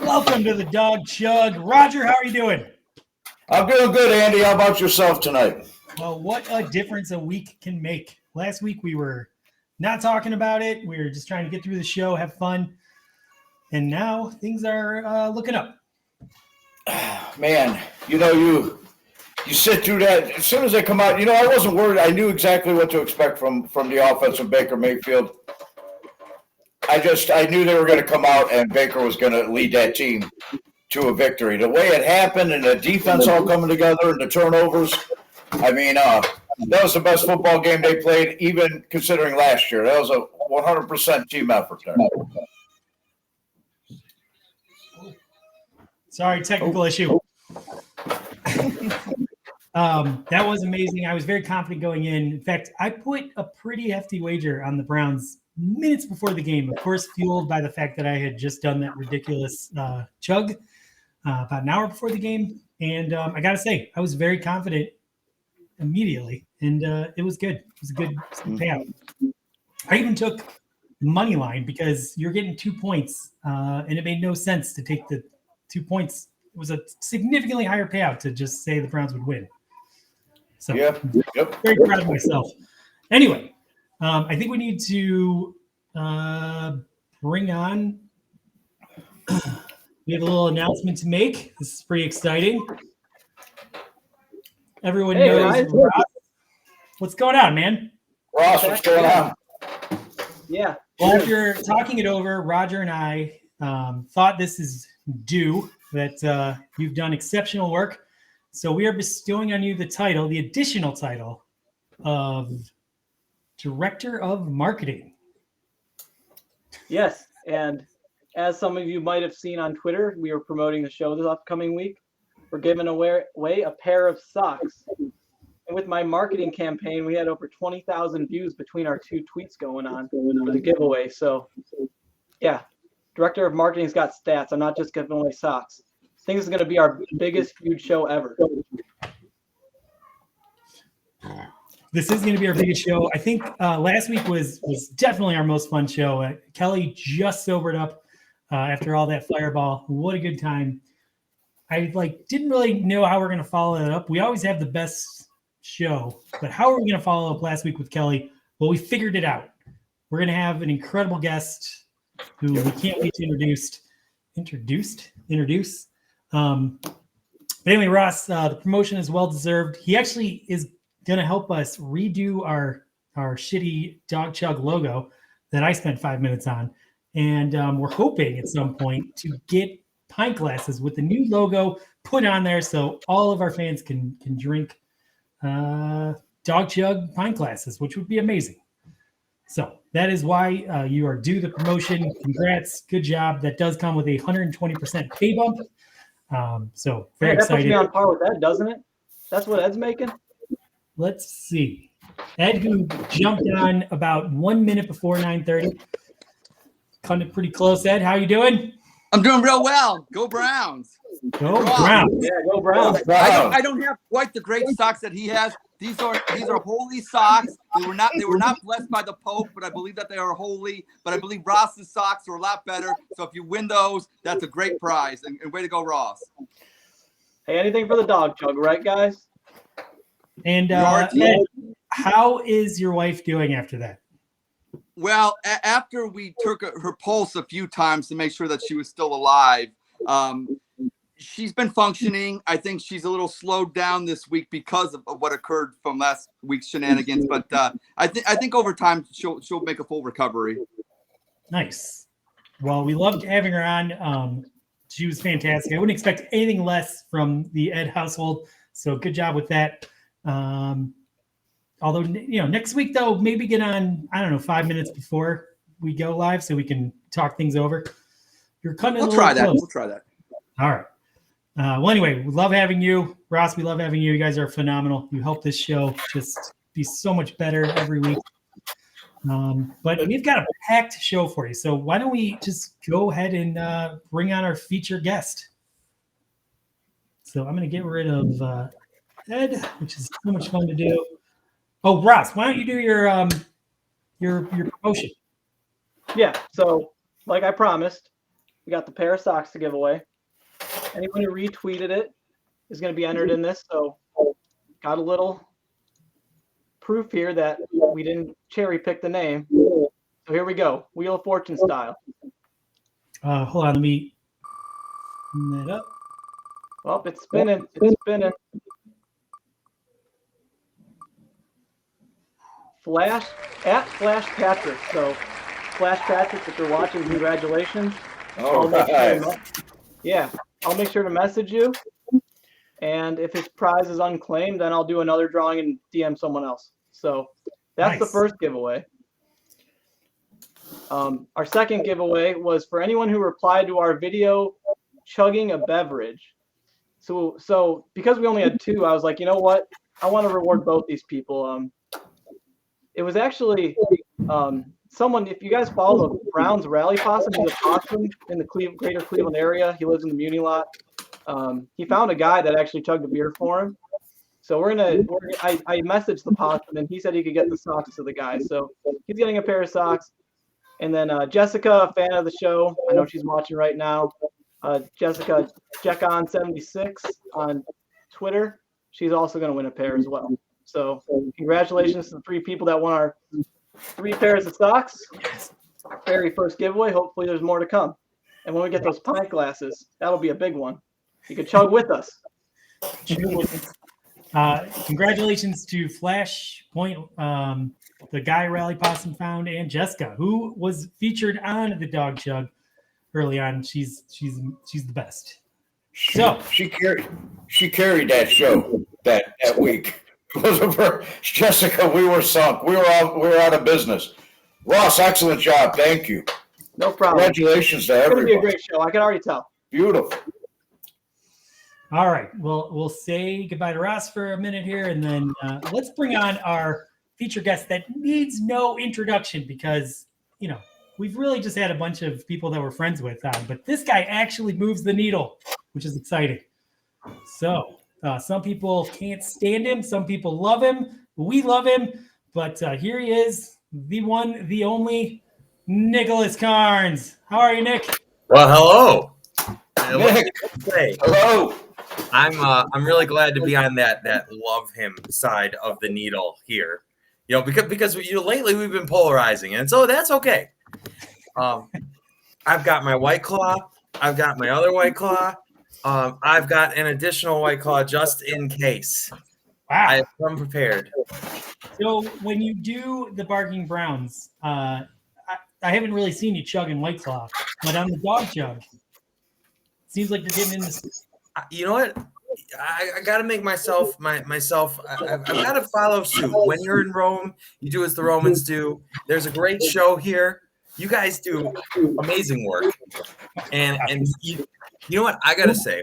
Welcome to the Dawg Chug. Roger, how are you doing? I'm doing good, Andy. How about yourself tonight? Well, what a difference a week can make. Last week we were not talking about it. We were just trying to get through the show, have fun. And now things are looking up. Man, you sit through that. As soon as they come out, I wasn't worried. I knew exactly what to expect from the offense of Baker Mayfield. I knew they were going to come out and Baker was going to lead that team to a victory. The way it happened and the defense all coming together and the turnovers, that was the best football game they played, even considering last year. That was a 100% team effort there. Sorry, technical issue. That was amazing. I was very confident going in. In fact, I put a pretty hefty wager on the Browns minutes before the game, of course, fueled by the fact that I had just done that ridiculous chug about an hour before the game. And I got to say, I was very confident immediately, and it was good. It was a good payout. I even took money line because you're getting 2 points, and it made no sense to take the 2 points. It was a significantly higher payout to just say the Browns would win. So, very proud of myself. Anyway, I think we need to bring on. We have a little announcement to make. This is pretty exciting. Everyone knows Ross. What's going on, man? Ross, what's going on? Yeah. Well, after talking it over, Roger and I thought this is due, that you've done exceptional work. So we are bestowing on you the additional title of Director of Marketing. Yes, and as some of you might have seen on Twitter, we are promoting the show this upcoming week. We're giving away a pair of socks. And with my marketing campaign, we had over 20,000 views between our two tweets going on for the giveaway. So, yeah, Director of Marketing's got stats. I'm not just giving away socks. I think this is going to be our biggest huge show ever. This is going to be our biggest show. I think last week was definitely our most fun show. Kelly just sobered up after all that fireball. What a good time. I didn't really know how we're going to follow that up. We always have the best show, but how are we going to follow up last week with Kelly? Well, we figured it out. We're going to have an incredible guest who we can't wait to introduce. But anyway, Ross, the promotion is well-deserved. He actually is going to help us redo our shitty Dawg Chug logo that I spent 5 minutes on. And we're hoping at some point to get pint glasses with the new logo put on there so all of our fans can drink Dawg Chug pint glasses, which would be amazing. So that is why you are due the promotion. Congrats. Good job. That does come with a 120% pay bump. So very excited. That puts me on par with Ed, doesn't it? That's what Ed's making? Let's see. Ed, who jumped on about 1 minute before 9:30. Coming pretty close, Ed. How you doing? I'm doing real well. Go Browns. Go Browns. Yeah, go Browns. I don't have quite the great socks that he has. These are holy socks. They were not blessed by the Pope, but I believe that they are holy. But I believe Ross's socks are a lot better. So if you win those, that's a great prize. And way to go, Ross. Hey, anything for the Dawg Chug, right, guys? And Ed, how is your wife doing after that? Well, after we took her pulse a few times to make sure that she was still alive, she's been functioning. I think she's a little slowed down this week because of what occurred from last week's shenanigans. But I think over time she'll make a full recovery. Nice. Well, we loved having her on. She was fantastic. I wouldn't expect anything less from the Ed household. So good job with that. Although, next week, though, maybe get on, 5 minutes before we go live so we can talk things over. You're cutting We'll try that. All right. Well, anyway, we love having you. Ross, we love having you. You guys are phenomenal. You help this show just be so much better every week. But we've got a packed show for you. So why don't we just go ahead and bring on our feature guest. So I'm going to get rid of Ed, which is so much fun to do. Oh, Ross, why don't you do your promotion? Yeah. So like I promised, we got the pair of socks to give away. Anyone who retweeted it is going to be entered in this. So got a little proof here that we didn't cherry pick the name. So here we go, Wheel of Fortune style. Hold on, let me clean that up. Well, it's spinning. It's spinning. Flash Patrick. So Flash Patrick, if you're watching, congratulations. All right. Yeah, I'll make sure to message you. And if his prize is unclaimed, then I'll do another drawing and DM someone else. So that's Nice. The first giveaway. Our second giveaway was for anyone who replied to our video chugging a beverage. So because we only had 2, I was like, you know what? I want to reward both these people. It was actually someone, if you guys follow the Browns Rally Possum, he's a possum in the greater Cleveland area. He lives in the Muni lot. He found a guy that actually chugged a beer for him. So I messaged the possum and he said he could get the socks to the guy. So he's getting a pair of socks. And then Jessica, a fan of the show, I know she's watching right now. Jessica Jekon76 on Twitter. She's also going to win a pair as well. So congratulations to the 3 people that won our 3 pairs of socks. Very first giveaway. Hopefully there's more to come. And when we get those pint glasses, that'll be a big one. You can chug with us. Congratulations to Flashpoint, the guy Rally Possum found, and Jessica, who was featured on the Dawg Chug early on. She's the best. So she carried that show that week. Because of her, Jessica, we were sunk. We were out of business. Ross, excellent job. Thank you. No problem. Congratulations to everyone. It's going to be a great show. I can already tell. Beautiful. All right. Well, we'll say goodbye to Ross for a minute here, and then let's bring on our feature guest that needs no introduction because, we've really just had a bunch of people that we're friends with on, but this guy actually moves the needle, which is exciting. So some people can't stand him. Some people love him. We love him. But here he is, the one, the only, Nicholas Carnes. How are you, Nick? Well, hello. Nick. Hello. I'm really glad to be on that love him side of the needle here. Because lately we've been polarizing, and so that's okay. I've got my White Claw. I've got my other White Claw. I've got an additional White Claw just in case. Wow. I have come prepared. So when you do the Barking Browns, I haven't really seen you chugging White Claw, but on the Dawg Chug, seems like you're getting in this. You know what? I got to make myself. I've got to follow suit. When you're in Rome, you do as the Romans do. There's a great show here. You guys do amazing work, and you know what? I gotta say,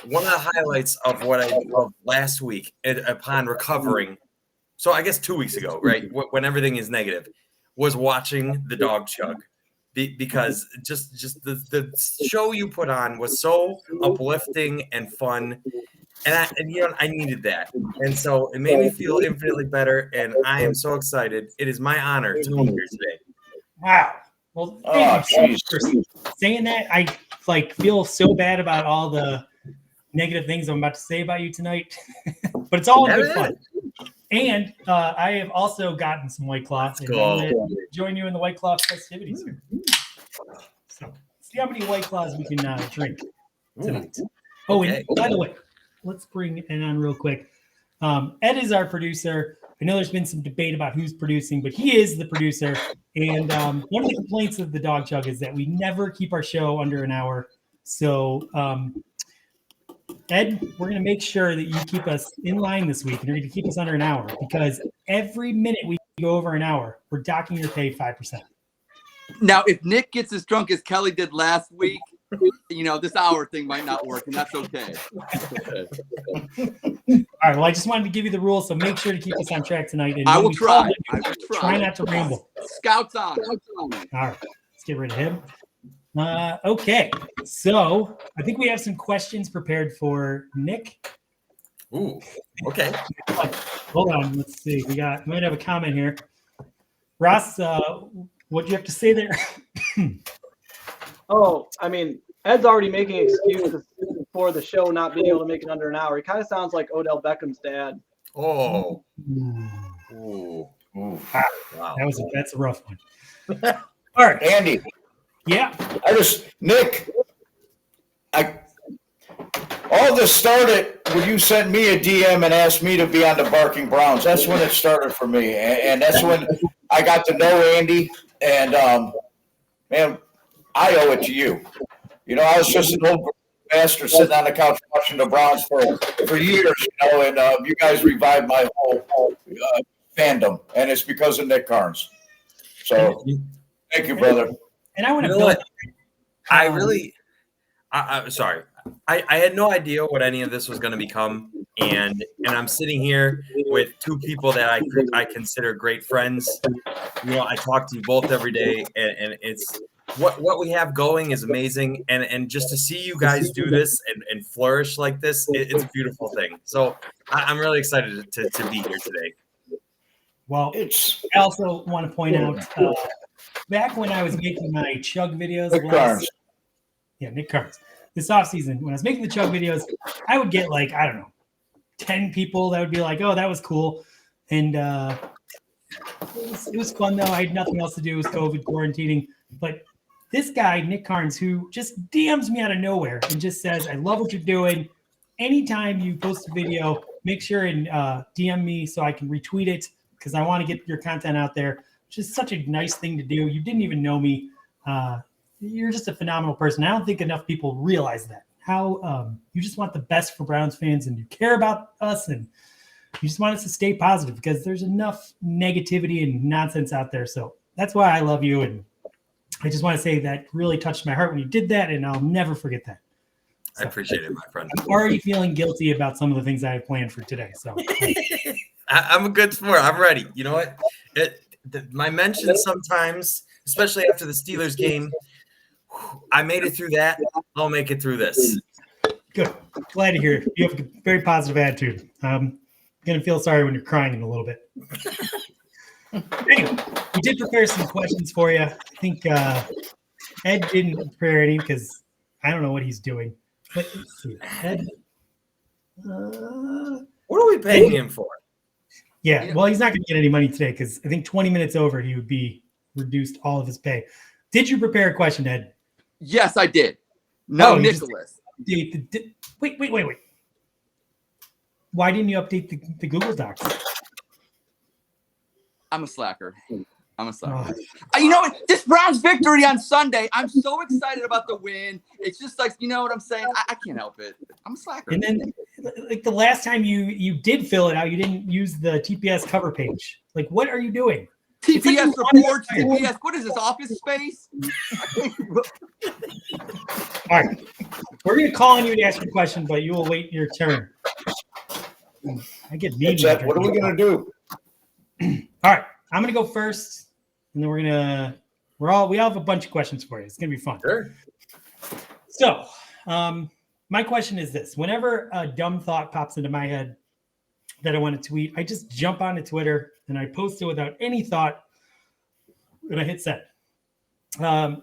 one of the highlights of what I loved last week, upon recovering, so I guess 2 weeks ago, right, when everything is negative, was watching the Dawg Chug, because just the show you put on was so uplifting and fun, and I needed that, and so it made me feel infinitely better, and I am so excited. It is my honor to be here today. Wow. Well, thank you so much for saying that. I feel so bad about all the negative things I'm about to say about you tonight, but it's all in good fun. And I have also gotten some White Claw. And I'm going to join you in the White Claw festivities here. So see how many White Claws we can drink tonight. Oh, and by the way, let's bring it on real quick. Ed is our producer. I know there's been some debate about who's producing, but he is the producer. And one of the complaints of the Dawg Chug is that we never keep our show under an hour. So, Ed, we're going to make sure that you keep us in line this week, and you're going to keep us under an hour, because every minute we go over an hour, we're docking your pay 5%. Now, if Nick gets as drunk as Kelly did last week, this hour thing might not work, and that's okay. All right. Well, I just wanted to give you the rules, so make sure to keep us on track tonight. And I will try. Try not to ramble. Scouts on. All right. Let's get rid of him. Okay. So I think we have some questions prepared for Nick. Ooh. Okay. Hold on. Let's see. We might have a comment here. Ross, what do you have to say there? Oh, I mean, Ed's already making excuses for the show not being able to make it under an hour. He kind of sounds like Odell Beckham's dad. Oh. Ooh. Ooh. Wow. That's a rough one. All right. Andy. Yeah. Nick, all this started when you sent me a DM and asked me to be on the Barking Browns. That's when it started for me. And that's when I got to know Andy. And, man, I owe it to you. You know, I was just an old bastard sitting on the couch watching the Browns for years, you know, and you guys revived my whole fandom. And it's because of Nick Carnes. So thank you, brother. And I want to build. I'm sorry. I had no idea what any of this was going to become, and I'm sitting here with two people that I consider great friends. You know, I talk to you both every day, and it's what we have going is amazing, and just to see you guys do this and flourish like this, it's a beautiful thing. So I'm really excited to be here today. Well, I also want to point out back when I was making my Chug videos, Nick Carnes. This offseason, when I was making the Chug videos, I would get 10 people that would be like, oh, that was cool. And it was fun, though. I had nothing else to do. It was COVID quarantining. But this guy, Nick Carnes, who just DMs me out of nowhere and just says, I love what you're doing. Anytime you post a video, make sure and DM me so I can retweet it because I want to get your content out there. Which is such a nice thing to do. You didn't even know me. You're just a phenomenal person. I don't think enough people realize that. How you just want the best for Browns fans and you care about us and you just want us to stay positive because there's enough negativity and nonsense out there. So that's why I love you. And I just want to say that really touched my heart when you did that. And I'll never forget that. So, I appreciate it, my friend. I'm already feeling guilty about some of the things I have planned for today. So I'm a good sport. I'm ready. You know what? My mentions sometimes, especially after the Steelers game, I made it through that. I'll make it through this. Good. Glad to hear it. You have a very positive attitude. I'm going to feel sorry when you're crying in a little bit. Anyway, we did prepare some questions for you. I think Ed didn't prepare any because I don't know what he's doing. But let's see. Ed. What are we paying him for? Yeah, well, he's not going to get any money today because I think 20 minutes over, he would be reduced all of his pay. Did you prepare a question, Ed? Yes, I did. No, Nicholas. Wait. Why didn't you update the Google Docs? I'm a slacker. You know what? This Browns victory on Sunday, I'm so excited about the win. It's just like, you know what I'm saying? I can't help it. I'm a slacker. And then, like the last time you did fill it out, you didn't use the TPS cover page. Like, what are you doing? TPS reports, TPS. What is this, Office Space? All right. We're going to call on you to ask your question, but you will wait your turn. I get mean. What are we going to do? All right. I'm going to go first, and then we all have a bunch of questions for you. It's going to be fun. Sure. So, my question is this. Whenever a dumb thought pops into my head that I want to tweet, I just jump onto Twitter and I post it without any thought, and I hit send.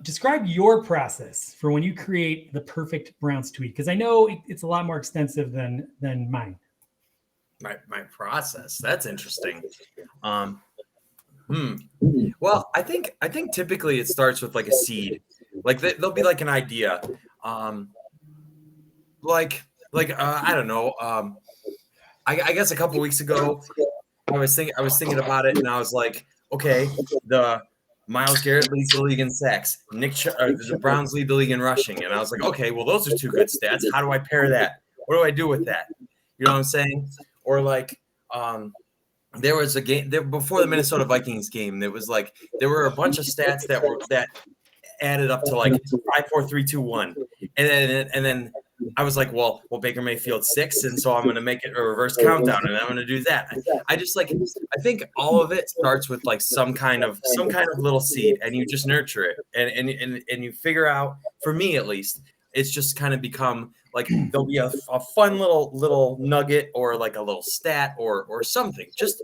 Describe your process for when you create the perfect Browns tweet, because I know it's a lot more extensive than mine. My process. That's interesting. Well, I think typically it starts with like a seed. Like there'll be like an idea. I don't know. I guess a couple weeks ago, I was thinking about it, and I was like, okay, the Myles Garrett leads the league in sacks. The Browns lead the league in rushing, and I was like, okay, well those are two good stats. How do I pair that? What do I do with that? You know what I'm saying? Or like, there was a game there before the Minnesota Vikings game. There was like there were a bunch of stats that added up to like 5, 4, 3, 2, 1, and then I was like, well, Baker Mayfield 6, and so I'm going to make it a reverse countdown, and I'm going to do that. I think all of it starts with like some kind of little seed, and you just nurture it, and you figure out. For me, at least, it's just kind of become like there'll be a fun little nugget or like a little stat or something. Just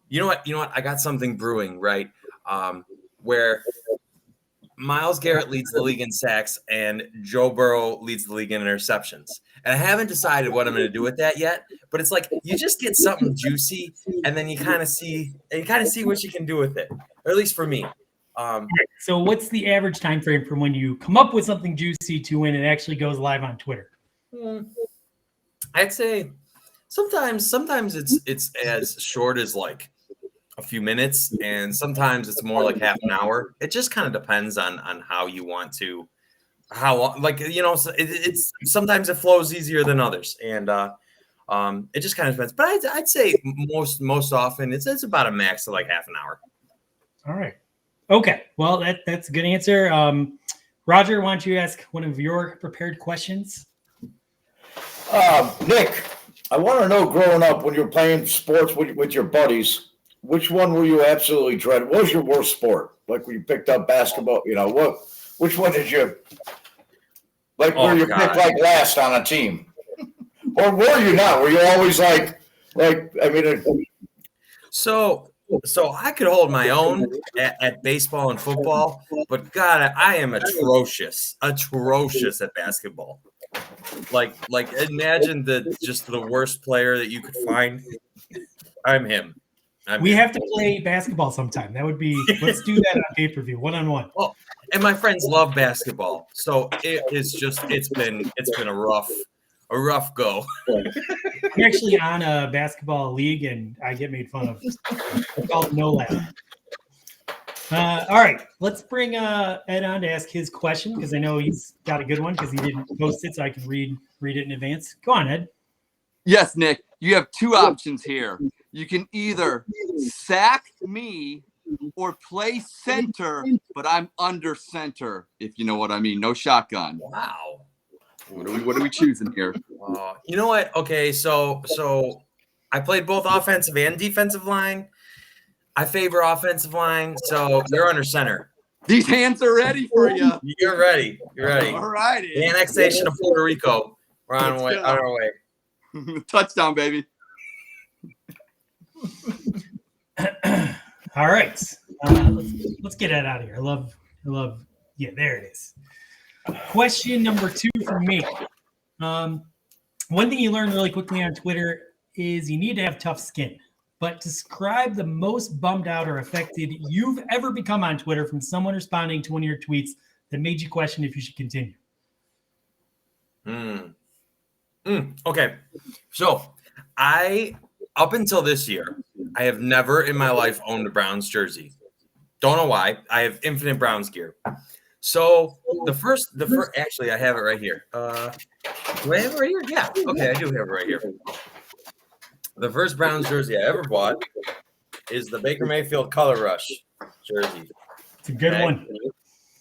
you know what? I got something brewing, right? Where Miles Garrett leads the league in sacks, and Joe Burrow leads the league in interceptions. And I haven't decided what I'm going to do with that yet. But it's like you just get something juicy, and then you kind of see what you can do with it. Or at least for me. So, what's the average time frame from when you come up with something juicy to when it actually goes live on Twitter? I'd say sometimes it's as short as like a few minutes, and sometimes it's more like half an hour. It just kind of depends on how you want to, it's sometimes it flows easier than others, and it just kind of depends. But I'd say most often it's about a max of like half an hour. All right. Okay. Well, that's a good answer. Roger, why don't you ask one of your prepared questions? Nick, I want to know, growing up when you were playing sports with your buddies, which one were you absolutely dreaded? What was your worst sport? Like when you picked up basketball, which one did you like? Were you picked like last on a team, or were you not? Were you always like? So I could hold my own at baseball and football, but God, I am atrocious at basketball. Like imagine the worst player that you could find. I'm him. We have to play basketball sometime. That would be. Let's do that on pay-per-view, 1-on-1. Well, and my friends love basketball, so it's been a rough go. I'm actually on a basketball league, and I get made fun of. It's called No Lab. All right, let's bring Ed on to ask his question because I know he's got a good one because he didn't post it, so I can read it in advance. Go on, Ed. Yes, Nick. You have two options here. You can either sack me or play center, but I'm under center, if you know what I mean. No shotgun. Wow. What are we choosing here? You know what? Okay, so I played both offensive and defensive line. I favor offensive line, so you're under center. These hands are ready for you. You're ready. All righty. The annexation of Puerto Rico. We're on our way. Touchdown, baby. All right. Let's get that out of here. I love. Yeah, there it is. Question number 2 from me. One thing you learn really quickly on Twitter is you need to have tough skin. But describe the most bummed out or affected you've ever become on Twitter from someone responding to one of your tweets that made you question if you should continue. Okay. So up until this year, I have never in my life owned a Browns jersey. Don't know why. I have infinite Browns gear. So the first, actually, I have it right here. Do I have it right here? Yeah. Okay, I do have it right here. The first Browns jersey I ever bought is the Baker Mayfield Color Rush jersey. It's a good one.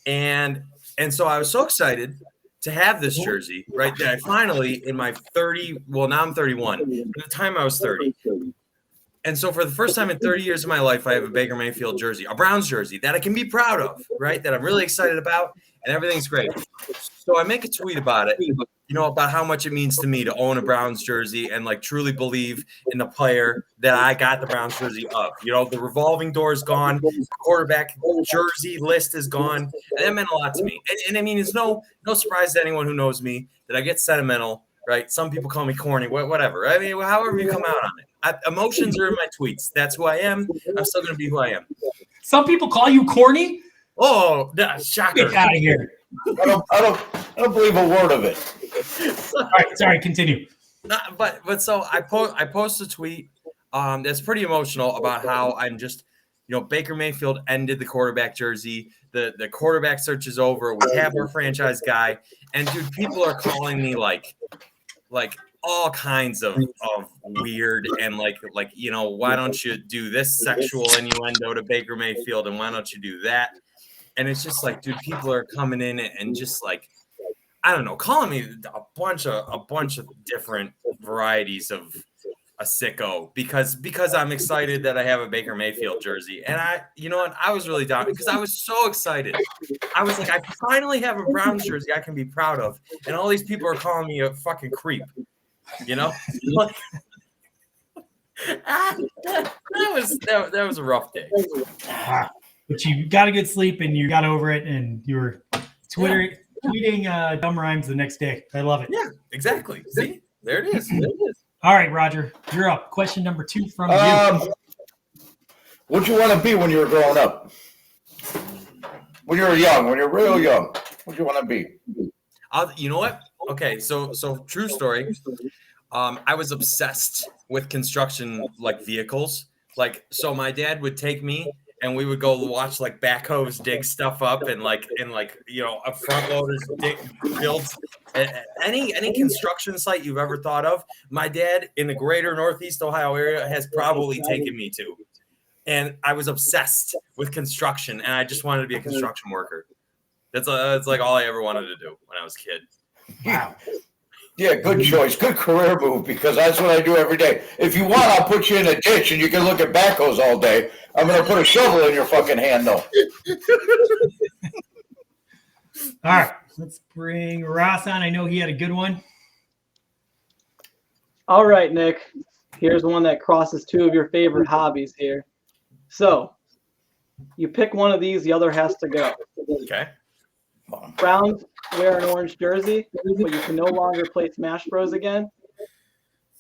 And so I was so excited to have this jersey, right? That I finally, in my 30, well, now I'm 31. At the time I was 30. And so for the first time in 30 years of my life, I have a Baker Mayfield jersey, a Browns jersey that I can be proud of, right? That I'm really excited about, and everything's great. So I make a tweet about it, about how much it means to me to own a Browns jersey and like truly believe in the player that I got the Browns jersey of. The revolving door is gone, the quarterback jersey list is gone, and that meant a lot to me. And I mean, it's no surprise to anyone who knows me that I get sentimental, right? Some people call me corny, whatever. I mean, however you come out on it. Emotions are in my tweets. That's who I am. I'm still going to be who I am. Some people call you corny? Oh, shocker. Get out of here. I don't believe a word of it. All right, sorry, continue. But so I post a tweet that's pretty emotional about how I'm just, Baker Mayfield ended the quarterback jersey. The quarterback search is over. We have our franchise guy. And dude, people are calling me like all kinds of weird and like why don't you do this sexual innuendo to Baker Mayfield and why don't you do that? And it's just like, dude, people are coming in and just like, I don't know, calling me a bunch of different varieties of a sicko because I'm excited that I have a Baker Mayfield jersey. And I was really down because I was so excited. I was like, I finally have a Browns jersey I can be proud of. And all these people are calling me a fucking creep. That was a rough day. But you got a good sleep and you got over it, and you were tweeting dumb rhymes the next day. I love it. Yeah, exactly. See, there it is. All right, Roger, you're up. Question number 2 from you. What'd you want to be when you were growing up? When you were young, when you were real young, what'd you want to be? You know what? Okay, so true story. I was obsessed with construction, like vehicles. Like, so my dad would take me and we would go watch like backhoes dig stuff up and like a front loaders build any construction site you've ever thought of. My dad in the greater Northeast Ohio area has probably taken me to. And I was obsessed with construction, and I just wanted to be a construction worker. That's like all I ever wanted to do when I was a kid. Wow. Yeah, good choice. Good career move, because that's what I do every day. If you want, I'll put you in a ditch and you can look at backhoes all day. I'm going to put a shovel in your fucking hand, though. All right, let's bring Ross on. I know he had a good one. All right, Nick. Here's one that crosses 2 of your favorite hobbies here. So, you pick one of these, the other has to go. Okay. Browns wear an orange jersey, but you can no longer play Smash Bros. Again.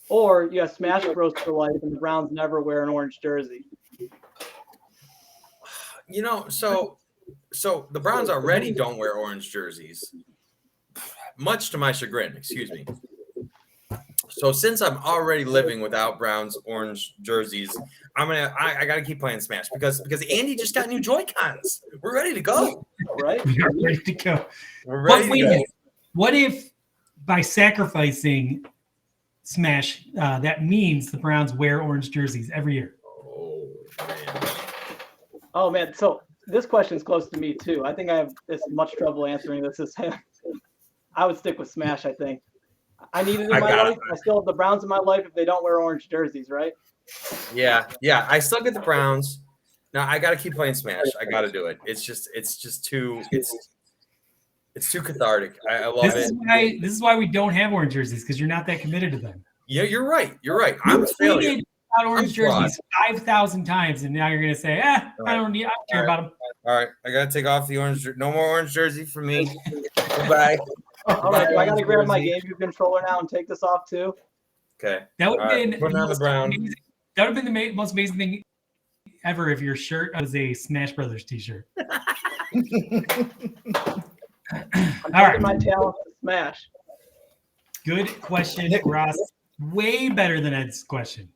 Or you have Smash Bros. For life, and the Browns never wear an orange jersey. You know, so the Browns already don't wear orange jerseys, much to my chagrin. Excuse me. So since I'm already living without Browns orange jerseys, I gotta keep playing Smash because Andy just got new Joy-Cons. We're ready to go. Right? We're ready to go. We're ready to go. What if by sacrificing Smash, that means the Browns wear orange jerseys every year? Oh man, so this question is close to me too. I think I have as much trouble answering this as him. I would stick with Smash, I think. I need it in my life. I still have the Browns in my life if they don't wear orange jerseys, right? Yeah. I still get the Browns. Now I got to keep playing Smash. I got to do it. It's too cathartic. I love it. This is why we don't have orange jerseys, because you're not that committed to them. Yeah, you're right. I'm a failure. About orange jerseys 5,000 times, and now you're going to say, I don't care about them. All right, I got to take off the orange. No more orange jersey for me. Goodbye. All right, I got to grab my GameCube controller now and take this off too. Okay. That would have been the the most amazing thing ever if your shirt was a Smash Brothers t-shirt. I'm taking my talent to Smash. Good question, Ross. Way better than Ed's question.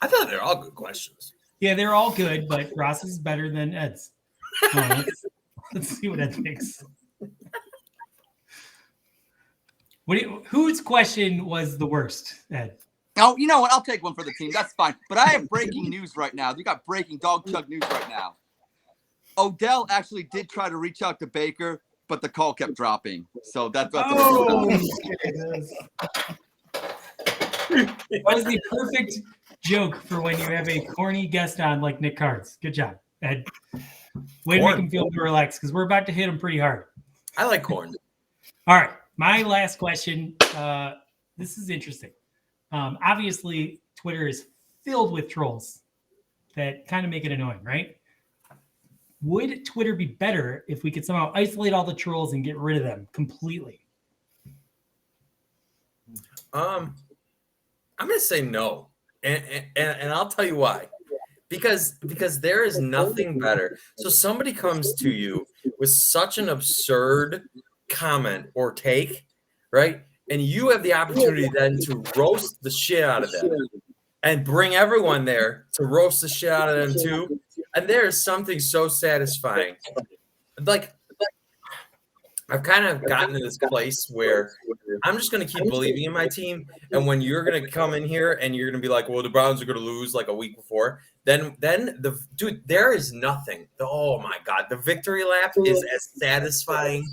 I thought they're all good questions. Yeah, they're all good, but Ross is better than Ed's. Let's see what Ed thinks. Whose question was the worst, Ed? Oh, you know what? I'll take one for the team. That's fine. But I have breaking news right now. You got breaking Dawg Chug news right now. Odell actually did try to reach out to Baker, but the call kept dropping. So that's that was the perfect joke for when you have a corny guest on like Nick Cards. Good job, Ed. Way to make him feel more relaxed, because we're about to hit him pretty hard. I like corn. All right. My last question. This is interesting. Obviously, Twitter is filled with trolls that kind of make it annoying, right? Would Twitter be better if we could somehow isolate all the trolls and get rid of them completely? I'm going to say no. And I'll tell you why. Because there is nothing better. So somebody comes to you with such an absurd comment or take, right? And you have the opportunity then to roast the shit out of them and bring everyone there to roast the shit out of them too. And there is something so satisfying. Like I've kind of gotten to this place where I'm just going to keep believing in my team. And when you're going to come in here and you're going to be like, well, the Browns are going to lose like a week before, then there is nothing. Oh my God. The victory lap is as satisfying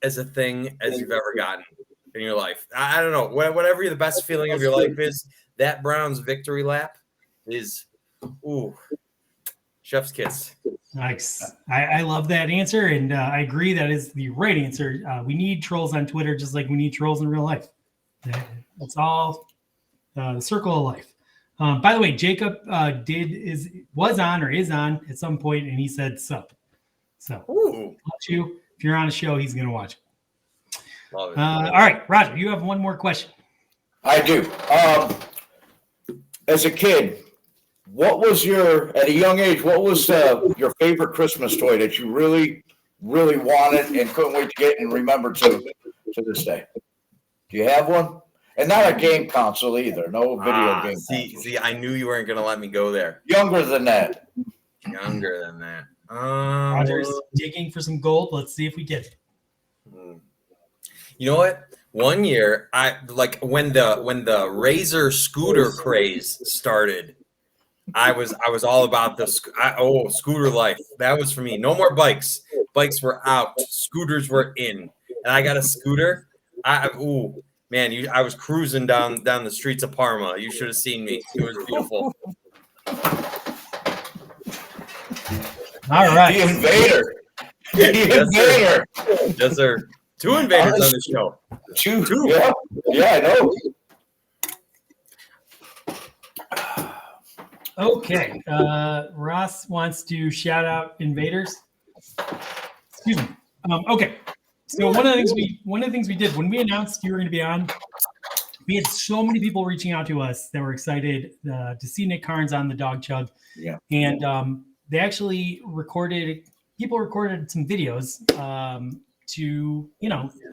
as a thing as you've ever gotten in your life. I don't know. Whatever the best feeling of your life is, that Browns victory lap is, chef's kiss. Nice. I love that answer, and I agree that is the right answer. We need trolls on Twitter just like we need trolls in real life. It's all the circle of life. By the way, Jacob was on at some point, and he said sup. So watch you. If you're on a show, he's gonna watch it. Love it. All right, Roger, you have one more question. I do. As a kid, at a young age, what was your favorite Christmas toy that you really, really wanted and couldn't wait to get and remember to this day? Do you have one? And not a game console either. No video game. See, I knew you weren't going to let me go there. Younger than that. Roger's digging for some gold. Let's see if we get it. You know what? One year, when the Razor scooter craze started, I was all about the scooter life. That was for me. No more bikes. Bikes were out. Scooters were in, and I got a scooter. Man, I was cruising down the streets of Parma. You should have seen me. It was beautiful. All right. The Invader. Invader. Yes, sir. 2 invaders on the show. Two. Yeah, I know. Okay. Ross wants to shout out invaders. Excuse me. Okay. So one of the things we did when we announced you were going to be on, we had so many people reaching out to us that were excited to see Nick Carnes on the Dawg Chug. Yeah. And they actually recorded some videos to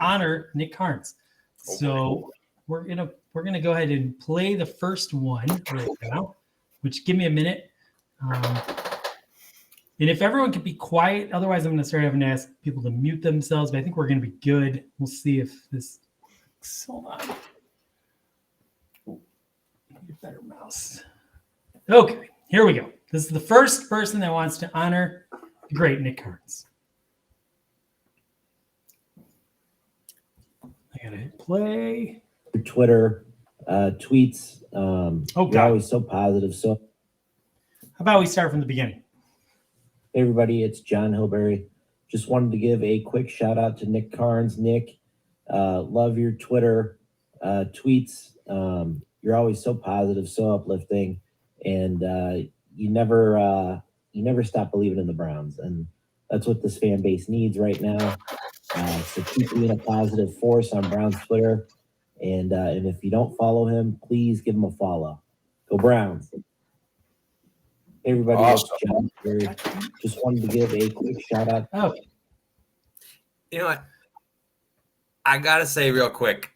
honor Nick Carnes. So we're gonna go ahead and play the first one right now. Which, give me a minute. And if everyone could be quiet, otherwise I'm going to start having to ask people to mute themselves. But I think we're going to be good. We'll see if this works. Hold on. Need a better mouse. Okay, here we go. This is the first person that wants to honor the great Nick Carnes. I gotta hit play. Twitter tweets. You're always so positive. So, how about we start from the beginning? Hey everybody, it's John Hilberry. Just wanted to give a quick shout out to Nick Carnes. Nick, love your Twitter tweets. You're always so positive, so uplifting, and you never stop believing in the Browns, and that's what this fan base needs right now. So keep being a positive force on Browns Twitter, and if you don't follow him, please give him a follow. Go Browns! Hey everybody, awesome. John Hilberry. Just wanted to give a quick shout out. Oh, You know what? I gotta say real quick,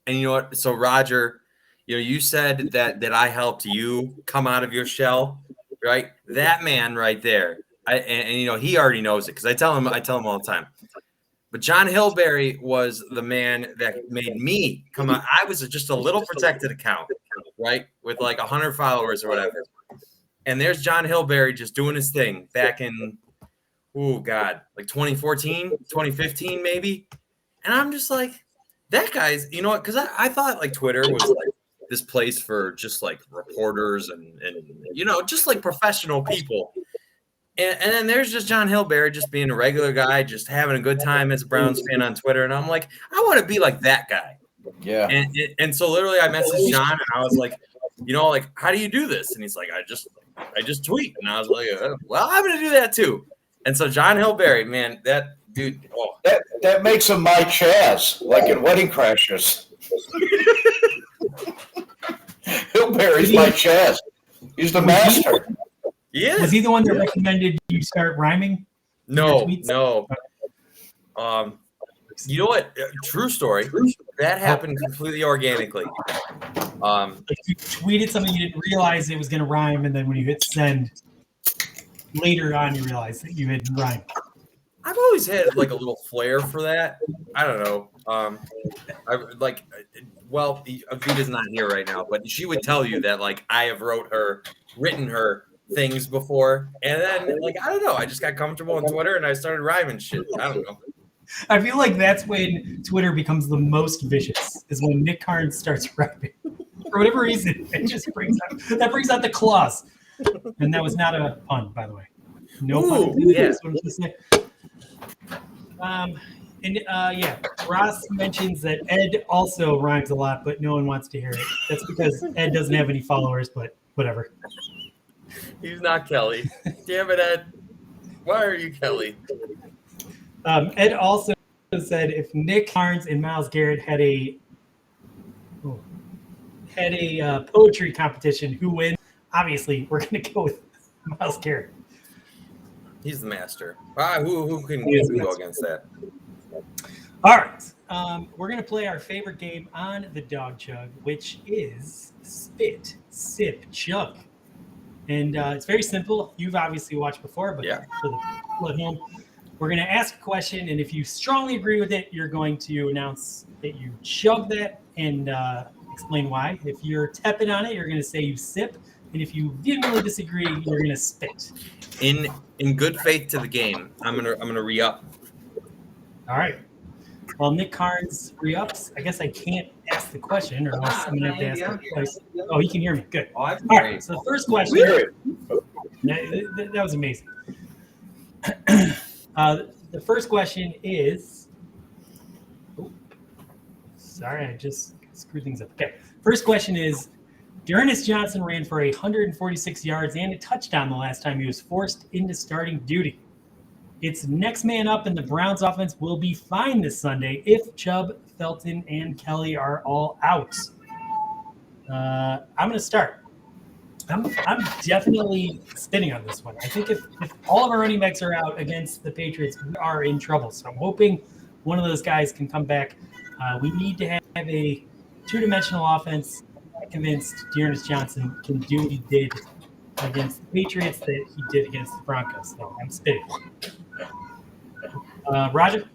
and you know what? So Roger, you said that I helped you come out of your shell, right? That man right there, and he already knows it because I tell him all the time. But John Hilberry was the man that made me come out. I was just a little protected account, right, with like 100 followers or whatever. And there's John Hilberry just doing his thing back in, like 2014, 2015 maybe. And I'm just like, that guy's, you know what? Because I thought like Twitter was like this place for just like reporters and just like professional people. And then there's just John Hilberry just being a regular guy, just having a good time as a Browns fan on Twitter. And I'm like, I want to be like that guy. Yeah. And so literally I messaged John and I was like, how do you do this? And he's like, I just tweet. And I was like, well, I'm going to do that too. And so John Hilberry, man, that dude. Oh. That makes him my Chaz, like in Wedding Crashers. Hilberry's my Chaz. He's the master. Yeah. Was he the one that recommended you start rhyming? No. You know what? True story. That happened completely organically. You tweeted something you didn't realize it was going to rhyme, and then when you hit send, later on you realized that you had rhymed. I've always had like a little flair for that. I don't know. Vita's not here right now, but she would tell you that like I have written her things before, and then like I don't know. I just got comfortable on Twitter and I started rhyming shit. I don't know. I feel like that's when Twitter becomes the most vicious, is when Nick Carnes starts rapping. For whatever reason, it just brings out the claws. And that was not a pun, by the way. No pun. Yeah. Ross mentions that Ed also rhymes a lot, but no one wants to hear it. That's because Ed doesn't have any followers, but whatever. He's not Kelly. Damn it, Ed. Why are you Kelly? Ed also said if Nick Carnes and Myles Garrett had a poetry competition, who wins? Obviously, we're going to go with Myles Garrett. He's the master. Who can go against that? All right. We're going to play our favorite game on the Dawg Chug, which is Spit, Sip, Chug. And it's very simple. You've obviously watched before, but for the people at home, we're going to ask a question, and if you strongly agree with it, you're going to announce that you chug that and explain why. If you're tepid on it, you're going to say you sip, and if you vehemently disagree, you're going to spit. In good faith to the game, I'm gonna re-up. All right. Well, Nick Carnes re-ups. I guess I can't ask the question, or else I'm going to have to ask it twice. Oh, he can hear me. Good. All right. So the first question. That was amazing. The first question is. Sorry, I just screwed things up. Okay. First question is: Dearness Johnson ran for 146 yards and a touchdown the last time he was forced into starting duty. It's next man up, and the Browns offense will be fine this Sunday if Chubb, Felton, and Kelly are all out. I'm going to start. I'm definitely spinning on this one. I think if all of our running backs are out against the Patriots, we are in trouble. So I'm hoping one of those guys can come back. We need to have a two-dimensional offense. I'm convinced Dearness Johnson can do what he did against the Patriots that he did against the Broncos. So I'm spinning. Roger?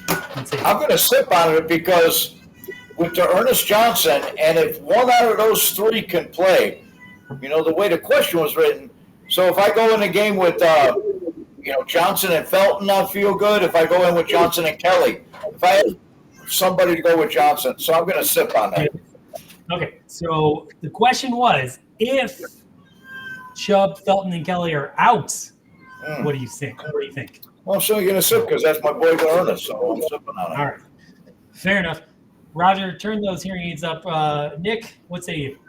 I'm going to sip on it because with Dearness Johnson, and if one out of those three can play, the way the question was written, so if I go in a game with, Johnson and Felton, I feel good. If I go in with Johnson and Kelly, if I have somebody to go with Johnson, so I'm going to sip on that. Okay, so the question was, if Chubb, Felton, and Kelly are out, what do you think? What do you think? Well, I'm still going to sip because that's my boy Ernest, so I'm sipping on it. All right. Fair enough. Roger, turn those hearing aids up. Nick, what say you?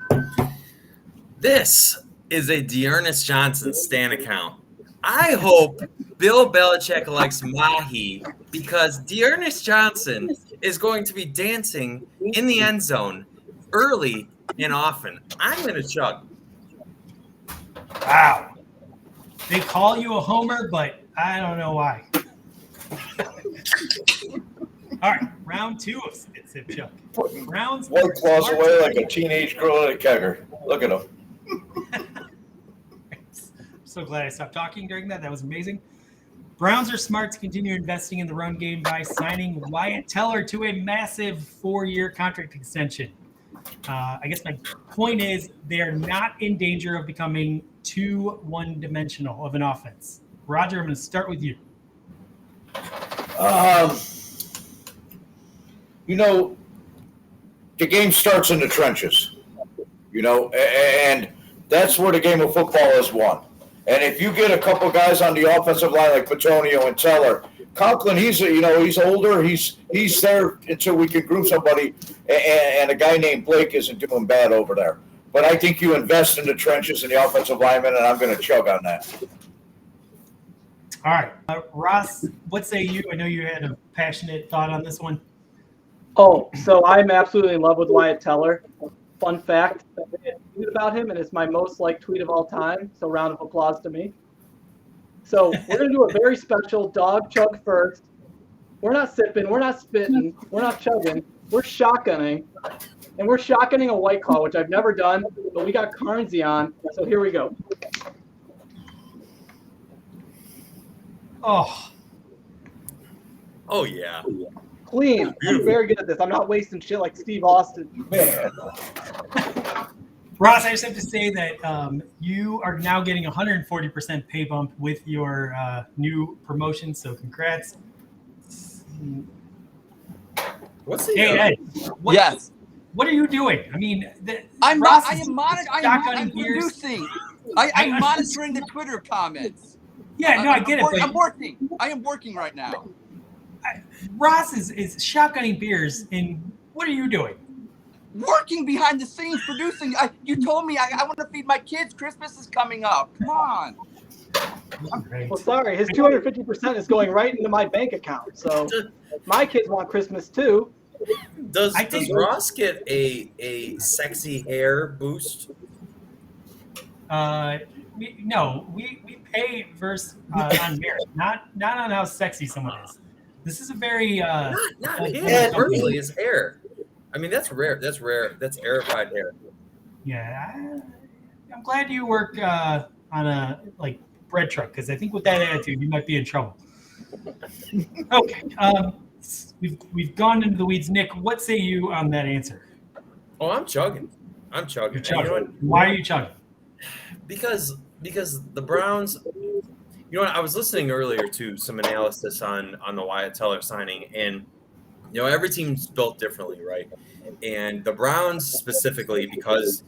This is a Dearness Johnson Stan account. I hope Bill Belichick likes Mahi because Dearness Johnson is going to be dancing in the end zone early and often. I'm going to chug. Wow. They call you a homer, but I don't know why. All right, round two of Spit, Sip, Chug. Browns. White claws away like a teenage girl at a kegger. Look at him. So glad I stopped talking during that. That was amazing. Browns are smart to continue investing in the run game by signing Wyatt Teller to a massive 4-year contract extension. I guess my point is they are not in danger of becoming too one-dimensional of an offense. Roger, I'm going to start with you. The game starts in the trenches, and that's where the game of football is won. And if you get a couple guys on the offensive line like Petonio and Teller, Conklin, he's older. He's there until we can groom somebody, and a guy named Blake isn't doing bad over there. But I think you invest in the trenches and the offensive linemen, and I'm going to chug on that. All right. Ross, what say you? I know you had a passionate thought on this one. Oh, so I'm absolutely in love with Wyatt Teller. Fun fact, I made a tweet about him, and it's my most liked tweet of all time. So round of applause to me. So we're going to do a very special Dawg Chug first. We're not sipping. We're not spitting. We're not chugging. We're shotgunning. And we're shotgunning a White Claw, which I've never done, but we got Carnesy on. So here we go. Oh, yeah. Clean. I'm very good at this. I'm not wasting shit like Steve Austin. Man. Ross, I just have to say that you are now getting 140% pay bump with your new promotion. So congrats. What's the Ed, Yes. What are you doing? I mean, I'm producing. I'm I- monitoring the Twitter comments. Yeah, no, I get it. But I'm working. I am working right now. Ross is shotgunning beers, and what are you doing? working behind the scenes, producing. You told me I want to feed my kids. Christmas is coming up. Come on. Right. Well, sorry, his 250% is going right into my bank account. So my kids want Christmas too. Does Ross get a sexy hair boost? We pay on merit, not on how sexy someone is. This is a very not him personally, his hair. I mean, that's rare. That's rare. That's airified hair. Yeah, I'm glad you work on a bread truck, because I think with that attitude you might be in trouble. Okay, we've gone into the weeds. Nick, what say you on that answer? Oh, I'm chugging. I'm chugging. You're chugging. You know what? Why are you chugging? Because the Browns. You know what? I was listening earlier to some analysis on the Wyatt Teller signing, and every team's built differently, right? And the Browns specifically, because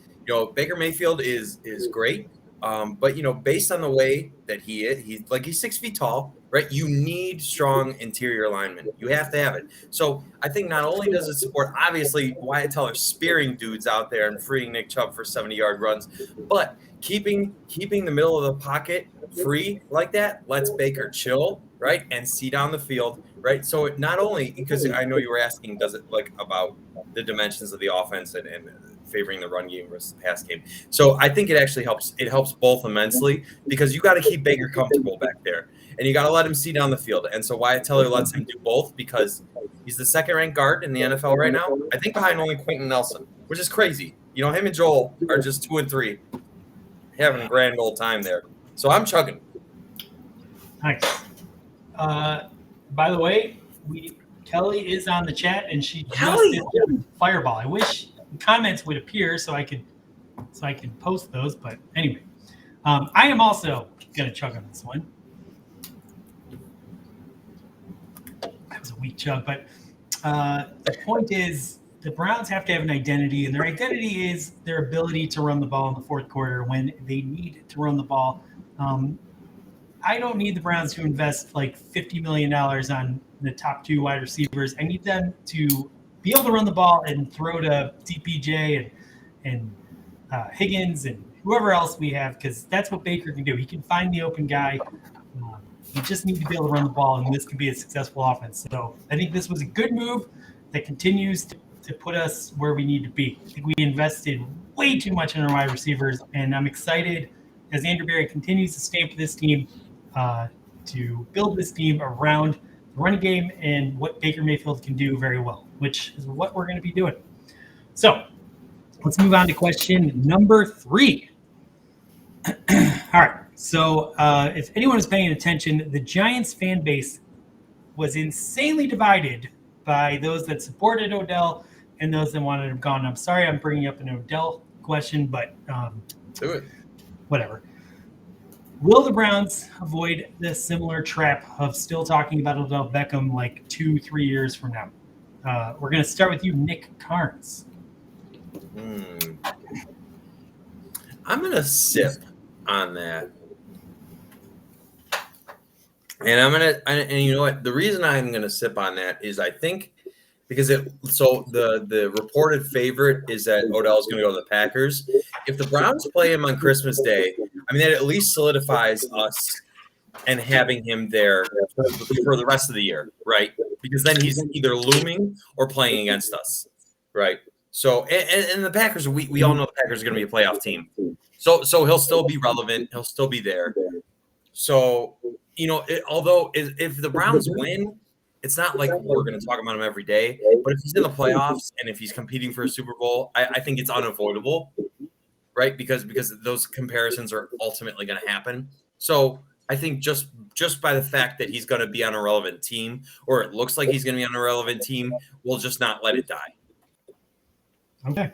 Baker Mayfield is great, but based on the way that he is, he's 6 feet tall, right? You need strong interior linemen. You have to have it. So I think not only does it support obviously Wyatt Teller spearing dudes out there and freeing Nick Chubb for 70-yard runs, but keeping the middle of the pocket free like that lets Baker chill, right, and see down the field, right? So it not only, because I know you were asking, does it about the dimensions of the offense and favoring the run game versus the pass game. So I think it actually helps. It helps both immensely, because you got to keep Baker comfortable back there, and you got to let him see down the field. And so Wyatt Teller lets him do both, because he's the second-ranked guard in the NFL right now, I think behind only Quentin Nelson, which is crazy. Him and Joel are just 2 and 3, having a grand old time there. So I'm chugging. Nice. By the way, Kelly is on the chat, and she just did Fireball. I wish the comments would appear so I could post those. But anyway, I am also gonna chug on this one. That was a weak chug, but the point is the Browns have to have an identity, and their identity is their ability to run the ball in the fourth quarter when they need to run the ball. I don't need the Browns to invest $50 million on the top 2 wide receivers. I need them to be able to run the ball and throw to DPJ and Higgins and whoever else we have, because that's what Baker can do. He can find the open guy. You just need to be able to run the ball, and this can be a successful offense. So I think this was a good move that continues to put us where we need to be. I think we invested way too much in our wide receivers, and I'm excited as Andrew Berry continues to stamp this team to build this team around the running game and what Baker Mayfield can do very well, which is what we're going to be doing. So let's move on to question number 3. All right. So if anyone is paying attention, the Giants fan base was insanely divided by those that supported Odell and those that wanted him gone. I'm sorry I'm bringing up an Odell question, but do it. Whatever. Will the Browns avoid this similar trap of still talking about Odell Beckham 2-3 years from now? We're going to start with you, Nick Carnes. I'm going to sip on that. And you know what? The reason I'm going to sip on that is I think because the reported favorite is that Odell's going to go to the Packers. If the Browns play him on Christmas Day, I mean, that at least solidifies us and having him there for the rest of the year, right? Because then he's either looming or playing against us, right? So, and the Packers, we all know the Packers are going to be a playoff team. So he'll still be relevant. He'll still be there. So, although if the Browns win, it's not like we're going to talk about him every day. But if he's in the playoffs and if he's competing for a Super Bowl, I think it's unavoidable, right? Because those comparisons are ultimately going to happen. So I think just by the fact that he's going to be on a relevant team, or it looks like he's going to be on a relevant team, we'll just not let it die. Okay.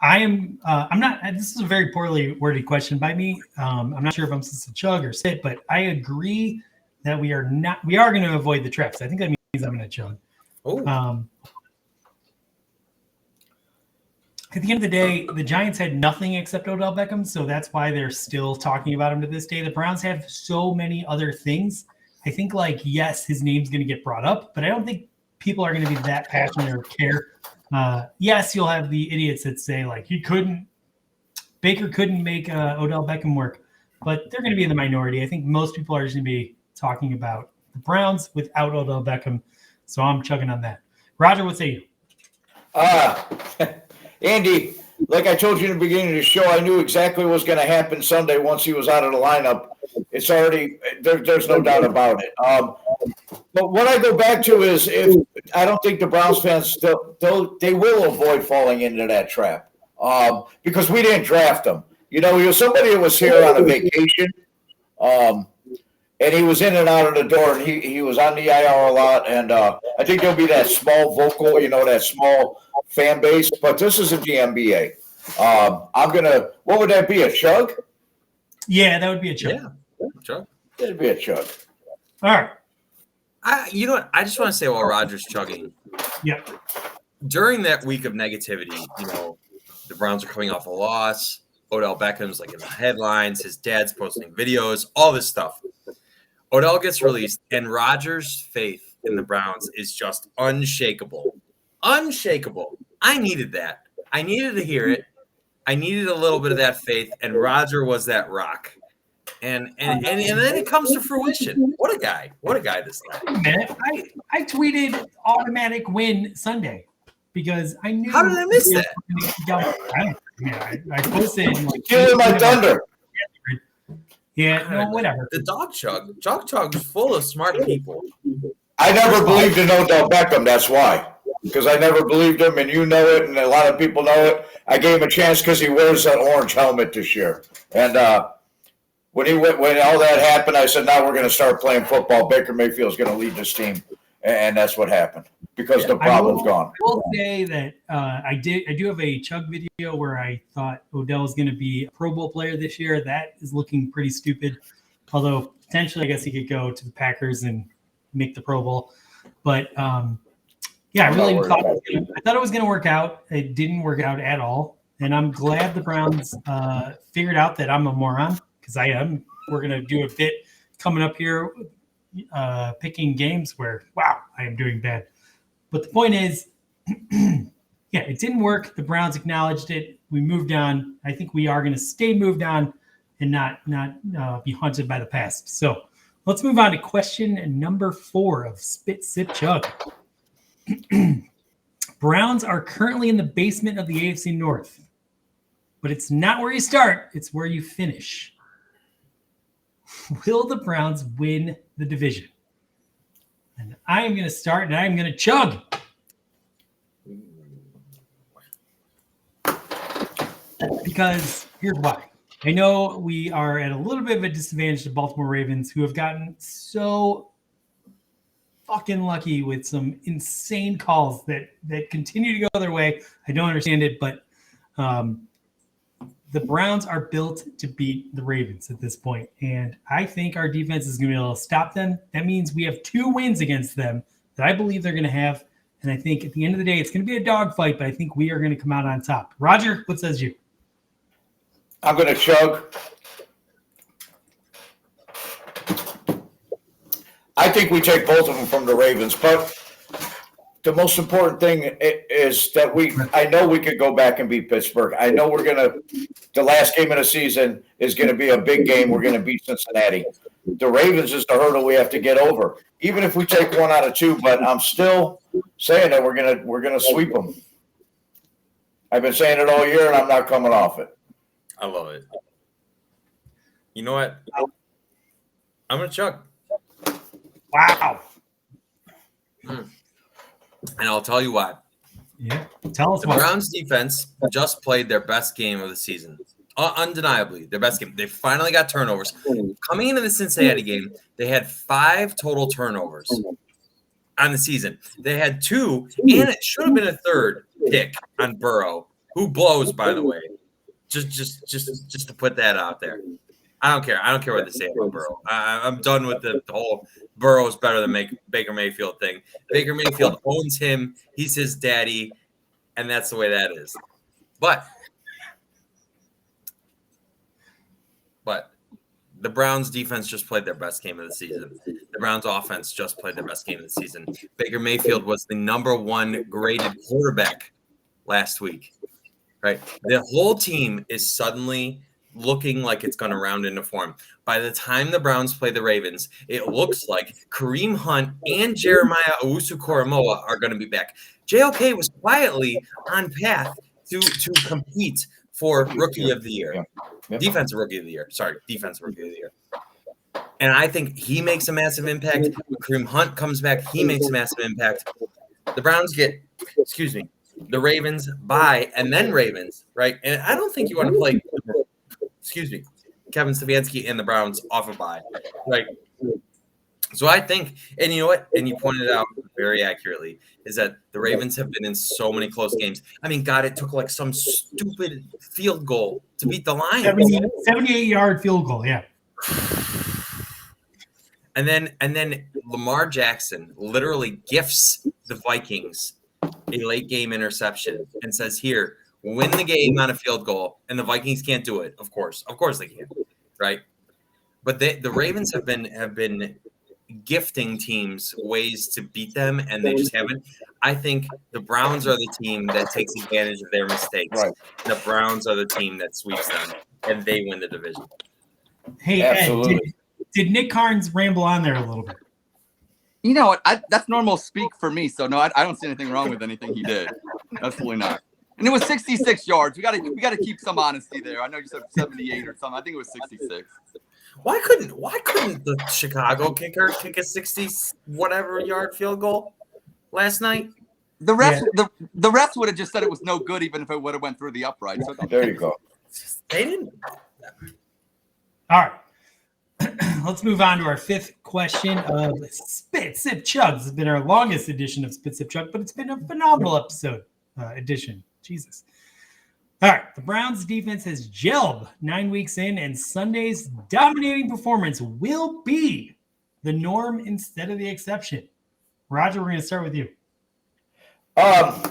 I'm not, this is a very poorly worded question by me. I'm not sure if I'm supposed to chug or sit, but I agree that we are going to avoid the traps. I think that means I'm going to chug. At the end of the day, the Giants had nothing except Odell Beckham, so that's why they're still talking about him to this day. The Browns have so many other things. I think, yes, his name's going to get brought up, but I don't think people are going to be that passionate or care Yes, you'll have the idiots that say like Baker couldn't make Odell Beckham work, but they're going to be in the minority. I think most people are just going to be talking about the Browns without Odell Beckham, so I'm chugging on that. Roger, what say you? Andy, like I told you in the beginning of the show, I knew exactly what was going to happen Sunday once he was out of the lineup. It's already there's no doubt about it. But what I go back to is I don't think the Browns fans they will avoid falling into that trap because we didn't draft him. You know, he was somebody that was here on a vacation, and he was in and out of the door, and he was on the IR a lot. And I think there'll be that small vocal, that small fan base. But this isn't the NBA. What would that be, a chug? Yeah, that would be a chug. Yeah, chug. It'd be a chug. All right. You know what? I just want to say while Roger's chugging. Yep. During that week of negativity, the Browns are coming off a loss. Odell Beckham's like in the headlines. His dad's posting videos, all this stuff. Odell gets released, and Roger's faith in the Browns is just unshakable. Unshakable. I needed that. I needed to hear it. I needed a little bit of that faith, and Roger was that rock. And then it comes to fruition. What a guy. What a guy this guy. I tweeted automatic win Sunday because I knew. How did I miss that? I posted. Killing my thunder. Yeah, whatever. The Dawg Chug is full of smart people. I never believed in Odell Beckham. That's why. Because I never believed him, and you know it, and a lot of people know it. I gave him a chance because he wears that orange helmet this year. And when all that happened, I said, now we're going to start playing football. Baker Mayfield's going to lead this team. And that's what happened because the problem's gone. I will say that I do have a Chug video where I thought Odell was going to be a Pro Bowl player this year. That is looking pretty stupid. Although potentially I guess he could go to the Packers and make the Pro Bowl. But yeah, I really thought it was going to work out. It didn't work out at all. And I'm glad the Browns figured out that I'm a moron because I am. We're going to do a bit coming up here picking games where, wow, I am doing bad. But the point is, yeah, it didn't work. The Browns acknowledged it. We moved on. I think we are going to stay moved on and not be haunted by the past. So let's move on to question number 4 of Spit, Sip, Chug. Browns are currently in the basement of the AFC North, but it's not where you start. It's where you finish. Will the Browns win the division? And I am going to start, and I am going to chug. Because here's why. I know we are at a little bit of a disadvantage to Baltimore Ravens, who have gotten so fucking lucky with some insane calls that continue to go their way. I don't understand it, but the Browns are built to beat the Ravens at this point, and I think our defense is going to be able to stop them. That means we have 2 wins against them that I believe they're going to have, and I think at the end of the day, it's going to be a dogfight, but I think we are going to come out on top. Roger, what says you? I'm going to chug. I think we take both of them from the Ravens, but the most important thing is that I know we could go back and beat Pittsburgh. I know the last game of the season is going to be a big game. We're going to beat Cincinnati. The Ravens is the hurdle we have to get over, even if we take 1 out of 2, but I'm still saying that we're going to sweep them. I've been saying it all year, and I'm not coming off it. I love it. You know what? I'm going to chug. Wow. And I'll tell you why. Yeah, tell us. The Browns defense just played their best game of the season. Undeniably, their best game. They finally got turnovers. Coming into the Cincinnati game, they had 5 total turnovers on the season. They had 2, and it should have been a 3rd pick on Burrow, who blows, by the way. Just to put that out there. I don't care. I don't care what they say about Burrow. I'm done with the whole Burrow's better than Baker Mayfield thing. Baker Mayfield owns him. He's his daddy, and that's the way that is. But the Browns defense just played their best game of the season. The Browns offense just played their best game of the season. Baker Mayfield was the number 1 graded quarterback last week, right? The whole team is suddenly looking like it's going to round into form. By the time the Browns play the Ravens, it looks like Kareem Hunt and Jeremiah Owusu-Koramoah are going to be back. JOK was quietly on path to compete for Rookie of the Year. Defensive Rookie of the Year. Sorry, Defensive Rookie of the Year. And I think he makes a massive impact. When Kareem Hunt comes back, he makes a massive impact. The Browns get, the Ravens bye and then Ravens, right? And I don't think you want to play, Kevin Stefanski and the Browns off a bye, right? So I think, and you know what? And you pointed out very accurately, is that the Ravens have been in so many close games. I mean, God, it took like some stupid field goal to beat the Lions. 78-yard field goal, yeah. And then Lamar Jackson literally gifts the Vikings a late game interception and says, "Here, win the game on a field goal." And the Vikings can't do it. Of course they can't, right? But the Ravens have been gifting teams ways to beat them, and they just haven't. I think the Browns are the team that takes advantage of their mistakes. Right. The Browns are the team that sweeps them, and they win the division. Hey, Ed, did Nick Carnes ramble on there a little bit? You know what? That's normal speak for me. So no, I don't see anything wrong with anything he did. Absolutely not. And it was 66 yards. We got to keep some honesty there. I know you said 78 or something. I think it was 66. Why couldn't the Chicago kicker kick a 60 whatever yard field goal last night? The refs would have just said it was no good, even if it would have went through the upright. So there you go. They didn't. All right. Let's move on to our fifth question of Spit, Sip, Chug. This has been our longest edition of Spit, Sip, Chug, but it's been a phenomenal episode edition. Jesus. All right. The Browns defense has gelled 9 weeks in, and Sunday's dominating performance will be the norm instead of the exception. Roger, we're going to start with you. I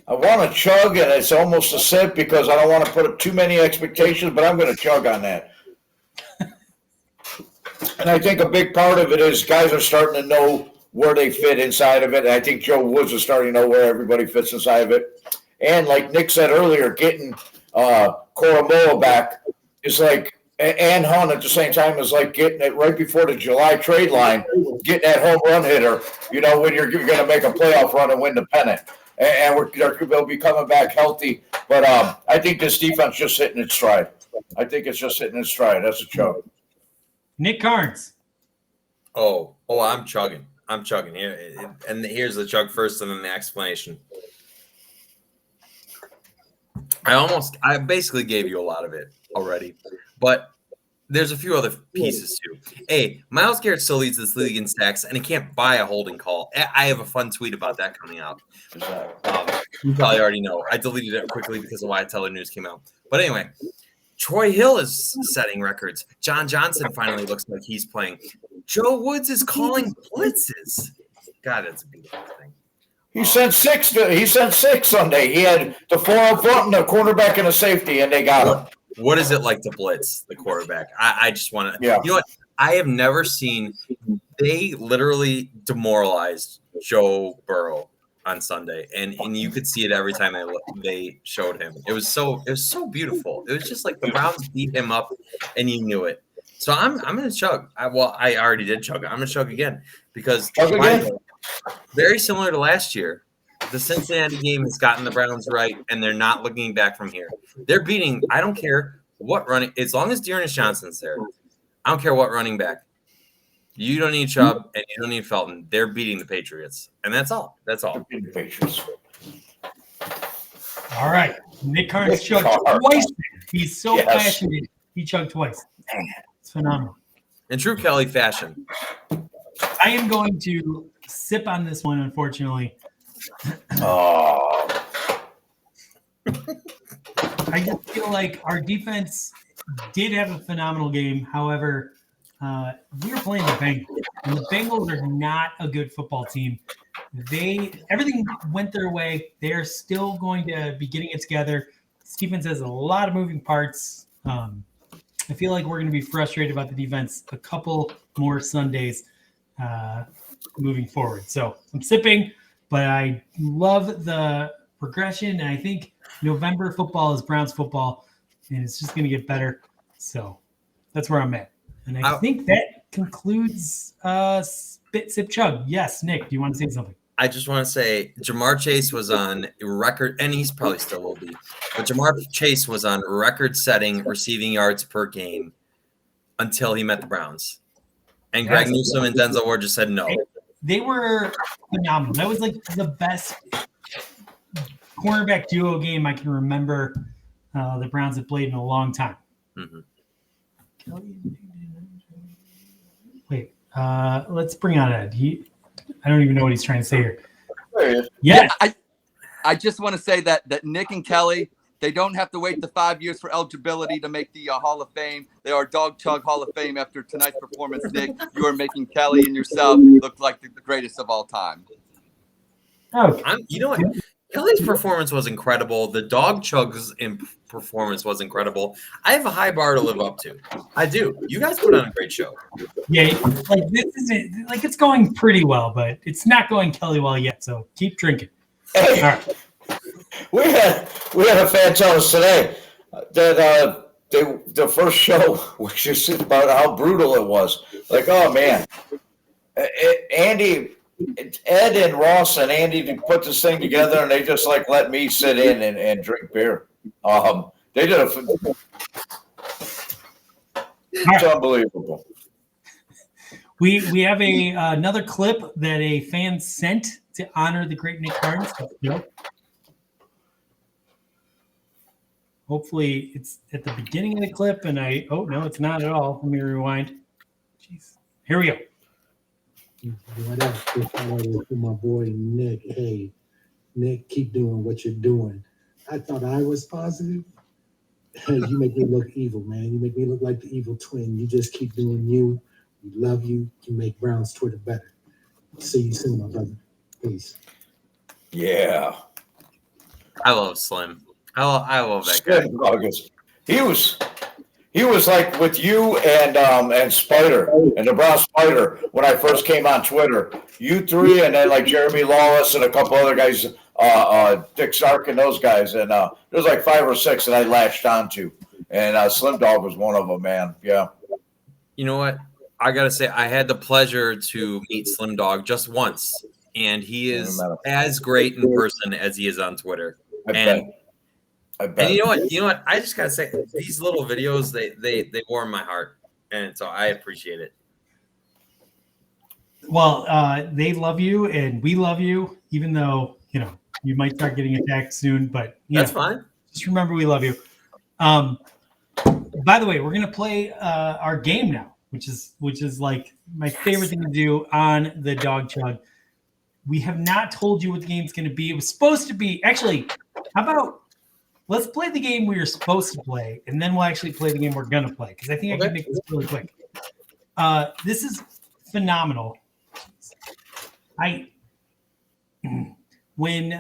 want to chug, and it's almost a sip because I don't want to put up too many expectations, but I'm going to chug on that. And I think a big part of it is guys are starting to know where they fit inside of it. And I think Joe Woods is starting to know where everybody fits inside of it. And like Nick said earlier, getting Koramoah back is like, and Hunt at the same time is like getting it right before the July trade line, getting that home run hitter, when you're going to make a playoff run and win the pennant. And they'll be coming back healthy. But I think this defense just hitting its stride. I think it's just hitting its stride. That's a chug. Nick Carnes. Oh, I'm chugging. I'm chugging here. And here's the chug first and then the explanation. I basically gave you a lot of it already, but there's a few other pieces too. Myles Garrett still leads this league in sacks, and he can't buy a holding call. I have a fun tweet about that coming out. You probably already know. I deleted it quickly because the Wyatt Teller news came out. But anyway, Troy Hill is setting records. John Johnson finally looks like he's playing. Joe Woods is calling blitzes. God, that's a beautiful thing. He sent six Sunday. He had the 4 up front and a quarterback and a safety, and they got him. What is it like to blitz the quarterback? I just want to. Yeah. You know what? I have never seen. They literally demoralized Joe Burrow on Sunday, and you could see it every time they showed him. It was so beautiful. It was just like the Browns beat him up, and you knew it. So I'm gonna chug. I already did chug. I'm gonna chug again because very similar to last year. The Cincinnati game has gotten the Browns right, and they're not looking back from here. They're beating. I don't care what running, as long as Dearness Johnson's there. I don't care what running back. You don't need Chubb, and you don't need Felton. They're beating the Patriots, and that's all. That's all. The Patriots. All right, Nick Carnes chugged twice. He's so passionate. He chugged twice. It's phenomenal. In true Kelly fashion. I am going to sip on this one, unfortunately. Oh. I just feel like our defense did have a phenomenal game. However, we were playing the Bengals, and the Bengals are not a good football team. Everything went their way. They are still going to be getting it together. This defense has a lot of moving parts. I feel like we're going to be frustrated about the defense a couple more Sundays moving forward. So I'm sipping, but I love the progression, and I think November football is Browns football, and it's just going to get better. So that's where I'm at. And I think that concludes Spit, Sip, Chug. Yes, Nick, do you want to say something? I just want to say Jamar Chase was on record, and he's probably still will be, but Jamar Chase was on record-setting receiving yards per game until he met the Browns. And Greg Newsome and Denzel Ward just said no. They were phenomenal. That was like the best cornerback duo game I can remember the Browns have played in a long time. Mm-hmm. Wait, let's bring on Ed. I don't even know what he's trying to say here. Yeah, I just want to say that Nick and Kelly, they don't have to wait the 5 years for eligibility to make the Hall of Fame. They are Dawg Chug Hall of Fame after tonight's performance. Nick, you are making Kelly and yourself look like the greatest of all time. Oh, You know what? Kelly's performance was incredible. The Dawg Chug's performance was incredible. I have a high bar to live up to. I do. You guys put on a great show. yeah, like this isn't like it's going pretty well, but it's not going Kelly well yet. So keep drinking. Hey, All right. we had a fan tell us today that the first show was just about how brutal it was. Like, oh man, Ed and Ross and Andy put this thing together, and they just like let me sit in and drink beer. They did it's unbelievable. We have another clip that a fan sent to honor the great Nick Carnes. Hopefully it's at the beginning of the clip, and oh no, it's not at all. Let me rewind. Jeez. Here we go. What up? To my boy Nick. Hey, Nick, keep doing what you're doing. I thought I was positive. Hey, you make me look evil, man. You make me look like the evil twin. You just keep doing you. We love you. You make Brown's Twitter better. See you soon, my brother. Peace. Yeah. I love Slim. I love that guy. He was like with you and Spider and the Brown Spider when I first came on Twitter. You three, and then like Jeremy Lawless and a couple other guys, Dick Sark and those guys, and there was like 5 or 6 that I latched onto, and Slim Dog was one of them, man. Yeah. You know what? I gotta say, I had the pleasure to meet Slim Dog just once, and he is as great in person as he is on Twitter. I bet. And you know what? I just gotta say, these little videos they warm my heart, and so I appreciate it. Well, they love you, and we love you, even though you might start getting attacked soon. But that's fine. Just remember, we love you. By the way, we're gonna play our game now, which is like my favorite thing to do on the Dawg Chug. We have not told you what the game's gonna be. It was supposed to be actually. How about? Let's play the game we were supposed to play, and then we'll actually play the game we're going to play, because I think I can make this really quick. This is phenomenal. When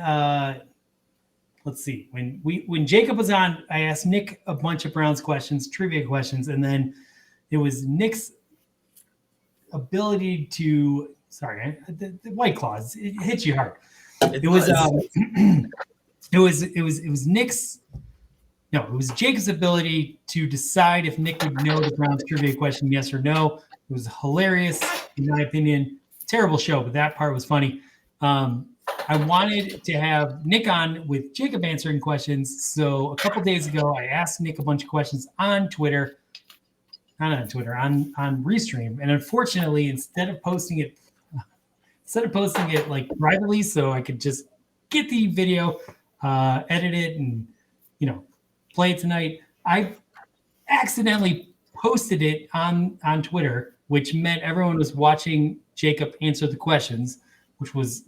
Jacob was on, I asked Nick a bunch of Browns questions, trivia questions, and then it was Nick's ability to – the White Claws. It hits you hard. It was Jacob's ability to decide if Nick would know the Browns trivia question, yes or no. It was hilarious, in my opinion. Terrible show, but that part was funny. I wanted to have Nick on with Jacob answering questions. So a couple days ago, I asked Nick a bunch of questions on Twitter, not on Twitter, on Restream. And unfortunately, instead of posting it like privately, so I could just get the video, edit it, and play it tonight, I accidentally posted it on Twitter, which meant everyone was watching Jacob answer the questions, which was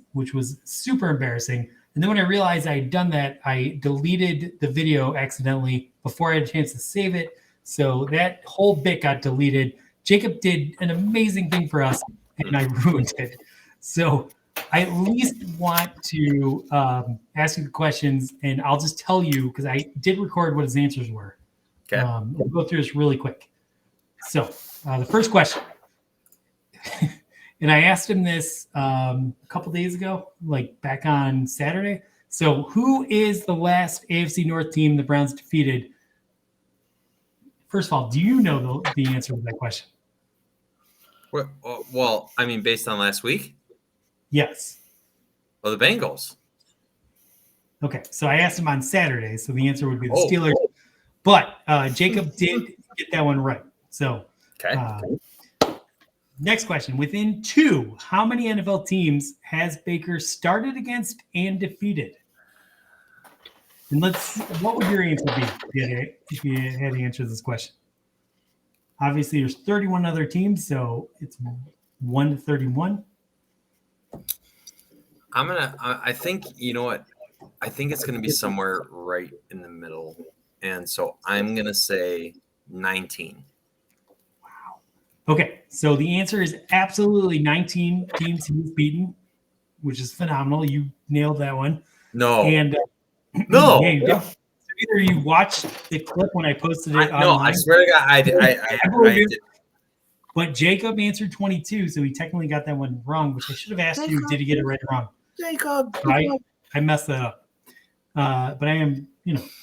super embarrassing. And then when I realized I had done that, I deleted the video accidentally before I had a chance to save it. So that whole bit got deleted. Jacob did an amazing thing for us, and I ruined it. So I at least want to ask you the questions, and I'll just tell you, because I did record what his answers were. Okay. We'll go through this really quick. So the first question. And I asked him this a couple days ago, like back on Saturday. So who is the last AFC North team the Browns defeated? First of all, do you know the answer to that question? Well, I mean, based on last week? Yes. Well, the Bengals. Okay, so I asked him on Saturday, so the answer would be the Steelers. But Jacob did get that one right. So, next question. Within 2, how many NFL teams has Baker started against and defeated? And what would your answer be if you had to answer this question? Obviously, there's 31 other teams, so it's 1 to 31. I think, you know what? I think it's going to be somewhere right in the middle. And so I'm going to say 19. Wow. Okay, so the answer is absolutely 19 teams he's beaten, which is phenomenal. You nailed that one. No. And no. Yeah. So either you watched the clip when I posted it online. No, I swear to God, I did. But Jacob answered 22, so he technically got that one wrong, which I should have asked you, did he get it right or wrong? Jacob. I messed that up. But I am,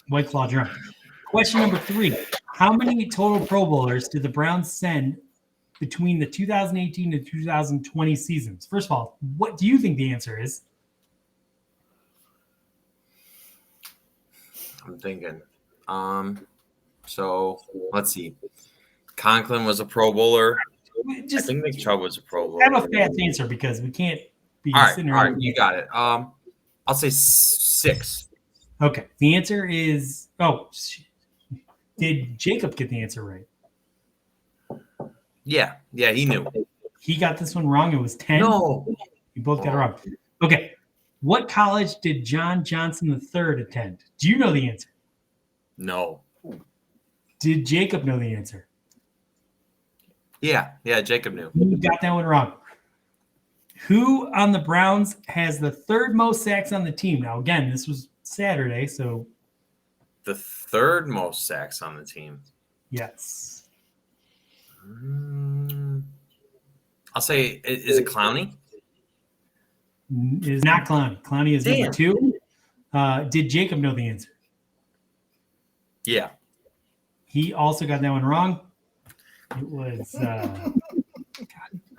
White Claw drunk. Question number 3. How many total Pro Bowlers did the Browns send between the 2018 and 2020 seasons? First of all, what do you think the answer is? I'm thinking. So let's see. Conklin was a Pro Bowler. I think Nick Chubb was a Pro Bowler. I have a fast answer because we can't be sitting around. All right, you got it. I'll say 6. Okay. The answer is did Jacob get the answer right? Yeah, he knew. He got this one wrong. It was 10. No. You both got it wrong. Okay. What college did John Johnson III attend? Do you know the answer? No. Did Jacob know the answer? Yeah, Jacob knew. You got that one wrong. Who on the Browns has the 3rd most sacks on the team? Now, again, this was Saturday, so. The 3rd most sacks on the team? Yes. I'll say, is it Clowney? It is not Clowney. Clowney is number 2. Did Jacob know the answer? Yeah. He also got that one wrong. It was God,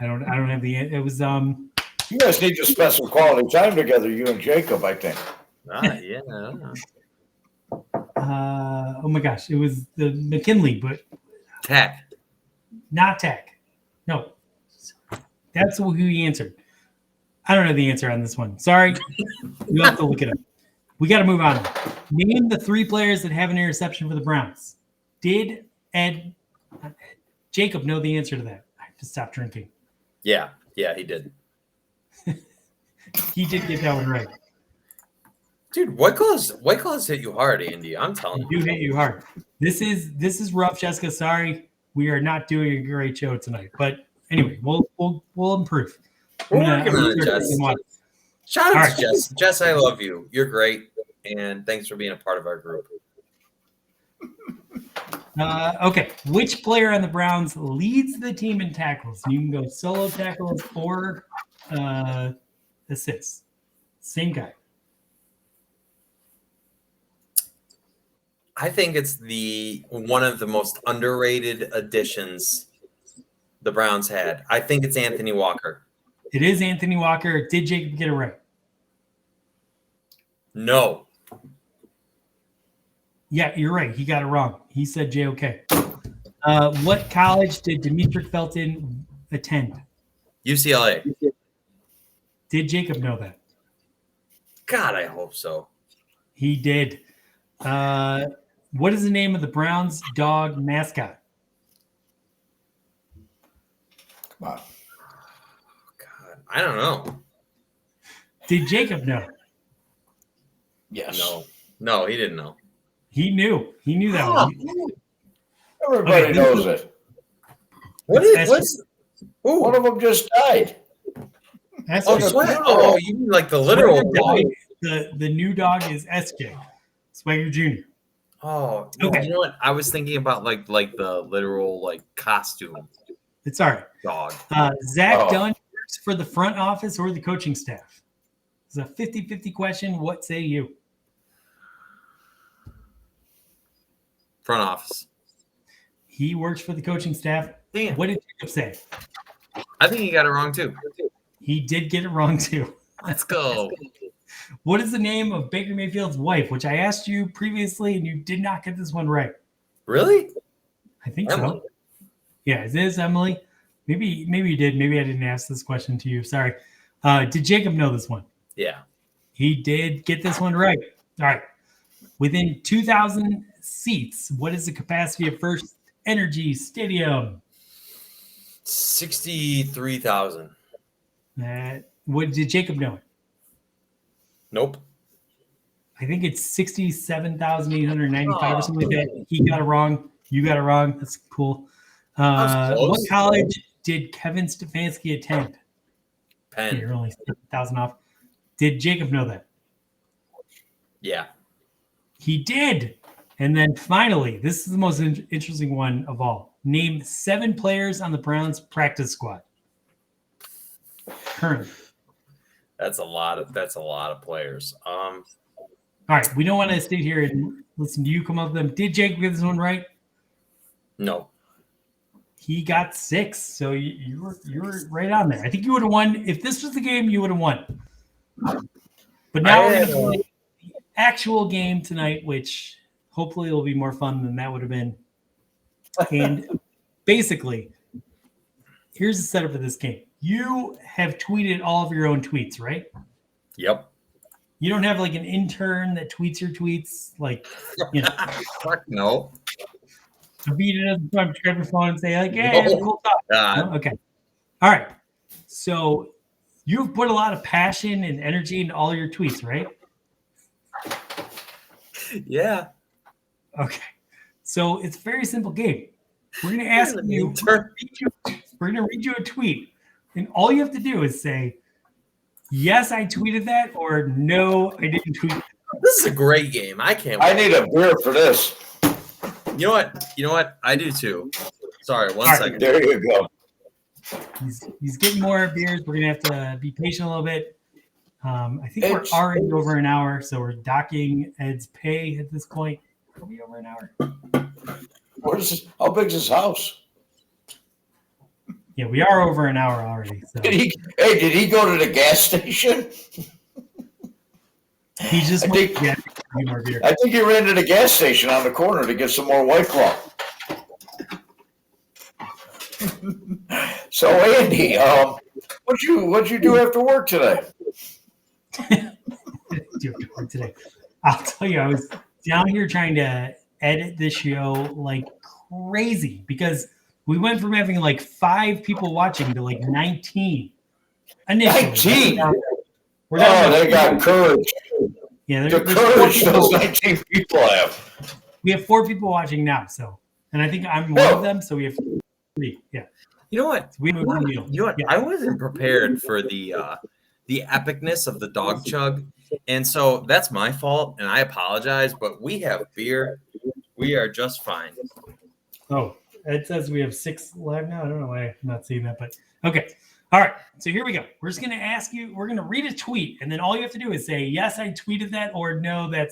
I don't have the it was You guys need to spend some quality time together, you and Jacob, I think. Yeah. Oh my gosh, it was the McKinley, but Tech. Not Tech. No. That's who he answered. I don't know the answer on this one. Sorry. You have to look it up. We got to move on. Name the 3 players that have an interception for the Browns. Did Jacob know the answer to that? I have to stop drinking. Yeah, he did. He did get that one right. Dude, White Claws hit you hard, Andy. I'm telling you. Do hit you hard. This is rough, Jessica. Sorry, we are not doing a great show tonight. But anyway, we'll improve. We're working on it, Jess. Shout out to Jess. Jess, I love you. You're great, and thanks for being a part of our group. Okay, which player on the Browns leads the team in tackles? You can go solo tackles or assists. Same guy. I think it's one of the most underrated additions the Browns had. I think it's Anthony Walker. It is Anthony Walker. Did Jacob get it right? No. Yeah, you're right. He got it wrong. He said JOK. What college did Demetric Felton attend? UCLA. Did Jacob know that? God, I hope so. He did. What is the name of the Browns dog mascot? Wow. God, I don't know. Did Jacob know? Yes. No, he didn't know. He knew. He knew that one. Everybody knows it. One of them just died. Oh, you mean like the literal dog? The new dog is SJ, Swagger Jr. Oh, okay. You know what? I was thinking about like the literal costume. It's all right. Dog. Zach Dunn works for the front office or the coaching staff? It's a 50-50 question. What say you? Front office. He works for the coaching staff. Damn. What did Jacob say? I think he got it wrong too. He did get it wrong too. Let's go. What is the name of Baker Mayfield's wife? Which I asked you previously, and you did not get this one right. Really? I think Emily. so. Yeah, is this Emily? Maybe you did. Maybe I didn't ask this question to you. Sorry. Did Jacob know this one? Yeah. He did get this one right. All right. Within 2,000 seats, what is the capacity of First Energy Stadium? 63,000. What did Jacob know? Nope. I think it's 67,895 or something like that. He got it wrong. You got it wrong. That's cool. That was close. What college did Kevin Stefanski attend? Penn. You're only 7,000 off. Did Jacob know that? Yeah. He did. And then finally, this is the most interesting one of all. Name 7 players on the Browns practice squad. Currently. That's a lot of players. All right. We don't want to sit here and listen to you come up with them. Did Jacob get this one right? No. He got 6. So you were right on there. I think you would have won. If this was the game, you would have won. But now we're going to play the actual game tonight, which hopefully will be more fun than that would have been. And basically, here's the setup of this game. You have tweeted all of your own tweets, right? Yep. You don't have like an intern that tweets your tweets, like, you know. Fuck no. So beat it up, grab your phone and say, like, hey, No. cool talk. God. No? Okay. All right. So you've put a lot of passion and energy into all your tweets, right? Yeah. Okay. So it's a very simple game. We're going to ask you, we're going to read you a tweet. And all you have to do is say, yes, I tweeted that, or no, I didn't tweet it. This is a great game. I can't wait. I need a beer for this. You know what? I do too. Sorry, one All right. second. There you go. He's getting more beers. We're going to have to be patient a little bit. I think we're It's- already over an hour, so we're docking Ed's pay at this point. Are we over an hour? How big's his house? Yeah, we are over an hour already. So Did he go to the gas station? he just I went think- to get more beer. I think he ran to the gas station on the corner to get some more White Claw. So Andy, what'd you do after work today? Today, I'll tell you, I was down here trying to edit this show like crazy because we went from having like 5 people watching to like 19. Initially. 19? We're down Oh, to they got courage. Yeah, The there's courage 4 those people. 19 people have. We have 4 people watching now, so, and I think I'm one of them, so we have 3. Yeah, You know what? we moved the needle. You know what? Yeah. I wasn't prepared for the epicness of the Dawg Chug, and so that's my fault, and I apologize. But we have beer. We are just fine. Oh, it says we have 6 live now. I don't know why I'm not seeing that, but okay. All right, so here we go. We're just going to ask you, we're going to read a tweet, and then all you have to do is say, yes, I tweeted that, or no, that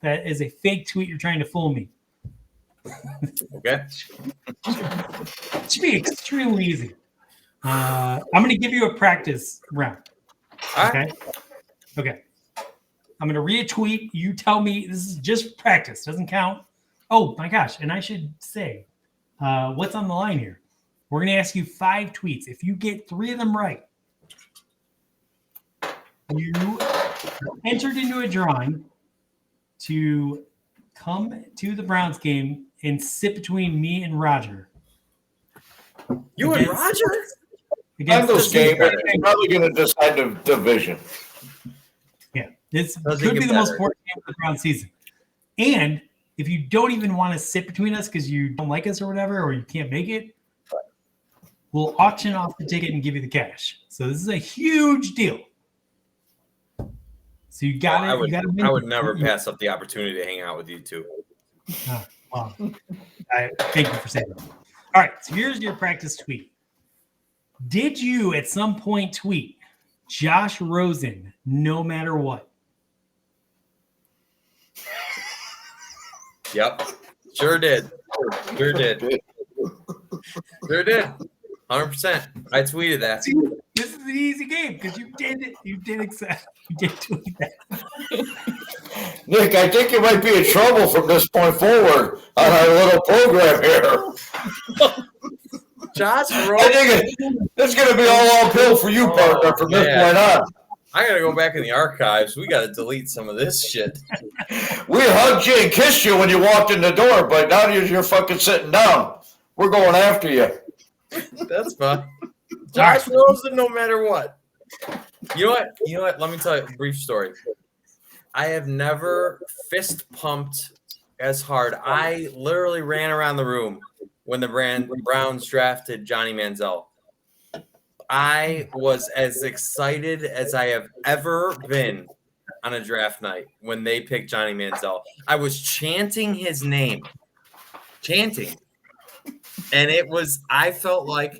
is a fake tweet. You're trying to fool me. Okay. It should be extremely easy. I'm going to give you a practice round. All Okay. right. Okay. I'm going to read a tweet. You tell me, this is just practice, doesn't count. Oh my gosh. And I should say, what's on the line here? We're going to ask you 5 tweets. If you get 3 of them right, you entered into a drawing to come to the Browns game and sit between me and Roger. You and Against- Roger? On those games, the- he's probably going to decide the division. Yeah, this Doesn't could be get the most better. important game of the Brown season. And if you don't even want to sit between us because you don't like us or whatever, or you can't make it, we'll auction off the ticket and give you the cash. So this is a huge deal. So you got I it. would, You got to. I would never pass up the opportunity to hang out with you two. Oh, wow. Thank you for saying that. All right. So here's your practice tweet. Did you at some point tweet Josh Rosen no matter what? Yep. Sure did. Sure did. Sure did. 100%. I tweeted that. See, this is an easy game because you did it. You did accept. You did tweet that. Nick, I think you might be in trouble from this point forward on our little program here. Josh I Rosen. think it's going to be all uphill for you, partner, from this point on. I got to go back in the archives. We got to delete some of this shit. We hugged you and kissed you when you walked in the door, but now you're fucking sitting down. We're going after you. That's fine. Josh Rosen, no matter what. You know what? Let me tell you a brief story. I have never fist pumped as hard. I literally ran around the room when the Browns drafted Johnny Manziel. I was as excited as I have ever been on a draft night when they picked Johnny Manziel. I was chanting his name. Chanting. And I felt like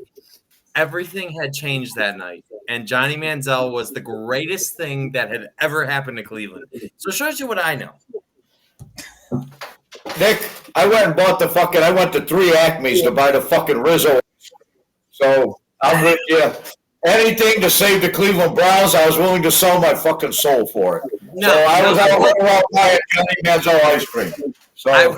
everything had changed that night. And Johnny Manziel was the greatest thing that had ever happened to Cleveland. So it shows you what I know. Nick, I went and bought I went to 3 Acmes to buy the fucking Rizzo. So I'm with you. Anything to save the Cleveland Browns, I was willing to sell my fucking soul for it. So I was out buying Johnny Manziel ice cream. So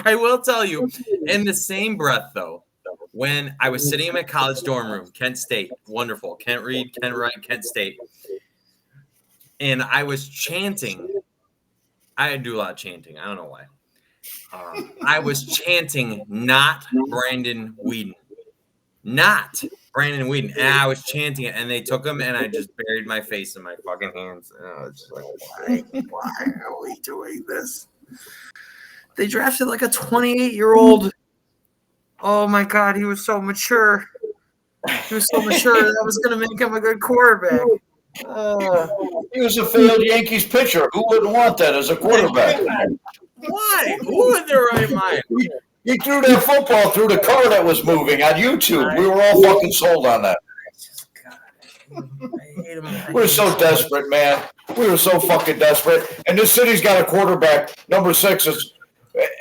I will tell you, in the same breath, though, when I was sitting in my college dorm room, Kent State, wonderful, Kent Reed, Kent Wright, Kent State, and I was chanting. I do a lot of chanting. I don't know why. I was chanting, not Brandon Whedon. Not Brandon Whedon. And I was chanting it, and they took him, and I just buried my face in my fucking hands. And I was just like, why are we doing this? They drafted like a 28-year-old. Oh, my God. He was so mature. He was so mature. That was going to make him a good quarterback. He was a failed Yankees pitcher. Who wouldn't want that as a quarterback? Why? Who in their right mind? He threw that football through the car that was moving on YouTube. We were all fucking sold on that. I hate him. We were so desperate, man. We were so fucking desperate. And this city's got a quarterback. Number 6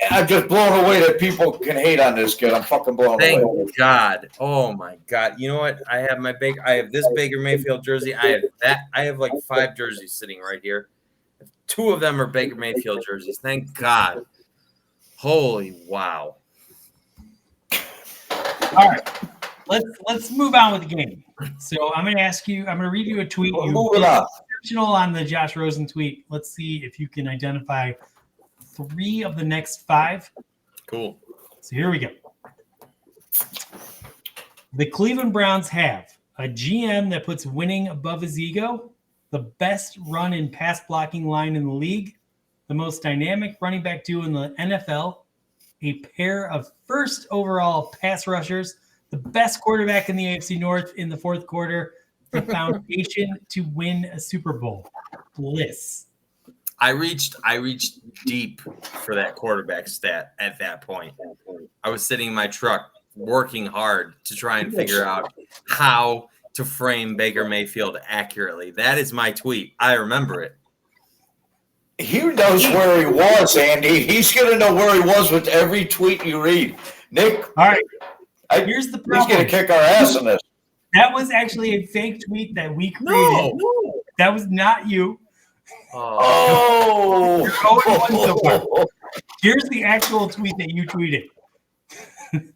I'm just blown away that people can hate on this kid. I'm fucking blown away. Thank God. Oh my God. You know what? I have this Baker Mayfield jersey. I have that. I have like 5 jerseys sitting right here. 2 of them are Baker Mayfield jerseys. Thank God. Holy wow. All right. Let's move on with the game. So I'm going to read you a tweet. Moving on. Exceptional on the Josh Rosen tweet. Let's see if you can identify 3 of the next 5. Cool. So here we go. The Cleveland Browns have a GM that puts winning above his ego, the best run and pass blocking line in the league, the most dynamic running back duo in the NFL, a pair of first overall pass rushers, the best quarterback in the AFC North in the fourth quarter, the foundation to win a Super Bowl. Bliss. I reached deep for that quarterback stat at that point. I was sitting in my truck working hard to try and figure out how to frame Baker Mayfield accurately. That is my tweet. I remember it. He knows where he was, Andy. He's going to know where he was with every tweet you read. Nick, all right. Here's the problem. He's going to kick our ass in this. That was actually a fake tweet that we created. No. That was not you. Oh. Here's the actual tweet that you tweeted.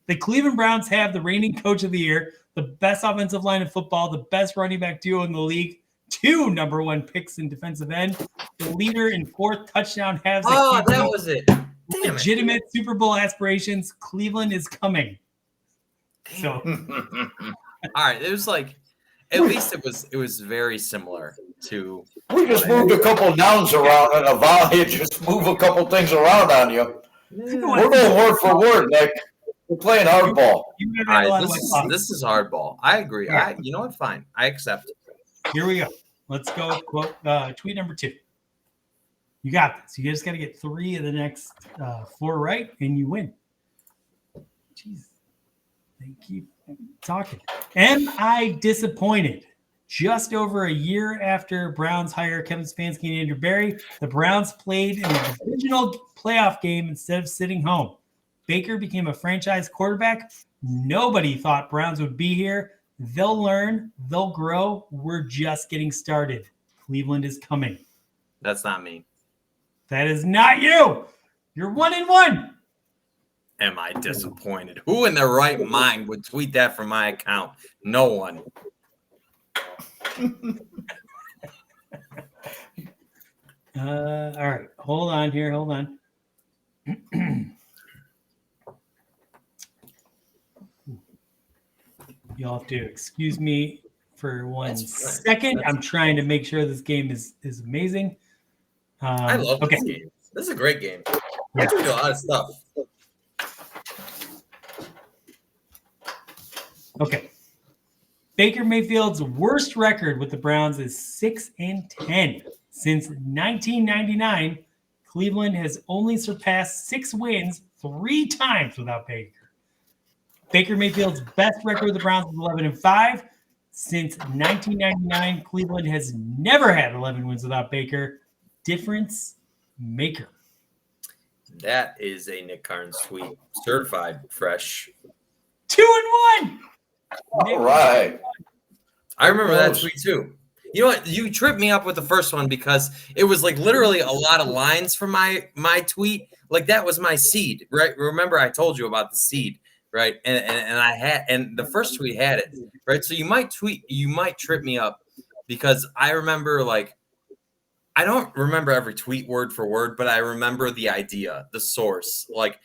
The Cleveland Browns have the reigning coach of the year, the best offensive line in football, the best running back duo in the league, 2 number 1 picks in defensive end, the leader in 4th touchdown halves. Oh, that was it. Damn legitimate it. Super Bowl aspirations. Cleveland is coming. So, all right, it was like, at least it was very similar to. We just moved a couple nouns around and a volley. Just move a couple things around on you. We're going word for word, Nick. We're playing hardball. All right, this is hardball. I agree. Yeah. You know what? Fine. I accept. Here we go. Let's go. Tweet number 2. You got this. You just got to get 3 of the next 4 right, and you win. Jeez. They keep talking. Am I disappointed? Just over a year after Browns hire Kevin Stefanski and Andrew Berry, the Browns played in a divisional playoff game instead of sitting home. Baker became a franchise quarterback. Nobody thought Browns would be here. They'll learn. They'll grow. We're just getting started. Cleveland is coming. That's not me. That is not you. You're 1-1. Am I disappointed? Who in their right mind would tweet that from my account? No one. All right. Hold on here. Hold on. You'll have to excuse me for one second. I'm trying to make sure this game is amazing. I love this game. This is a great game. I tweet a lot of stuff. Okay. Baker Mayfield's worst record with the Browns is 6-10. Since 1999, Cleveland has only surpassed 6 wins 3 times without Baker. Baker Mayfield's best record with the Browns is 11-5. Since 1999, Cleveland has never had 11 wins without Baker. Difference maker. That is a Nick Carnes tweet. Certified fresh. 2-1. All right. I remember that tweet too. You know what? You tripped me up with the first one because it was like literally a lot of lines from my tweet. Like that was my seed, right? Remember I told you about the seed, right? And I had, and the first tweet had it, right? So you might trip me up because I remember, like, I don't remember every tweet word for word, but I remember the idea, the source. Like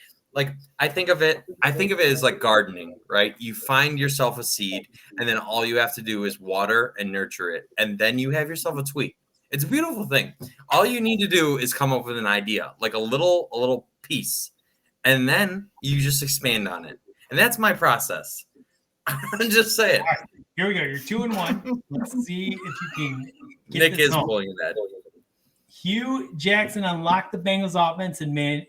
I think of it as like gardening, right? You find yourself a seed, and then all you have to do is water and nurture it, and then you have yourself a tweet. It's a beautiful thing. All you need to do is come up with an idea, like a little piece, and then you just expand on it. And that's my process. I'm just saying. All right, here we go. You're 2-1. Let's see if you can get Nick this is home. pulling that. Hugh Jackson unlocked the Bengals offense and made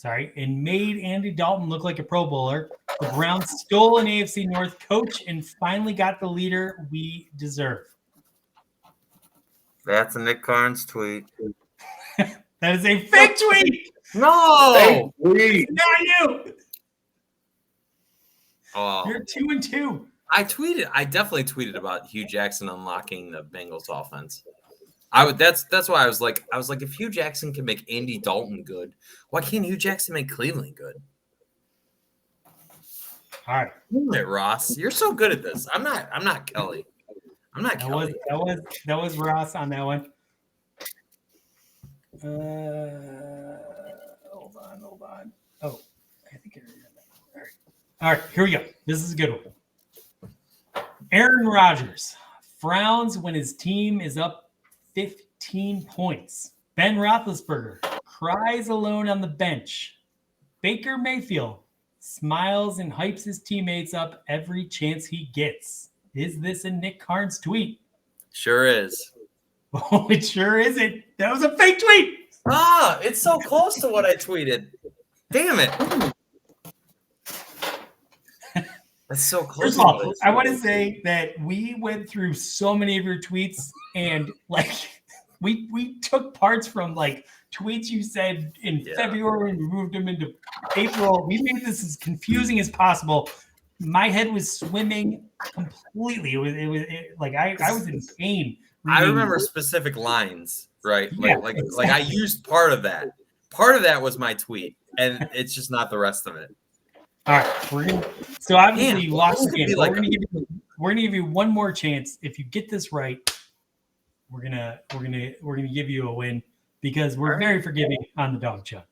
Andy Dalton look like a Pro Bowler. The Browns stole an AFC North coach and finally got the leader we deserve. That's a Nick Carnes tweet. That is a fake tweet. No, Tweet. Not you. oh, You're 2-2. I definitely tweeted about Hugh Jackson unlocking the Bengals offense. That's why I was like, if Hugh Jackson can make Andy Dalton good, why can't Hugh Jackson make Cleveland good? All right. Damn it, Ross. You're so good at this. I'm not Kelly. I'm not Kelly. That was Ross on that one. Hold on. Oh, I think I already got that. All right, here we go. This is a good one. Aaron Rodgers frowns when his team is up 15 points. Ben Roethlisberger cries alone on the bench. Baker Mayfield smiles and hypes his teammates up every chance he gets. Is this a Nick Carnes tweet? Sure is. Oh, it sure isn't. That was a fake tweet. Ah, it's so close to what I tweeted. Damn it. That's so close. First of all, I want to say that we went through so many of your tweets, and like we took parts from like tweets you said in February and we moved them into April. We made this as confusing as possible. My head was swimming completely. It was like I was in pain. I remember specific lines, right? Like exactly. I used part of that. Part of that was my tweet, and it's just not the rest of it. All right, so obviously you lost the game. Like we're gonna give you one more chance. If you get this right, we're gonna give you a win because we're very forgiving on the Dawg Chug.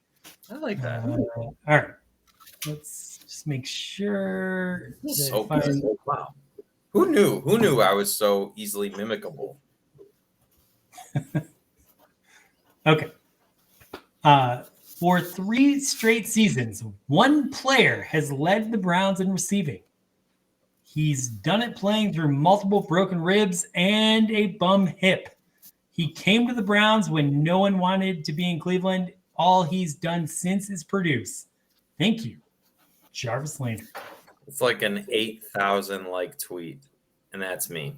I like that. All right, let's just make sure. So good. Wow. Who knew I was so easily mimicable? Okay. For 3 straight seasons, one player has led the Browns in receiving. He's done it playing through multiple broken ribs and a bum hip. He came to the Browns when no one wanted to be in Cleveland. All he's done since is produce. Thank you, Jarvis Landry. It's like an 8,000 like tweet, and that's me.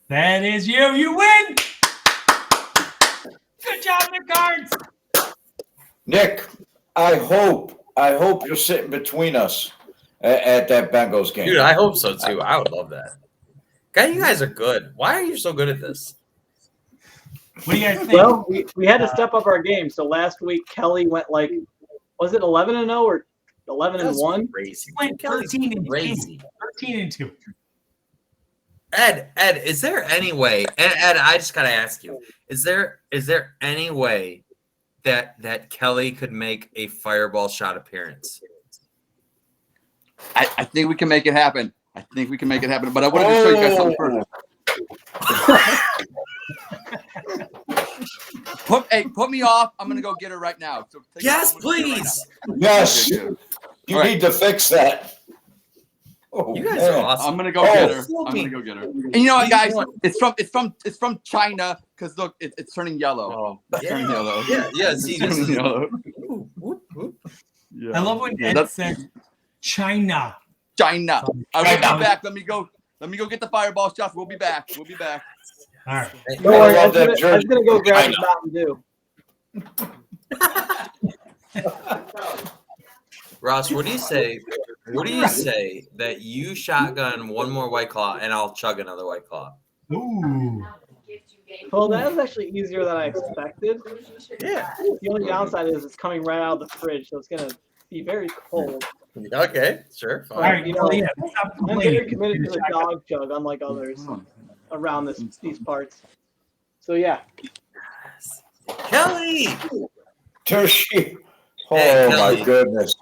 That is you. You win. Good job, Nick Carnes. Nick, I hope you're sitting between us at that Bengals game. Dude, I hope so too. I would love that. Guy, you guys are good. Why are you so good at this? What do you guys think? Well, we had to step up our game. So last week Kelly went like, was it 11-0 or 11-1? Crazy. He went 13 and 2. Crazy. 13 and 2. Ed, is there any way? Ed, I just gotta ask you: is there any way that Kelly could make a fireball shot appearance? I think we can make it happen. But I wanted to show you guys something first. Put me off. I'm gonna go get her right now. So Yes, please. Yes, you need to fix that. Oh, You guys man. are awesome. I'm gonna go get her. fool I'm me. gonna go get her. And you know what, guys? It's from China because look, it's turning yellow. Oh, It's turning yellow. yeah. See, It's this turning is yellow. I love when Ed said China. China. I will China. be back. Let me go get the fireball shots. We'll be back. All right. Don't worry, love that I was jersey. gonna go grab China. his Mountain Dew. Ross, what do you say? What do you say that you shotgun one more White Claw and I'll chug another White Claw? Ooh. Well, that was actually easier than I expected. Yeah. The only downside is it's coming right out of the fridge, so it's gonna be very cold. Okay, sure. All Fine. right. You know, Well, yeah, stop I'm very complaining. committed to the Dawg Chug, unlike others around these parts. So yeah, Kelly! There she. Oh Hey, my Kelly. goodness.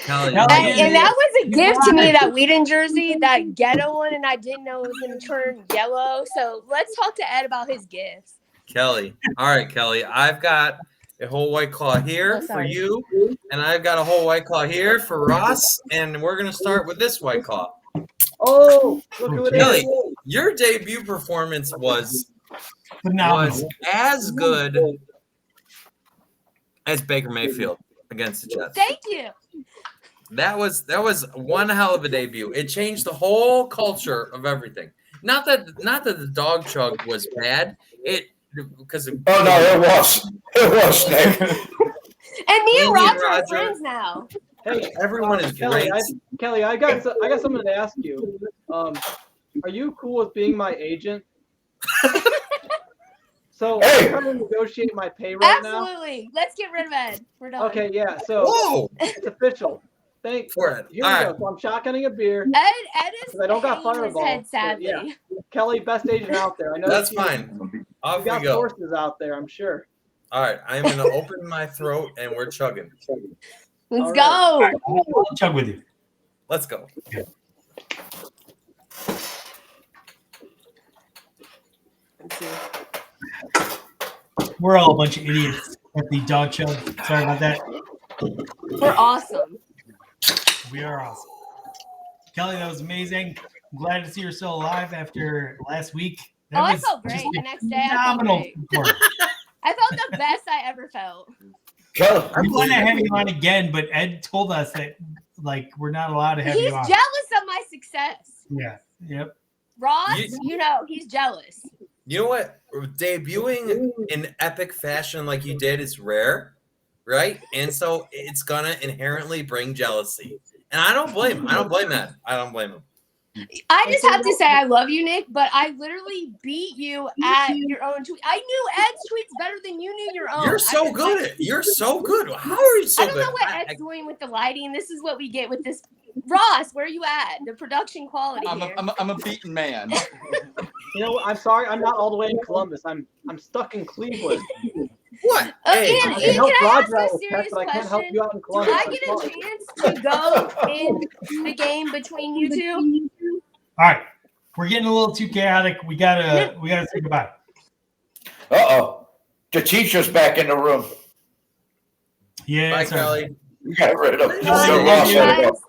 Kelly. Kelly. And that was a gift to me, that Whedon jersey, that ghetto one, and I didn't know it was going to turn yellow. So let's talk to Ed about his gifts. Kelly. All right, Kelly. I've got a whole White Claw here Oh, for sorry. you, and I've got a whole White Claw here for Ross, and we're going to start with this White Claw. oh, look who it Kelly, is. your debut performance was Phenomenal. as good as Baker Mayfield against the Jets. Thank you. That was one hell of a debut. It changed the whole culture of everything. Not that the Dawg Chug was bad. Because Oh no, it was Nick. And me and Roger are friends now. Hey, everyone is Kelly, great. Kelly, I got something to ask you. Are you cool with being my agent? So Hey! I'm trying to negotiate my pay right now. Absolutely. Let's get rid of Ed. We're done. Okay, yeah. So Whoa! it's official. Thanks. For it. Here All we right. go. So I'm shotgunning a beer. Ed is 'Cause I don't got hanging his Fireball, head, so, sadly. yeah. Kelly, best agent out there. I know That's you- fine. Off You we got go. sources out there, I'm sure. All right, I'm gonna open my throat and we're chugging. Let's All go. I'll chug with you. Let's go. We're all a bunch of idiots at the Dawg Chug. Sorry about that. We're awesome. We are awesome. Kelly, that was amazing. I'm glad to see you're still alive after last week. That I was felt great. just The next day, I felt phenomenal great. performance. I felt the best I ever felt. Kelly, We want to have you on again, but Ed told us that we're not allowed to have He's you on. jealous of my success. Yeah. Yep. Ross, You- you know, he's jealous. You know what? Debuting in epic fashion like you did is rare, right? And so it's gonna inherently bring jealousy. And I don't blame him. I don't blame that. I don't blame him. I just have to say I love you, Nick, but I literally beat you at your own tweet. I knew Ed's tweets better than you knew your own. You're so good at it. You're so good. How are you so I don't good? know what Ed's doing with the lighting. This is what we get with this. Ross, where are you at? The production quality here. I'm a beaten man. You know, I'm sorry, I'm not all the way in Columbus. I'm stuck in Cleveland. What? Oh, Hey, Ian, I Ian, can help can I ask Roger out a with serious tech, but I can't help question? you out in Do Columbus. I I'm get a sorry. chance to go in the game between you two? All right. We're getting a little too chaotic. We gotta say goodbye. uh-oh. The teacher's back in the room. Yeah. bye, sorry. Kelly. We got rid of him. Bye, So Ross had to go.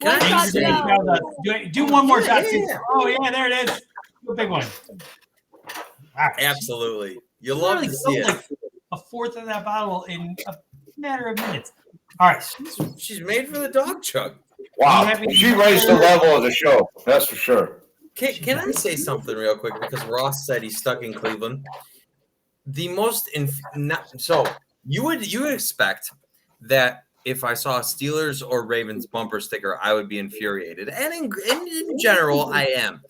Can I One just shot say- go. Do one more shot. Yeah. Oh yeah, there it is. A big one. Wow. Absolutely. You love to see it. Like a fourth of that bottle in a matter of minutes. All right. She's made for the Dawg Chug. Wow, she raised the level of the show. That's for sure. Can I say something real quick? Because Ross said he's stuck in Cleveland. The most so you would expect that if I saw a Steelers or Ravens bumper sticker, I would be infuriated, and in general, I am.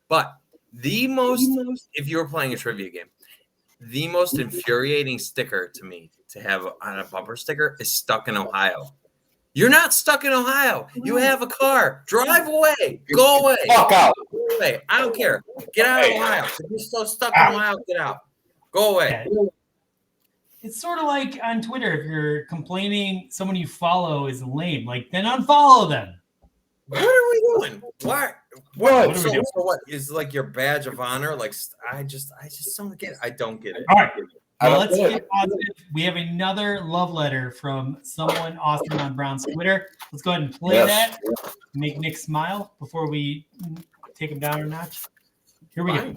But the most, if you were playing a trivia game, the most infuriating sticker to me to have on a bumper sticker is stuck in Ohio. You're not stuck in Ohio. You have a car. Drive away. Go away. Fuck out. Go away. I don't care. Get out of Ohio. If you're still stuck in Ohio, get out. Go away. Yeah. It's sort of like on Twitter, if you're complaining someone you follow is lame, like then unfollow them. What are we doing? Why? What So, are we doing? so what is like your badge of honor? Like I just don't get it. I don't get it. All right. I Well, don't let's get get positive. We have another love letter from someone awesome on Brown's Twitter. Let's go ahead and play that. Make Nick smile before we take him down a notch. Here we go.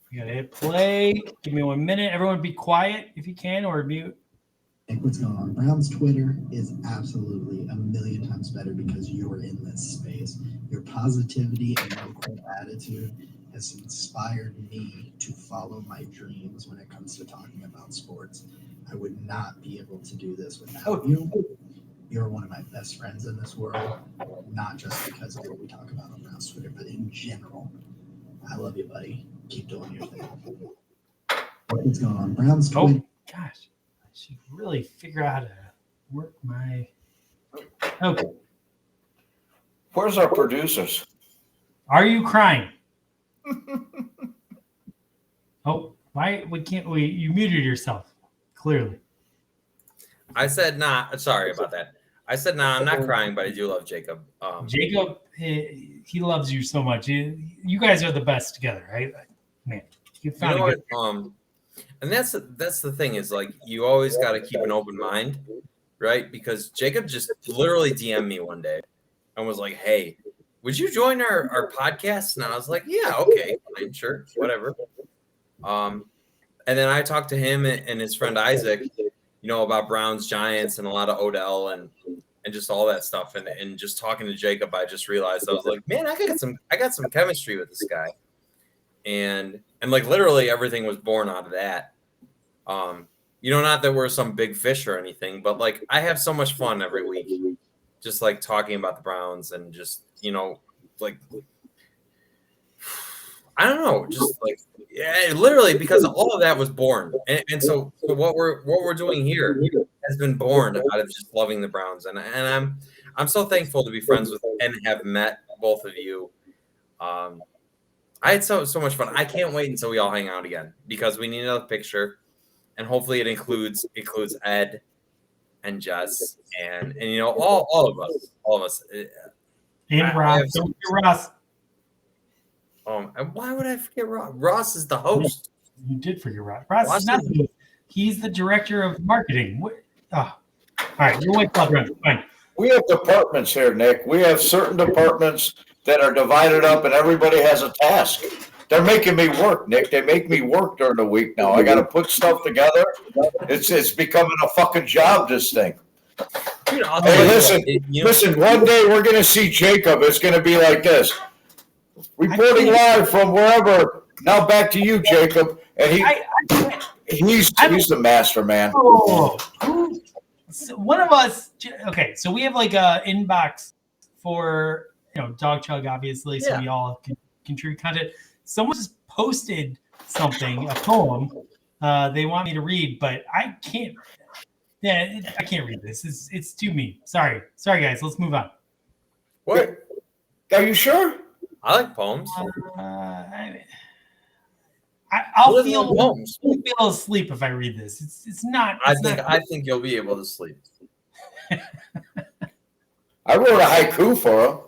You gotta hit play. Give me 1 minute. Everyone be quiet if you can, or mute. Nick, what's going on? Brown's Twitter is absolutely a million times better because you're in this space. Your positivity and your cool attitude has inspired me to follow my dreams when it comes to talking about sports. I would not be able to do this without you. You're one of my best friends in this world, not just because of what we talk about on Brown's Twitter, but in general. I love you, buddy. Keep doing your thing. What's going on? Brown's Twitter. Oh, gosh. I should really figure out how to work my... Okay. Where's our producers? Are you crying? Oh, why we can't we? You muted yourself. Clearly. I said nah. Sorry about that. I said nah. I'm not crying, but I do love Jacob. Jacob, he loves you so much. You guys are the best together, right? Man, you found a good. And that's the thing is like you always got to keep an open mind, right? Because Jacob just literally DM'd me one day and was like, "Hey, would you join our podcast?" And I was like, "Yeah, okay, fine, sure, whatever." And then I talked to him and his friend Isaac, about Browns, Giants, and a lot of Odell and just all that stuff. And just talking to Jacob, I just realized I was like, man, I got some chemistry with this guy. And like literally everything was born out of that. Not that we're some big fish or anything, but like I have so much fun every week, just like talking about the Browns and just, like, I don't know, just like, yeah, literally because all of that was born. And so what we're doing here has been born out of just loving the Browns. And I'm so thankful to be friends with and have met both of you. I had so much fun. I can't wait until we all hang out again because we need another picture, and hopefully it includes Ed and Jess and all of us. And Ross, don't forget Ross. And why would I forget Ross? Ross is the host. You did forget Ross. Ross is not the host. He's the director of marketing. All right, you're White Club Run. Fine. We have departments here, Nick. We have certain departments that are divided up, and everybody has a task. They're making me work, Nick. They make me work during the week now. I got to put stuff together. It's becoming a fucking job, this thing. Dude, hey, listen. One day we're going to see Jacob. It's going to be like this. Reporting live from wherever. Now back to you, Jacob. And he's the master, man. Oh, so one of us. Okay, so we have like a inbox for Dawg Chug, obviously, so we all can contribute content. Someone just posted something, a poem. They want me to read, but I can't. Yeah, I can't read this. It's too mean. Sorry, guys. Let's move on. What? Are you sure? I like poems. I'll feel asleep if I read this. It's not. I think you'll be able to sleep. I wrote a haiku for him.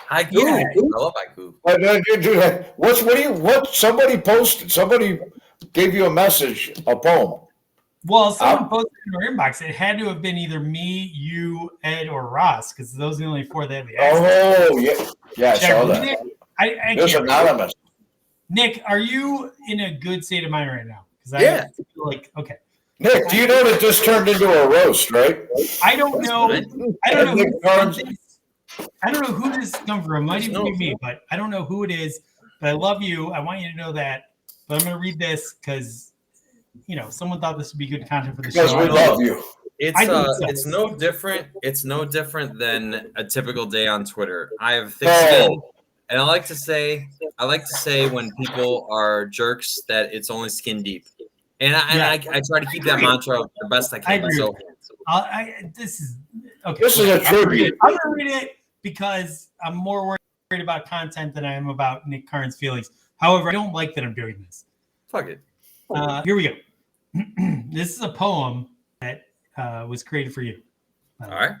Haiku. Yeah. I love haiku. What somebody posted? Somebody gave you a message, a poem. Well, someone posted in our inbox. It had to have been either me, you, Ed, or Ross, because those are the only four that have the access. Oh, yeah, I saw that. I it was anonymous. Nick, are you in a good state of mind right now? Because I feel like, okay. Nick, do you know that this turned into a roast, right? I don't know. I don't know. Nick Carnes. I don't know who this comes from. It might even be me, but I don't know who it is. But I love you. I want you to know that. But I'm going to read this because, someone thought this would be good content for the show. Because we love you. It's no different. It's no different than a typical day on Twitter. I have thick skin, and I like to say when people are jerks that it's only skin deep, and I try to keep that mantra the best I can. So this is okay. This is a tribute. I'm gonna read it because I'm more worried about content than I am about Nick Carnes' feelings. However, I don't like that I'm doing this. Fuck it. Here we go. This is a poem that was created for you. All right.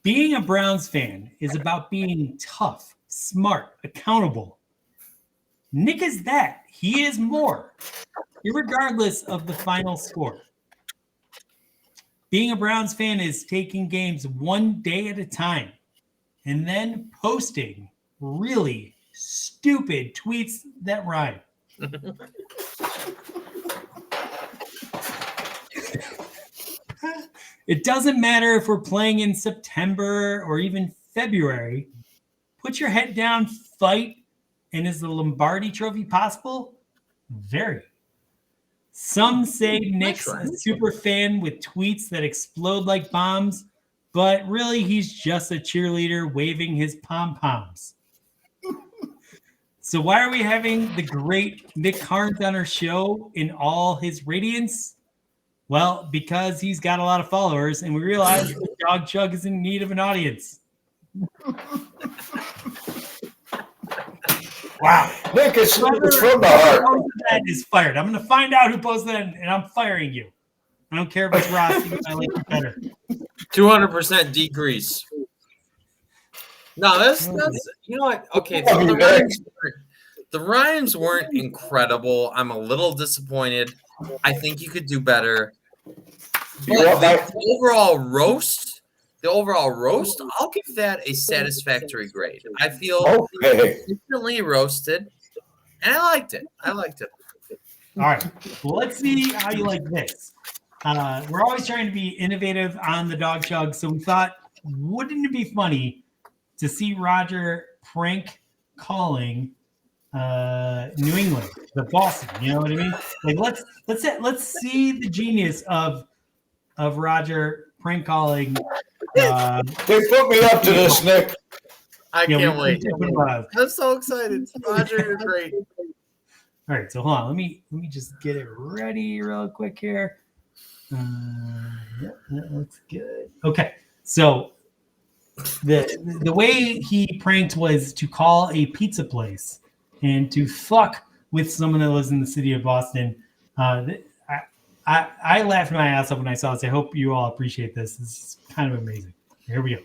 Being a Browns fan is about being tough, smart, accountable. Nick is that. He is more, irregardless of the final score. Being a Browns fan is taking games one day at a time and then posting really stupid tweets that rhyme. It doesn't matter if we're playing in September or even February. Put your head down, fight, and is the Lombardi Trophy possible? Very. Some say Nick's a super fan with tweets that explode like bombs, but really he's just a cheerleader waving his pom-poms. So why are we having the great Nick Carnes on our show in all his radiance? Well, because he's got a lot of followers, and we realize that Dawg Chug is in need of an audience. Wow. Nick, it's from the heart. That is fired. I'm going to find out who posted that, and I'm firing you. I don't care if it's Rossi. I like it better. 200% decrease. No, that's you know what? Okay, the rhymes weren't incredible. I'm a little disappointed. I think you could do better. But the overall roast, I'll give that a satisfactory grade. I feel instantly roasted, and I liked it. All right. Well, let's see how you like this. We're always trying to be innovative on the Dawg Chug, so we thought, wouldn't it be funny to see Roger prank calling New England, the Boston? You know what I mean? Like let's see the genius of Roger prank calling. They put me up to this, Nick. I can't wait. I'm so excited. Roger, you're great. All right, so hold on. Let me just get it ready real quick here. That looks good. Okay, so the way he pranked was to call a pizza place and to fuck with someone that lives in the city of Boston. I laughed my ass off when I saw this. I hope you all appreciate this. This is kind of amazing. Here we go.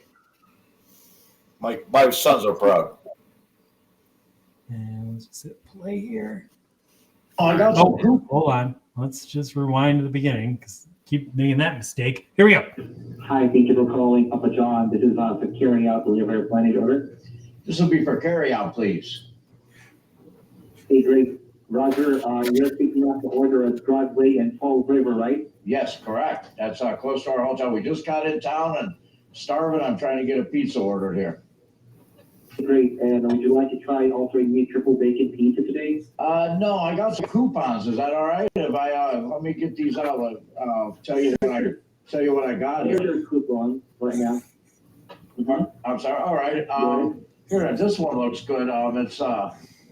My sons are proud. And let's just hit play here. Hold on. Let's just rewind to the beginning because keep making that mistake. Here we go. Hi, thank you for calling Papa John. This is for carry out delivery planning order. This will be for carry out, please. Hey, Drake. Roger, you're picking up the order at Broadway and Fall River, right? Yes, correct. That's close to our hotel. We just got in town and starving. I'm trying to get a pizza ordered here. Great. And would you like to try offering me triple bacon pizza today? No, I got some coupons. Is that all right? If I let me get these out, I'll tell you what I got here. Here's your coupon right now. I'm sorry. All right. Here, this one looks good. It's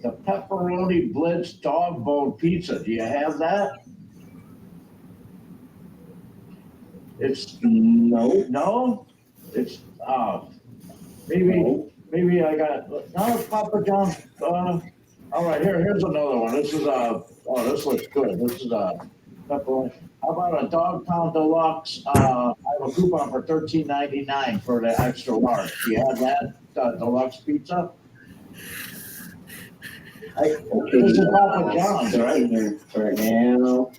the pepperoni blitz dog bone pizza. Do you have that? It's no. It's maybe I got no Papa John. All right, here's another one. This is this looks good. This is pepperoni. How about a dog pound deluxe? I have a coupon for $13.99 for the extra large. Do you have that deluxe pizza? Okay, this is Papa John's, right? Right now.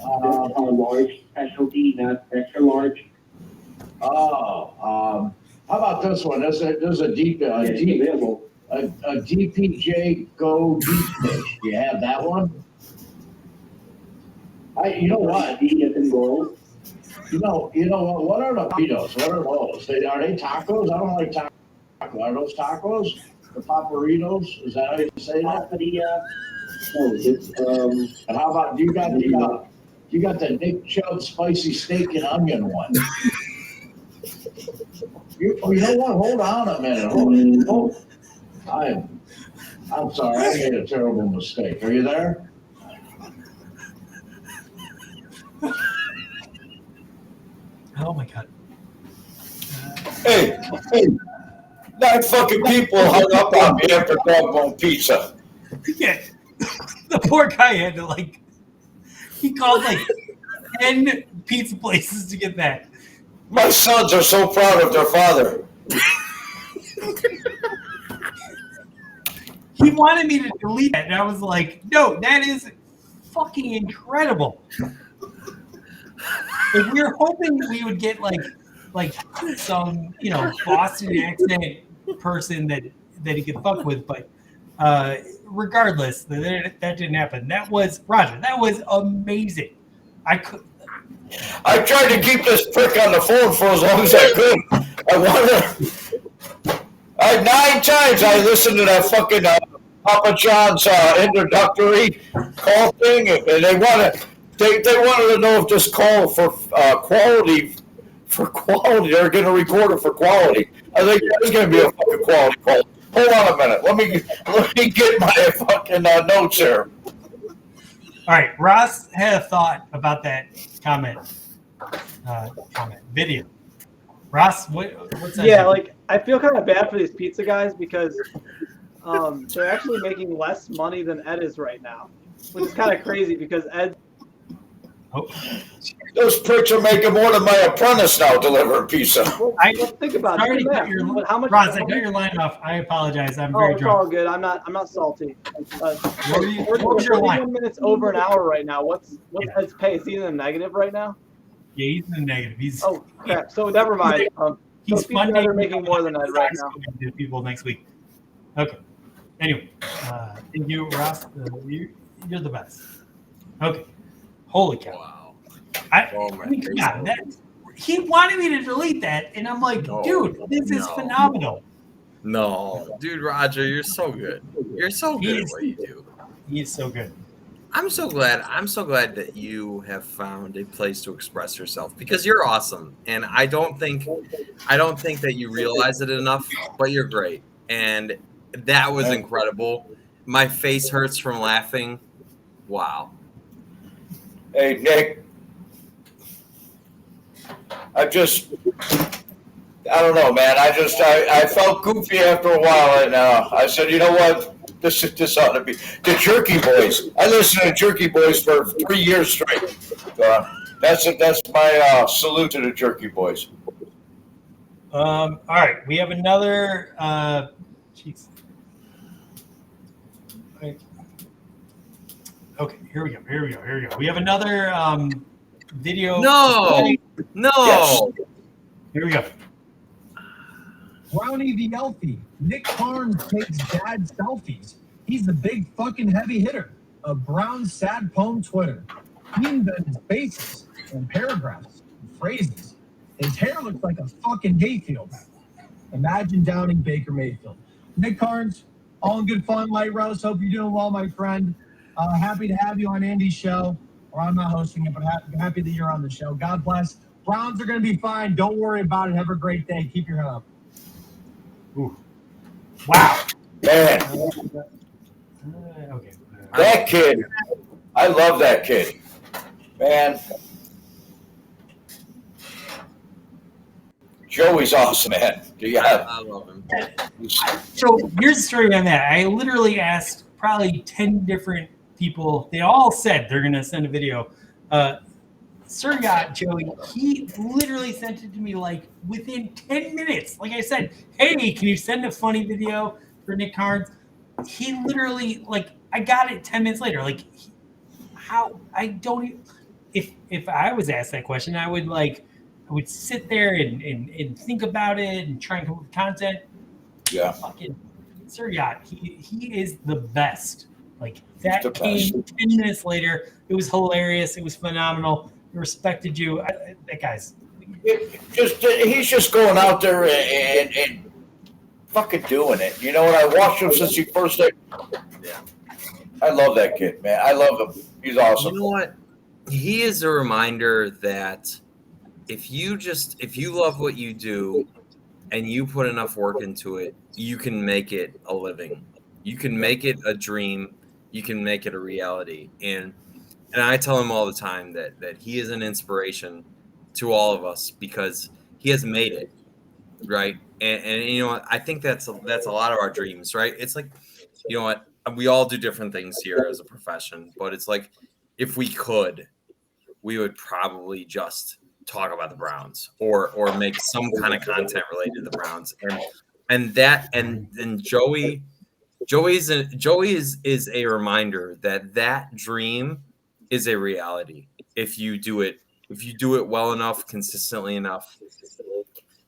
A large specialty, not extra large. How about this one? This is a DPJ Go deep dish. Do you have that one? You know what? He gets in goal. You know what? What are the burritos? What are those? Are they tacos? I don't like tacos. Are those tacos? The paparitos? Is that how you say that? No, it's And how about you got the Nick Chug spicy steak and onion one? You know what? Hold on a minute. Hold. I'm sorry. I made a terrible mistake. Are you there? Oh my god. Hey, 9 fucking people hung up on me after Dog Bone Pizza. Yeah. The poor guy had to he called 10 pizza places to get that. My sons are so proud of their father. He wanted me to delete that, and I was like, no, that is fucking incredible. We were hoping we would get some Boston accent person that he could fuck with, but regardless, that didn't happen. That was Roger. That was amazing. I tried to keep this prick on the phone for as long as I could. I 9 times I listened to that fucking Papa John's introductory call thing, and they wanted to know if this call for quality. They're going to record it for quality. I think there's going to be a fucking quality call. Hold on a minute. Let me get my fucking notes here. All right, Ross had a thought about that video. Ross, what's that? Yeah, I feel kind of bad for these pizza guys because they're actually making less money than Ed is right now, which is kind of crazy because Ed. Oh. Those pricks are making more than my apprentice now delivering pizza. Well, think about Sorry it. to cut your, How much? Ross, I cut your line off. I apologize. I'm very it's drunk. all good. I'm not salty. What We're was your 31 line? minutes over an hour right now. What's Ed's pay? Is he in the negative right now? Yeah, he's in the negative. Oh crap! So never mind. He's funding. Are making more than Ed right now. To people next week. Okay. Anyway, thank you, Ross. You're the best. Okay. Holy cow! Wow. He wanted me to delete that, and I'm like, dude, this is phenomenal. No, dude, Roger, you're so good. You're so good at what you do. He's so good. I'm so glad that you have found a place to express yourself because you're awesome. And I don't think that you realize it enough, but you're great. And that was incredible. My face hurts from laughing. Wow. Hey, Nick. I don't know, man. I felt goofy after a while, and I said, you know what? This ought to be the Jerky Boys. I listened to Jerky Boys for 3 years straight. That's my salute to the Jerky Boys. All right, we have another. Jeez. Okay, here we go. We have another video. No. Yes. Here we go. Brownie the Elfie. Nick Carnes takes dad selfies. He's the big fucking heavy hitter of Brown's sad poem Twitter. He invents bases and paragraphs and phrases. His hair looks like a fucking hayfield. Imagine downing Baker Mayfield. Nick Carnes, all in good fun, Light Rose. Hope you're doing well, my friend. Happy to have you on Andy's show. Or I'm not hosting it, but happy that you're on the show. God bless. Browns are going to be fine. Don't worry about it. Have a great day. Keep your head up. Ooh. Wow. Man. Okay. That kid. I love that kid. Man. Joey's awesome, man. I love him. So here's the story on that. I literally asked probably 10 different people. They all said they're going to send a video. Suryatt Joey, he literally sent it to me within 10 minutes. Like I said, hey, can you send a funny video for Nick Carnes? He literally, I got it 10 minutes later. How? I don't. If I was asked that question, I would sit there and think about it and try and come up with content. Yeah. Fucking Suryatt, he is the best. Like that The came best. 10 minutes later. It was hilarious. It was phenomenal. I respected you. That guy's He's just going out there and fucking doing it. You know what? I watched him since he first. Yeah. I love that kid, man. I love him. He's awesome. You know what? He is a reminder that if you love what you do and you put enough work into it, you can make it a living. You can make it a dream. You can make it a reality. And I tell him all the time that he is an inspiration to all of us because he has made it, right? And you know what? I think that's a lot of our dreams, right? It's like, you know what? We all do different things here as a profession, but it's like if we could, we would probably just talk about the Browns or make some kind of content related to the Browns. And Joey is a reminder that dream is a reality if you do it well enough, consistently enough,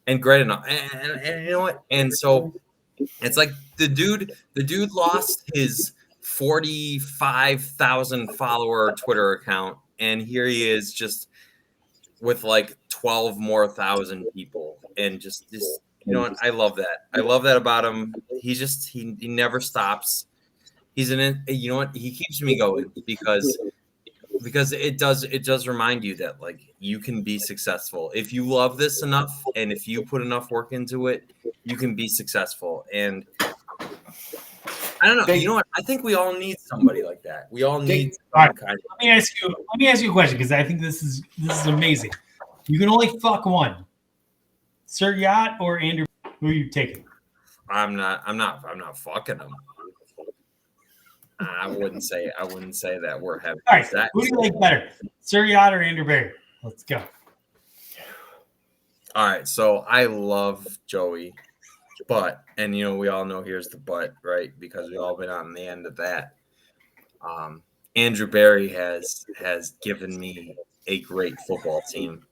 and great enough. And you know what? And so it's like the dude lost his 45,000 follower Twitter account, and here he is just with like 12 more thousand people, and just you know what? I love that. I love that about him. He never stops. You know what? He keeps me going because it does remind you that like you can be successful if you love this enough, and if you put enough work into it, you can be successful. And I don't know. You know what? I think we all need somebody like that. We all need some kind of. Let me ask you a question because I think this is amazing. You can only fuck one. Sir Yacht or Andrew? Who are you taking? I'm not fucking them. I wouldn't say that we're having. All right. Who do you like better, Sir Yacht or Andrew Berry? Let's go. All right. So I love Joey, but, and you know, we all know here's the but, right? Because we've all been on the end of that. Andrew Berry has given me a great football team.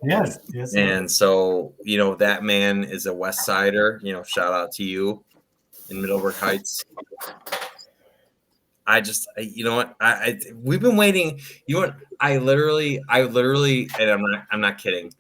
Yes. And so, you know, that man is a West Sider. You know, shout out to you in Middleburg Heights. You know what? We've been waiting. You know what? I literally, and I'm not kidding.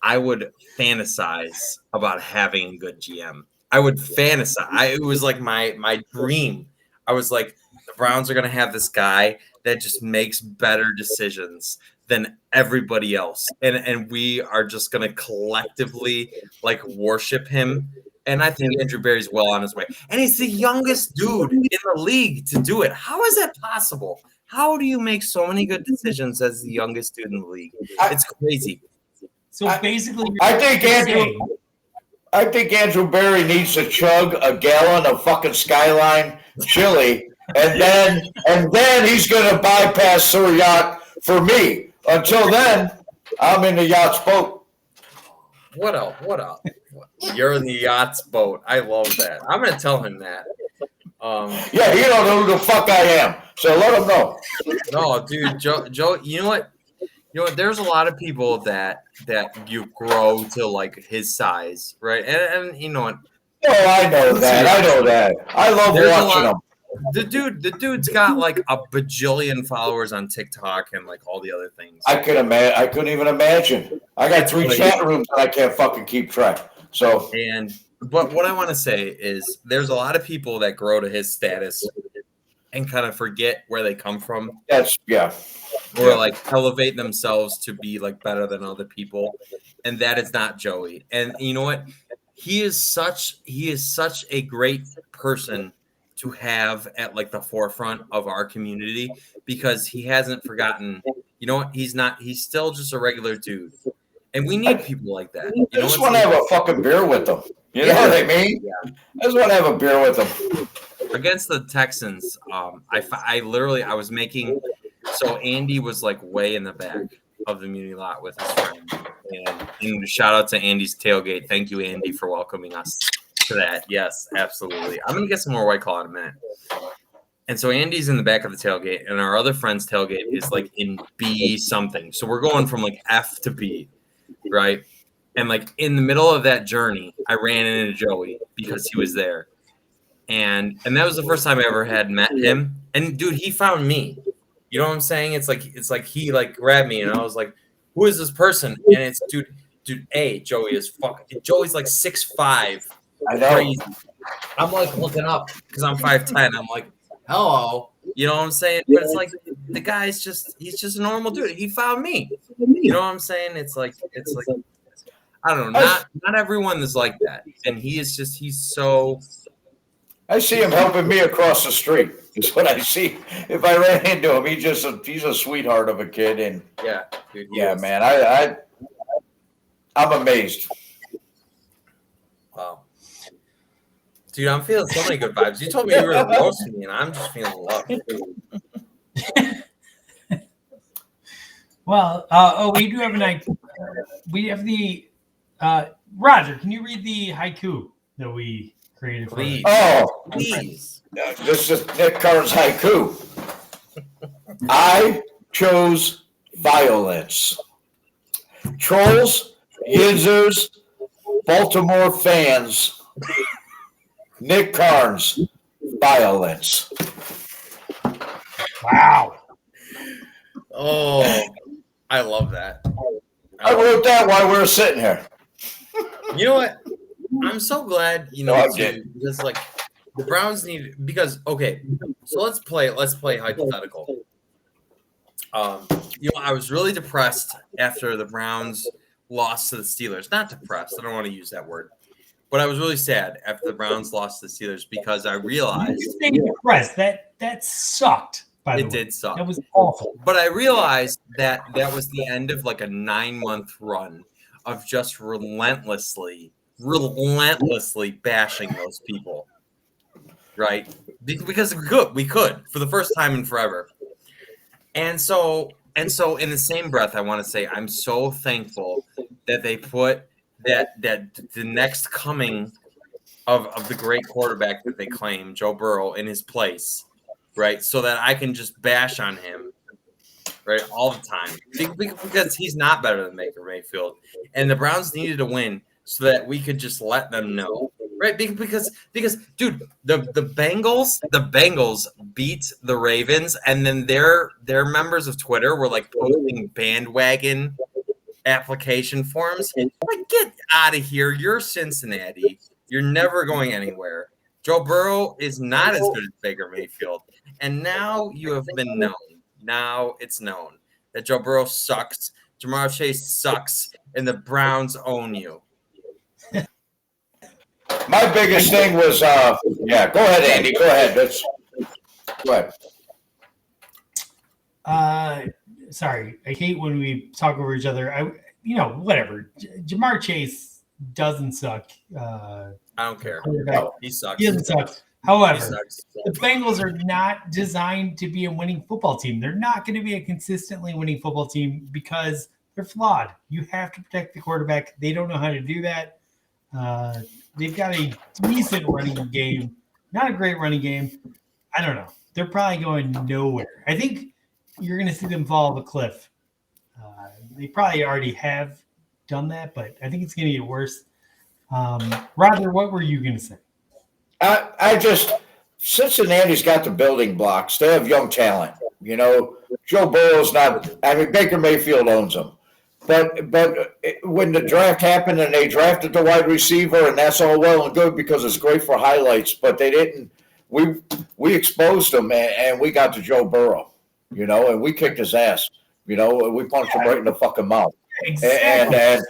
I would fantasize about having a good GM. I would fantasize. It was like my dream. I was like, the Browns are going to have this guy that just makes better decisions than everybody else. And we are just going to collectively like worship him. And I think Andrew Berry's well on his way. And he's the youngest dude in the league to do it. How is that possible? How do you make so many good decisions as the youngest dude in the league? It's crazy. So basically, I think Andrew Berry needs to chug a gallon of fucking Skyline chili, and then he's going to bypass Sir Yacht for me. Until then, I'm in the Yacht's boat. What up? You're in the Yacht's boat. I love that. I'm going to tell him that. Yeah, he don't know who the fuck I am, so let him know. No, dude, Joe. You know what? There's a lot of people that you grow to like his size, right? And you know what? Oh, I know that. I love watching him. The dude's got like a bajillion followers on TikTok and like all the other things. I couldn't even imagine. I got 3 chat rooms that I can't fucking keep track. So but what I want to say is there's a lot of people that grow to his status and kind of forget where they come from. Or like elevate themselves to be like better than other people. And that is not Joey. And you know what? He is such a great person to have at like the forefront of our community because he hasn't forgotten, you know what? He's still just a regular dude. And we need people like that. I just want to have a fucking beer with them. You know what I mean? Yeah. I just want to have a beer with them. Against the Texans, I was making, so Andy was like way in the back of the Muni lot with his friend. And shout out to Andy's tailgate. Thank you, Andy, for welcoming us to that. Yes, absolutely. I'm going to get some more White Claw in a minute. And so Andy's in the back of the tailgate, and our other friend's tailgate is like in B something. So we're going from like F to B, right? And like in the middle of that journey, I ran into Joey because he was there. and that was the first time I ever had met him. And dude, he found me. You know what I'm saying? It's like he like grabbed me, and I was like, "Who is this person?" And it's dude. Joey is fucking. Joey's like 6'5". I know. Crazy. I'm like looking up because I'm 5'10". I'm like, "Hello," you know what I'm saying? But it's like the guy's he's just a normal dude. He found me. You know what I'm saying? It's like I don't know. Not everyone is like that, and he's so. I see him helping me across the street. Is what I see. If I ran into him, he's a sweetheart of a kid, and Yeah, dude, man, I'm amazed. Wow. Dude, I'm feeling so many good vibes. You told me you were going to roast me, and I'm just feeling love. Well, we do have we have the Roger. Can you read the haiku that we created? Please. Please. This is Nick Carr's haiku. I chose violence. Trolls, Yinzers, Baltimore fans. Nick Carnes, violence. Wow. Oh, I love that. I wrote that while we were sitting here. You know what? I'm so glad, because like the Browns need okay, so let's play hypothetical. I was really depressed after the Browns lost to the Steelers. Not depressed, I don't want to use that word. But I was really sad after the Browns lost to the Steelers because I realized depressed. That sucked. By the way, it did suck. That was awful. But I realized that was the end of like a 9-month run of just relentlessly bashing those people, right? Because we could for the first time in forever. And so in the same breath, I want to say I'm so thankful that they put that the next coming of the great quarterback that they claim, Joe Burrow, in his place, right? So that I can just bash on him, right, all the time because he's not better than Baker Mayfield, and the Browns needed to win so that we could just let them know, right? Because dude, the Bengals beat the Ravens, and then their members of Twitter were like posting bandwagon application forms. Like, get out of here. You're Cincinnati. You're never going anywhere. Joe Burrow is not as good as Baker Mayfield. And now you have been known. Now it's known that Joe Burrow sucks, Jamar Chase sucks, and the Browns own you. My biggest thing was, go ahead, Andy. Go ahead. Go ahead. Sorry, I hate when we talk over each other. Whatever. Jamar Chase doesn't suck. I don't care. He sucks. He doesn't suck. However, the Bengals are not designed to be a winning football team. They're not going to be a consistently winning football team because they're flawed. You have to protect the quarterback. They don't know how to do that. They've got a decent running game, not a great running game. I don't know. They're probably going nowhere. I think you're going to see them fall off a cliff. They probably already have done that, but I think it's going to get worse. Roger, what were you going to say? Cincinnati's got the building blocks. They have young talent. Joe Burrow's not. I mean, Baker Mayfield owns them. But when the draft happened and they drafted the wide receiver, and that's all well and good because it's great for highlights, but they didn't. We exposed them and we got to Joe Burrow, and we kicked his ass. We punched him right in the fucking mouth. Exactly.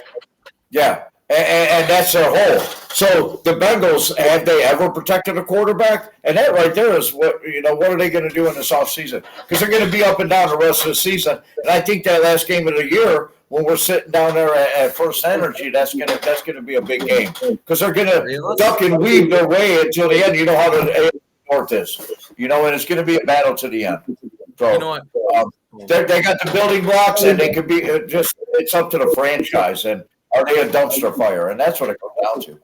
And that's their whole. So the Bengals, have they ever protected a quarterback? And that right there is what are they going to do in this offseason? Because they're going to be up and down the rest of the season. And I think that last game of the year, when we're sitting down there at First Energy, that's gonna be a big game. Because they're going to duck and weave their way until the end. You know how the AFC North is. And it's going to be a battle to the end. So, you know what? They got the building blocks, and they could be it's up to the franchise. And are they a dumpster fire? And that's what it comes down to.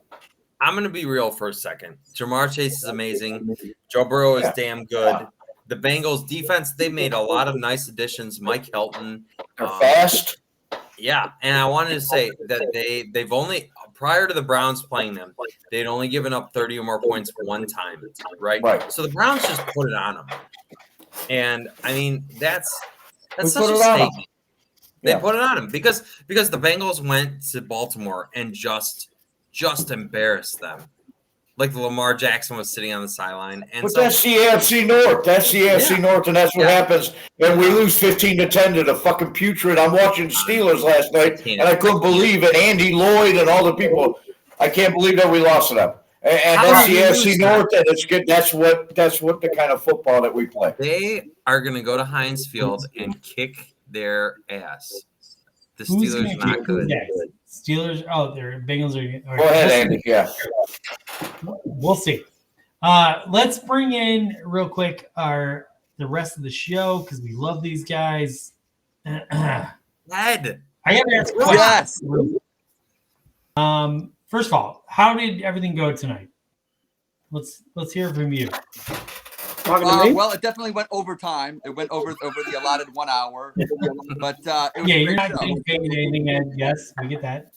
I'm going to be real for a second. Jamar Chase is amazing. Joe Burrow is damn good. The Bengals defense, they made a lot of nice additions. Mike Hilton. They're fast. Yeah, and I wanted to say that they've only prior to the Browns playing them, they'd only given up 30 or more points one time, right? Right. So the Browns just put it on them. And I mean, that's We such put a it on 'em. statement. They Yeah. put it on them because the Bengals went to Baltimore and just embarrassed them. Like Lamar Jackson was sitting on the sideline. And But so that's the AFC North. That's the AFC North, and that's what happens. And we lose 15-10 to the fucking putrid. I'm watching Steelers last night, and I couldn't believe it. Andy Lloyd and all the people. I can't believe that we lost to them. And How that's do the you AFC lose North, and it's good. That's what the kind of football that we play. they are going to go to Heinz Field and kick their ass. The Who's Steelers gonna are not good. Steelers. Oh, their Bengals are. Go ahead, Andy. Yeah. We'll see. Let's bring in real quick the rest of the show because we love these guys. Ed. I got to ask questions. Yes. First of all, how did everything go tonight? Let's hear from you. Well, it definitely went overtime. It went over the allotted 1 hour. But it was a You're great not show. getting paid anything, Ed. Yes, we get that.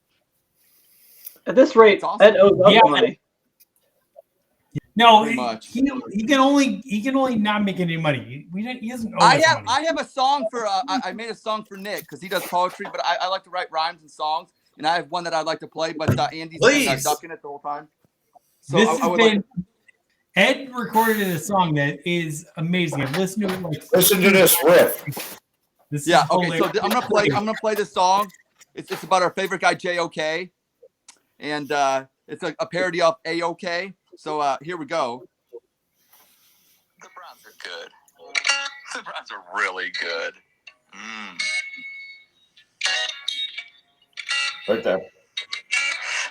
At this rate, awesome. Ed owes us money. No, Pretty much. he can only not make any money. He doesn't owe us money. I have a song for I made a song for Nick because he does poetry, but I like to write rhymes and songs, and I have one that I'd like to play, but Andy's been ducking it the whole time. So This I has would been Ed recorded a song that is amazing. I've listened to it like. Listen to this riff. This yeah. is Okay. So hilarious. I'm gonna play this song. It's about our favorite guy JOK, and it's a parody of AOK. So here we go. The Browns are good. The Browns are really good. Right there.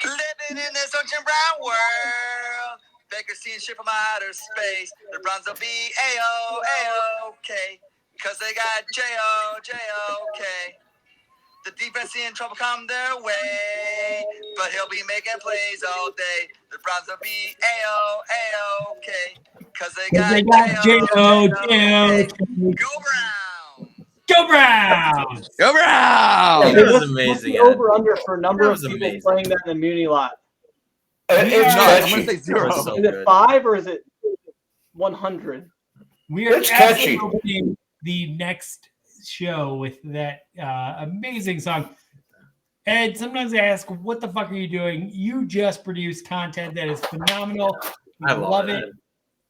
Living in this ocean brown world. Baker seeing shit from outer space. The Browns will be A-O-A-O-K. Cause they got J-O-J-O-K. The defense in trouble come their way. But he'll be making plays all day. The Browns will be A-O-A-O-K. Cause they got J-O-J-O-K. Go Browns! Go Browns! Go Browns! That was What's amazing. the over-under for number That of was people amazing. playing that in the Muni lot? It's No, I'm catchy. gonna say 0. So Is good. it 5 or is it 100? We are It's catchy. opening the next show with that amazing song. Ed, sometimes I ask, what the fuck are you doing? You just produced content that is phenomenal. We I love it.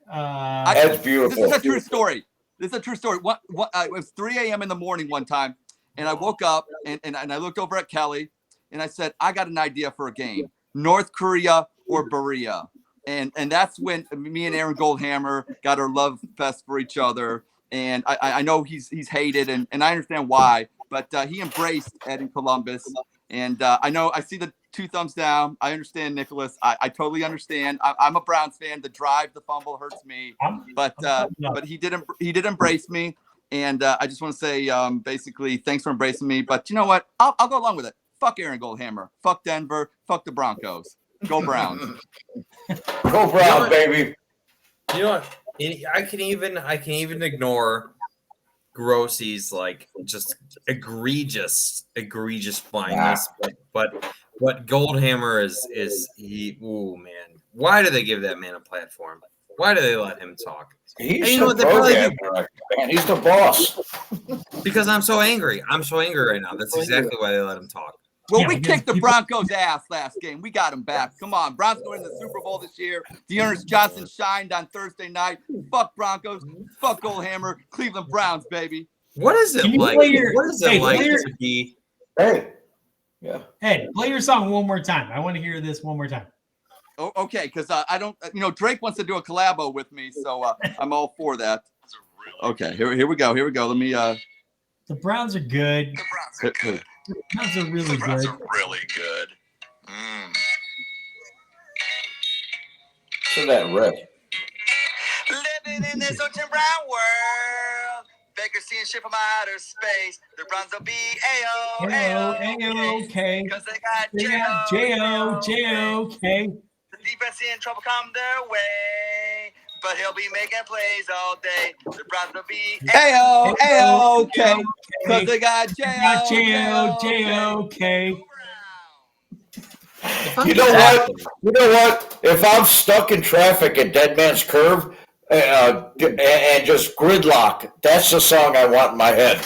That's beautiful. This is a true story. This is a true story. It was 3 a.m. in the morning one time, and I woke up and I looked over at Kelly, and I said, I got an idea for a game: North Korea or Berea. And that's when me and Aaron Goldhammer got our love fest for each other. And I know he's hated, and I understand why, but he embraced Ed in Columbus. And I know I see the 2 thumbs down. I understand, Nicholas. I totally understand. I'm a Browns fan. The drive, the fumble hurts me, but he did embrace me. And I just want to say, basically, thanks for embracing me. But you know what? I'll go along with it. Fuck Aaron Goldhammer. Fuck Denver. Fuck the Broncos. Go Browns. Go Browns, baby. You know what? I can even ignore Grossi's like just egregious blindness, but what Goldhammer is he? Oh man, why do they give that man a platform? Why do they let him talk? He's And you the know what? They probably program do. director, man. He's the boss. Because I'm so angry. I'm so angry right now. That's exactly why they let him talk. Well, Yeah, we because kicked the Broncos' ass last game. We got them back. Come on. Browns going to the Super Bowl this year. Dearness Johnson shined on Thursday night. Fuck Broncos. Fuck Goldhammer. Cleveland Browns, baby. What is it Can you like? play your- What is it hey, like play your- to be? Hey. Yeah. Ed, play your song one more time. I want to hear this one more time. Oh, okay, because I don't, Drake wants to do a collabo with me, so I'm all for that. Okay, here we go. Here we go. Let me. The Browns are good. The Browns are good. The Browns are really The Browns good. are really good. To that riff. Living in this ocean brown world. Baker seeing shit from outer space. The Browns will be A-O-A-O-K. Cause they got They got J-O-J-O-K. The defense in trouble come their way. But he'll be making plays all day. The Browns will be A-O-A-O-K. Because they got J-O-J-O-K. The You know what? You know what? If I'm stuck in traffic at Dead Man's Curve and just gridlock, that's the song I want in my head.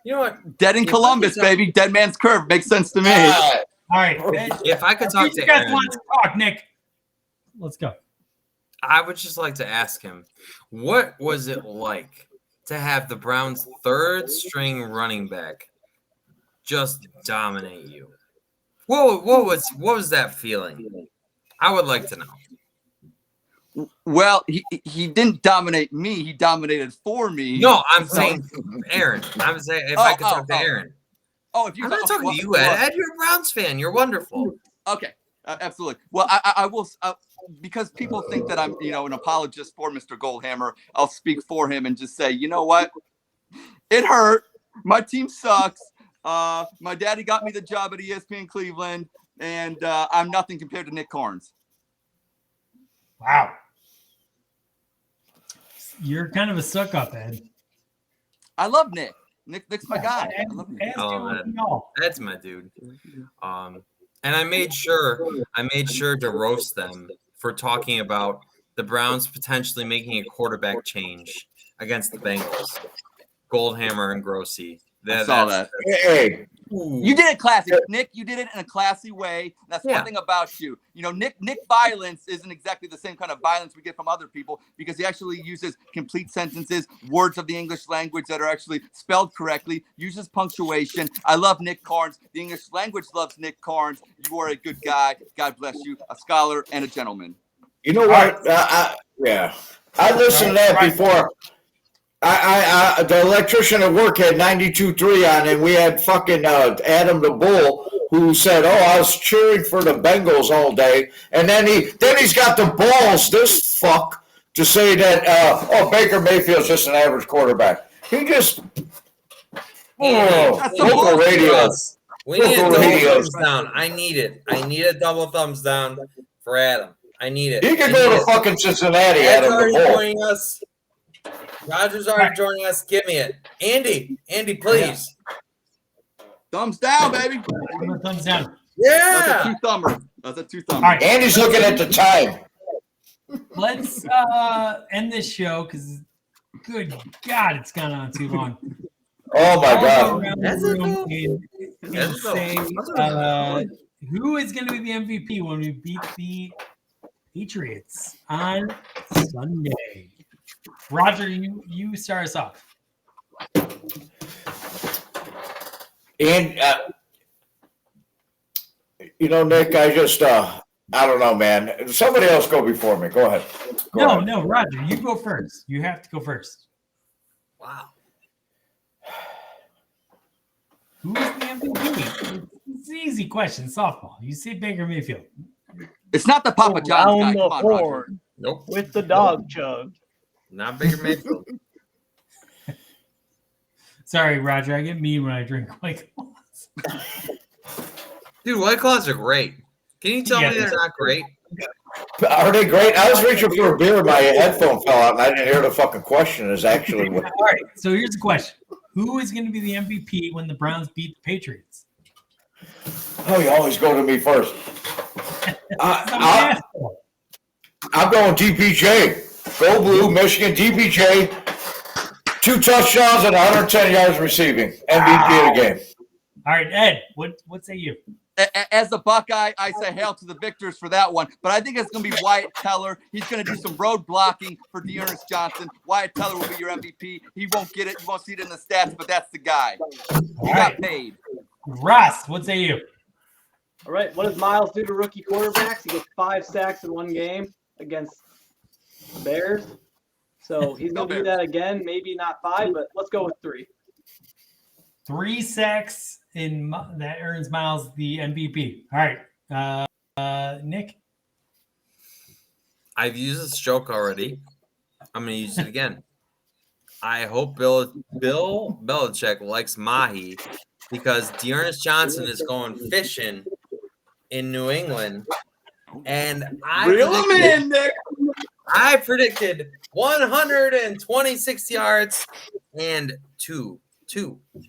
You know what? Dead in Columbus, baby. Dead Man's Curve makes sense to me. All right. If I could talk to you guys Aaron, want to talk, Nick. Let's go. I would just like to ask him, what was it like to have the Browns' third string running back just dominate you? What was that feeling? I would like to know. Well, he didn't dominate me. He dominated for me. No, I'm saying Aaron. I'm saying if I could talk to Aaron. Oh, if you I'm not talking to you, Ed. Ed, you're a Browns fan. You're wonderful. Okay, absolutely. Well, I will because people think that I'm, an apologist for Mr. Goldhammer. I'll speak for him and just say, you know what? It hurt. My team sucks. My daddy got me the job at ESPN Cleveland, and I'm nothing compared to Nick Carnes. Wow. You're kind of a suck up, Ed. I love Nick. Nick's my guy. I love Nick. That's my dude. And I made sure to roast them for talking about the Browns potentially making a quarterback change against the Bengals. Goldhammer and Grossi. I saw that. Hey. You did it classy, Nick. You did it in a classy way. That's one thing about you. Nick violence isn't exactly the same kind of violence we get from other people because he actually uses complete sentences, words of the English language that are actually spelled correctly, uses punctuation. I love Nick Carnes. The English language loves Nick Carnes. You are a good guy. God bless you. A scholar and a gentleman. You know what? I listened to that before. The electrician at work had 92.3 on, and we had fucking Adam the Bull who said, "Oh, I was cheering for the Bengals all day," and then he's got the balls, this fuck, to say that Baker Mayfield's just an average quarterback. He just local radio. We need a double thumbs down. I need it. I need a double thumbs down for Adam. I need it. He could go to fucking Cincinnati. Adam the Bull. Joining us. Roger's already joining us. Give me it. Andy, please. Thumbs down, baby. Thumbs down. Yeah. That's a two-thumber. All right. Andy's looking at the time. Let's end this show because, good God, it's gone on too long. Oh, my God. Who is going to be the MVP when we beat the Patriots on Sunday? Roger, you start us off. And Nick, I just I don't know, man. Somebody else go before me. Go ahead. No, Roger, you go first. You have to go first. Wow. Who is the MVP? It's an easy question. Softball. You see Baker Mayfield. It's not the Papa John's guy. Come on, Roger. Nope. With the Dawg Chug. Not Baker Mayfield. Sorry, Roger. I get mean when I drink White Claws. Dude, White Claws are great. Can you tell me they're not great? Are they great? I was reaching for a beer, my headphone fell out, and I didn't hear the fucking question. Is actually what. All right. So here's the question: who is going to be the MVP when the Browns beat the Patriots? Oh, you always go to me first. I'm going DPJ. Go Blue, Michigan, DPJ. 2 touchdowns and 110 yards receiving. MVP of the game. All right, Ed, what say you? As a Buckeye, I say hail to the victors for that one. But I think it's going to be Wyatt Teller. He's going to do some road blocking for Dearness Johnson. Wyatt Teller will be your MVP. He won't get it. You won't see it in the stats, but that's the guy. He got paid. Ross, what say you? All right, what does Miles do to rookie quarterbacks? He gets 5 sacks in one game against the Bears. So he's going to do that again. Maybe not 5, but let's go with 3. 3 sacks in that earns Miles the MVP. All right, Nick. I've used this joke already. I'm going to use it again. I hope Bill Belichick likes mahi because Dearness Johnson is going fishing in New England, and I predicted 126 yards and two,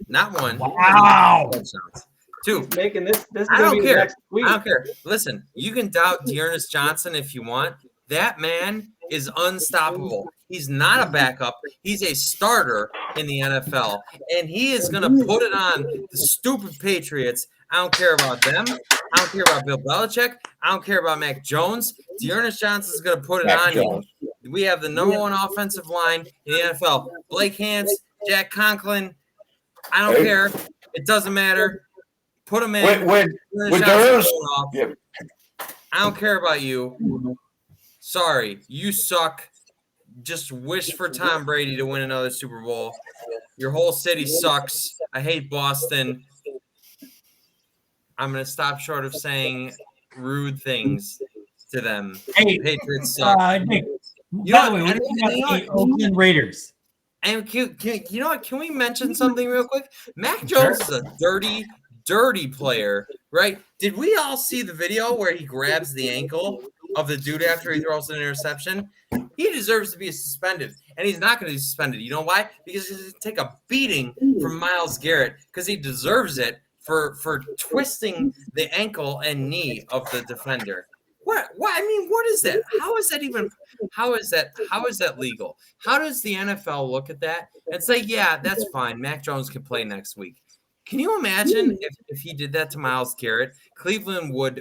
not 1. Wow. Touchdowns. Two. He's making this. This is I gonna don't be the care. next tweet. I don't care. Listen, you can doubt Dearness Johnson if you want. That man is unstoppable. He's not a backup. He's a starter in the NFL, and he is going to put it on the stupid Patriots. I don't care about them. I don't care about Bill Belichick. I don't care about Mac Jones. Dearness Johnson is going to put it Mac on Jones. you. We have the number one offensive line in the NFL. Blake Hance, Jack Conklin. I don't care. It doesn't matter. Put him in. When I don't care about you. Sorry, you suck. Just wish for Tom Brady to win another Super Bowl. Your whole city sucks. I hate Boston. I'm going to stop short of saying rude things to them. Hey, Patriots suck. Nick, by the way, what do you think about the Oakland Raiders? And you know what? Can we mention something real quick? Mac Jones is a dirty player, right? Did we all see the video where he grabs the ankle of the dude after he throws an interception? He deserves to be suspended, and he's not going to be suspended. You know why? Because he's going to take a beating from Myles Garrett because he deserves it for twisting the ankle and knee of the defender. What? I mean, what is that? How is that even? How is that legal? How does the NFL look at that and say, yeah, that's fine. Mac Jones can play next week? Can you imagine if he did that to Myles Garrett? Cleveland would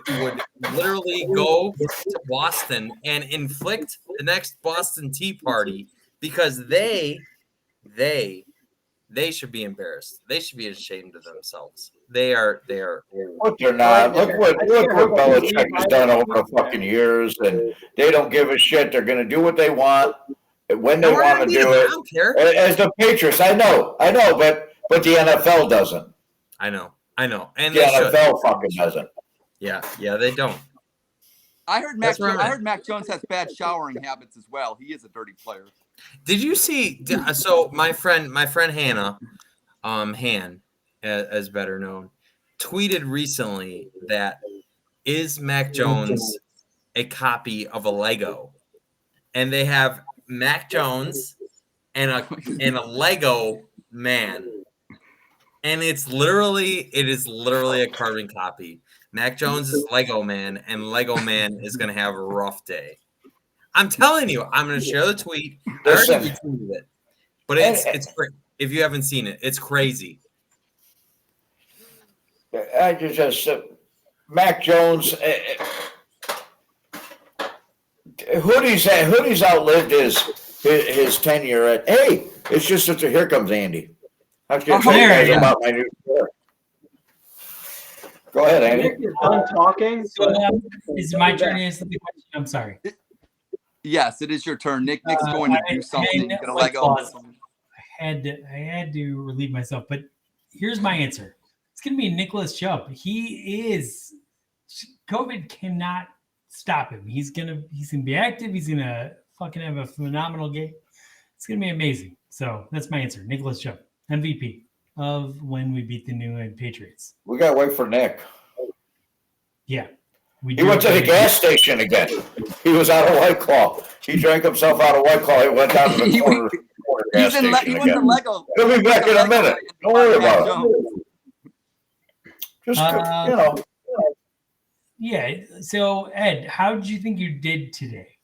literally go to Boston and inflict the next Boston Tea Party because they should be embarrassed. They should be ashamed of themselves. They are. Look, they're not. Look what Belichick has done over the fucking years, and they don't give a shit. They're going to do what they want when they want to do it. I don't care. As the Patriots, I know, but the NFL doesn't. I know, and the NFL fucking doesn't. Yeah, they don't. I heard Mac Jones has bad showering habits as well. He is a dirty player. Did you see? So my friend Hannah, Han, as better known, tweeted recently that is Mac Jones a copy of a Lego, and they have Mac Jones and a Lego man, and it is literally a carbon copy. Mac Jones is Lego Man, and Lego Man is going to have a rough day. I'm telling you, I'm going to share the tweet. I already retweeted it, but it's great. If you haven't seen it, it's crazy. I just Mac Jones. Hoodie's outlived his tenure at. Hey, it's just such a. Here comes Andy. I'm going to tell you guys about my new store. Go ahead, Andy. Nick is done talking. Is it my turn to answer the question? I'm sorry. Yes, it is your turn. Nick's going to do something. Get a Lego. I had to relieve myself, but here's my answer. It's going to be Nicholas Chubb. COVID cannot stop him. He's gonna be active. He's gonna fucking have a phenomenal game. It's gonna be amazing. So that's my answer. Nicholas Chubb, MVP of when we beat the New England Patriots. We gotta wait for Nick. Yeah. He went to the gas station again. He was out of White Claw. He drank himself out of White Claw. He went down to the corner gas station again. He'll be back in a minute. Don't worry about it. Just, Yeah. So, Ed, how did you think you did today?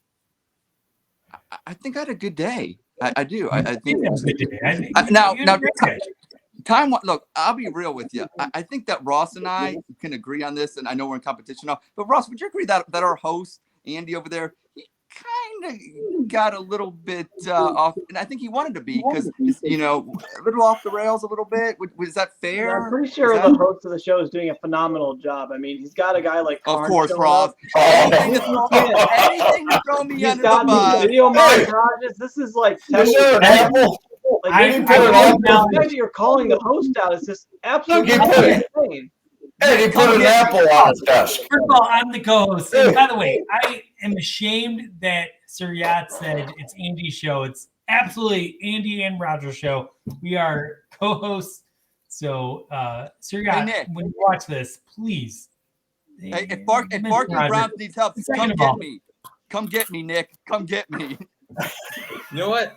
I think I had a good day. I do. I think it was a good day. Now, time. Look, I'll be real with you. I think that Ross and I can agree on this, and I know we're in competition now. But Ross, would you agree that our host Andy over there, he kind of got a little bit off, and I think he wanted to be because a little off the rails a little bit. Was that fair? Yeah, I'm pretty sure the host of the show is doing a phenomenal job. I mean, he's got a guy like of course, Ross. Anything to throw me under the bus. Video montages. This is like Apple. The fact that you're calling the host out is just absolutely insane. Hey, he put an apple on his desk. First of all, I'm the co-host. And by the way, I am ashamed that Sir Yacht said it's Andy's show. It's absolutely Andy and Roger's show. We are co-hosts. So, Sir Yacht, when you watch this, please. Hey, if Barkley Brown needs help, come get me. Come get me, Nick. Come get me. You know what?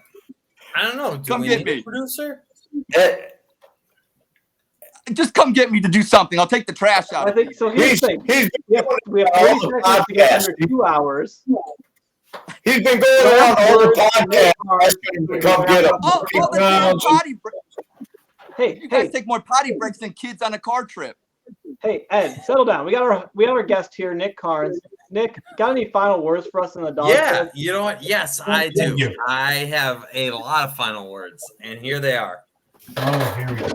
I don't know. Come get me, producer. Just come get me to do something. I'll take the trash out. I think so. Here's the thing. We have 30 seconds to get under 2 hours. He's been going around all the podcast asking him to come get him. All the damn potty breaks. Hey, You guys take more potty breaks than kids on a car trip. Hey, Ed, settle down. We have our guest here, Nick Carnes. Nick, got any final words for us in the dog? Yeah, Chug? you know what? Yes, I do. I have a lot of final words, and here they are. Oh, here we go.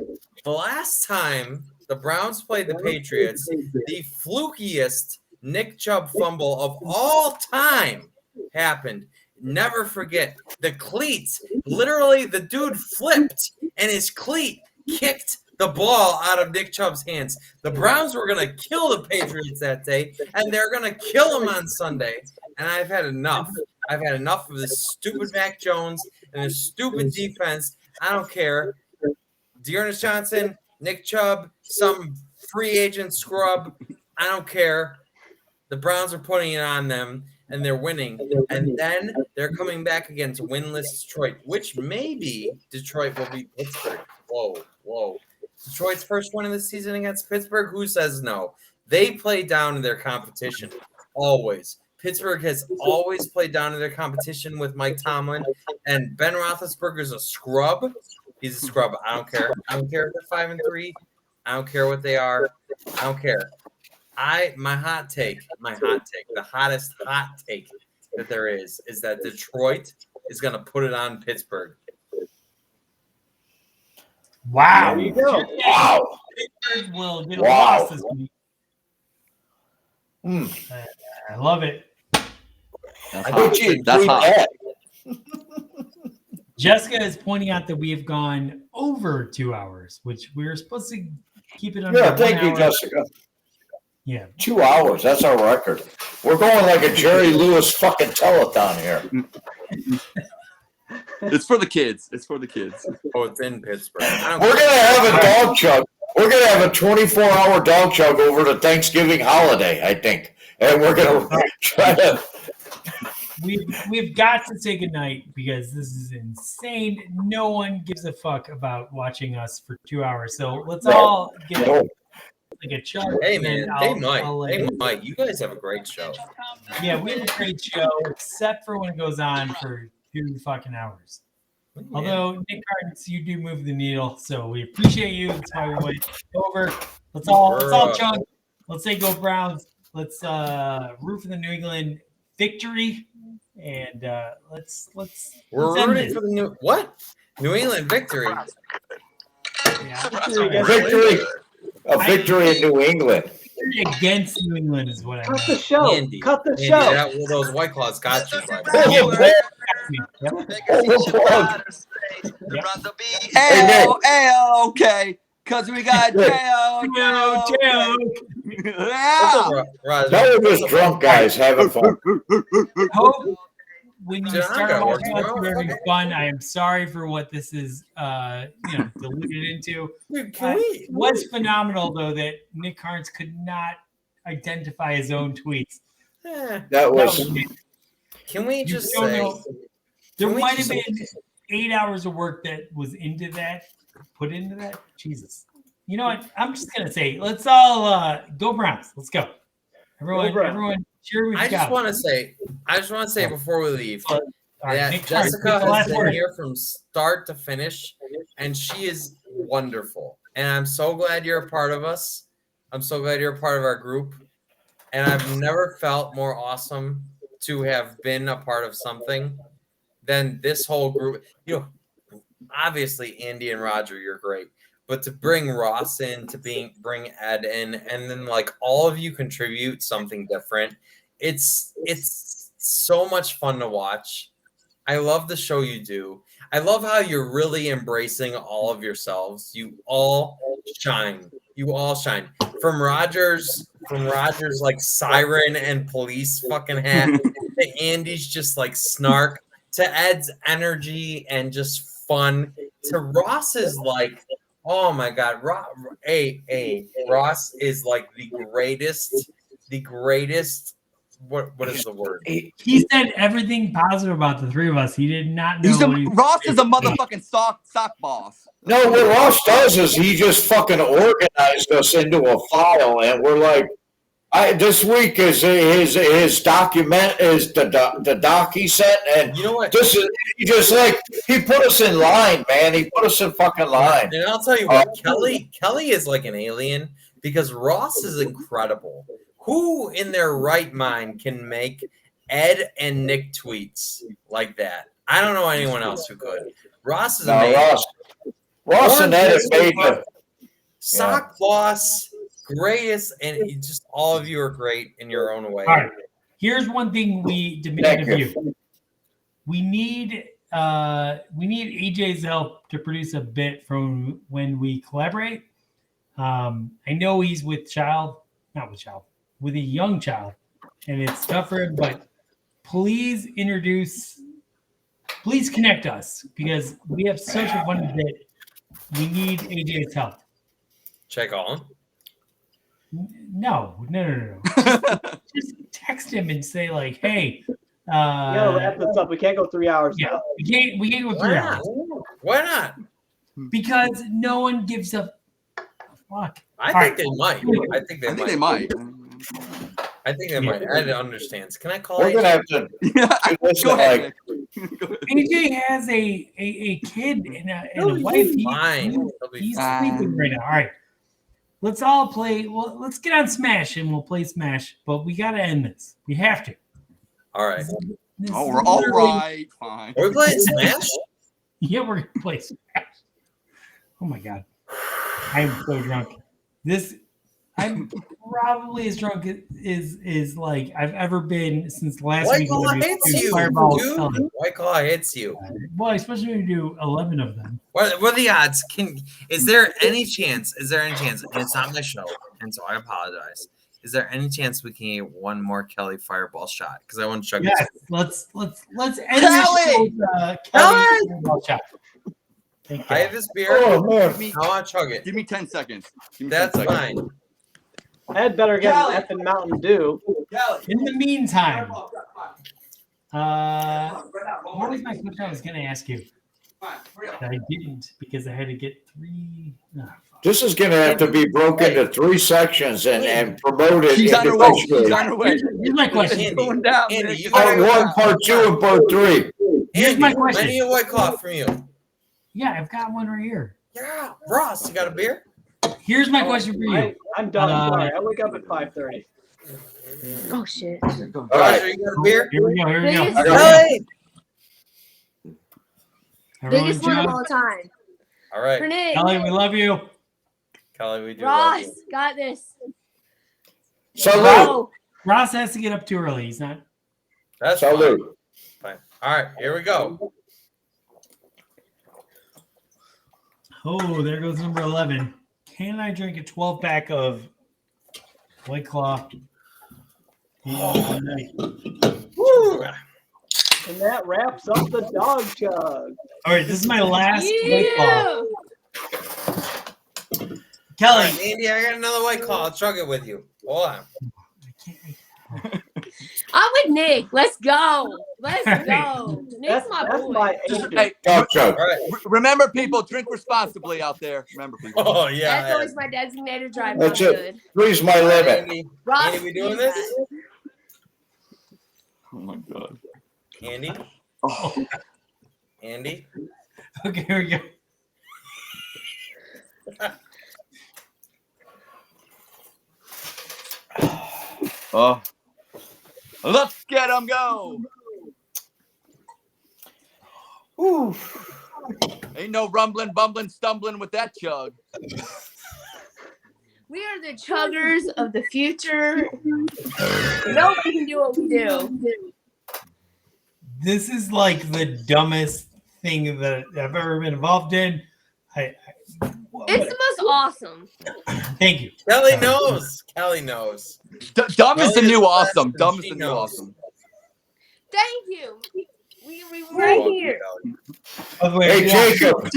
The last time the Browns played the Patriots, the flukiest Nick Chubb fumble of all time happened. Never forget the cleats. Literally, the dude flipped, and his cleat kicked the ball out of Nick Chubb's hands. The Browns were going to kill the Patriots that day, and they're going to kill them on Sunday. And I've had enough. I've had enough of this stupid Mac Jones and this stupid defense. I don't care. Dearness Johnson, Nick Chubb, some free agent scrub. I don't care. The Browns are putting it on them, and they're winning. And then they're coming back against winless Detroit, which maybe Detroit will beat Pittsburgh. Whoa. Detroit's first win of the season against Pittsburgh? Who says no? They play down to their competition, always. Pittsburgh has always played down to their competition with Mike Tomlin, and Ben Roethlisberger's a scrub. He's a scrub. I don't care. I don't care if they're 5-3. I don't care what they are. I don't care. My hot take, the hottest hot take that there is that Detroit is going to put it on Pittsburgh. Wow. There you go. Wow. Will get a loss this week. I love it. I bet you agree that. Jessica is pointing out that we have gone over 2 hours, which we were supposed to keep it under. Yeah, thank 1 you, hour. Jessica. Yeah. 2 hours. That's our record. We're going like a Jerry Lewis fucking telethon here. It's for the kids. It's for the kids. Oh, it's in Pittsburgh. We're going to have a dog chug. We're going to have a 24-hour dog chug over the Thanksgiving holiday, I think. And we're going to try to... We've got to say goodnight because this is insane. No one gives a fuck about watching us for 2 hours. So let's all get like a chug. Hey, man. They might. You guys have a great show. Yeah, we have a great show, except for when it goes on for 2 fucking hours. Yeah. Although, Nick Carnes, you do move the needle, so we appreciate you. That's why we went over. Let's all chug. Let's say go Browns. Let's root for the New England victory. And we're rooting for the New England victory. Yeah. Victory in New England. Victory against New England is what I mean. Cut the show. Andy, Cut the show. Those White Claws got you. Okay. Because we got J.O. Yeah. That was just drunk guys having fun. Hope when you start watching us, you're having fun. I am sorry for what this is, diluted into. It was phenomenal, though, that Nick Carnes could not identify his own tweets. That was. Can we just say there might have been 8 hours of work that was put into that? Jesus. You know what? I'm just going to say, let's all go Browns. Let's go. Everyone cheer with I just want to say before we leave that Jessica has been here from start to finish, and she is wonderful. And I'm so glad you're a part of us. I'm so glad you're a part of our group. And I've never felt more awesome to have been a part of something than this whole group. Obviously, Andy and Roger, you're great. But to bring Ross in, to bring Ed in, and then all of you contribute something different. It's so much fun to watch. I love the show you do. I love how you're really embracing all of yourselves. You all shine. From Roger's siren and police fucking hat to Andy's just snark to Ed's energy and just fun to Ross's oh my God, Ross is the greatest What is the word? He said everything positive about the three of us. He did not know. Ross is a motherfucking sock boss. No, what Ross does is he just fucking organized us into a file, and we're like, this week is his document is the doc he sent, and you know what? This is he put us in line, man. He put us in fucking line. And I'll tell you what, Kelly is like an alien because Ross is incredible. Who in their right mind can make Ed and Nick tweets like that? I don't know anyone else who could. Ross is amazing. Ross and Ed made the sock boss, greatest, and just all of you are great in your own way. All right. Here's one thing we demand of you. We need AJ's help to produce a bit from when we collaborate. I know he's with a young child, and it's tough for him, but please connect us because we have such a funny bit. We need AJ's help. Check on. No. Just text him and say like, "Hey, gotta wrap this up. We can't go 3 hours. Yeah, now. we can't go 3 hours. Why not? Because no one gives a fuck. I think they might. I think they might. I think they might. Ed understands. Can I call We're AJ? gonna have to. Go ahead. AJ has a kid and a wife. He's sleeping right now. All right. Let's all play. Well, let's get on Smash and we'll play Smash. But we got to end this. We have to. All right. All right. Fine. Are we playing Smash? Yeah, we're going to play Smash. Oh, my God. I am so drunk. I'm probably as drunk as like I've ever been since last week. White Claw hits you, dude. White Claw hits you. Well, especially when you do 11 of them. What are the odds? Is there any chance? And it's not my show, and so I apologize. Is there any chance we can get one more Kelly Fireball shot? Because I want to chug. Yes, let's end Kelly! Kelly Fireball shot. I have this beer. Oh, man. I want to chug it. Give me 10 seconds. That's 10 seconds. Fine. Ed better get an effing Mountain Dew. In the meantime, what was my question I was going to ask you? That I didn't because I had to get 3. This is going to have to be broken into 3 sections and promoted. She's on her way. Here's my question. Going down. Part 1, Part 2, and Part 3. Here's my question. I need a White Claw from you. Yeah, I've got one right here. Yeah, Ross, you got a beer? Here's my question for you. I'm done. Sorry. I wake up at 5:30. Oh shit! All right, you got a beer? Here we go. Hey. Biggest one of all time. All right, Kelly, we love you. Kelly, we do. Ross, got this. Salute. Ross has to get up too early. He's not. That's salute. Fine. All right, here we go. Oh, there goes number 11. Can I drink a 12-pack of White Claw? Oh. Woo! And that wraps up the Dawg Chug. All right, this is my last White Claw. Kelly. Right, Andy, I got another White Claw. I'll chug it with you. Hold on. I'm with Nick. Let's go. Let's go. Nick's my boy. Hey, Dawg Chug. All right. Remember, people, drink responsibly out there. Remember, people. Oh, yeah. That's always my designated driver. That's I'm it. good. 3's my limit. Andy, Ross, Andy, we doing use this? that. Oh, my God. Andy? Oh. Andy? Okay, here we go. Oh. Let's get them go. Ooh. Ain't no rumbling, bumbling, stumbling with that chug. We are the chuggers of the future. Nobody can do what we do. This is like the dumbest thing that I've ever been involved in. It's the most awesome. Thank you. Kelly knows. Kelly knows. Dumb is the Kelly new is awesome. best, Dumb and is she the new knows. awesome. Thank you. We were right here. By the way, Hey, Jacob.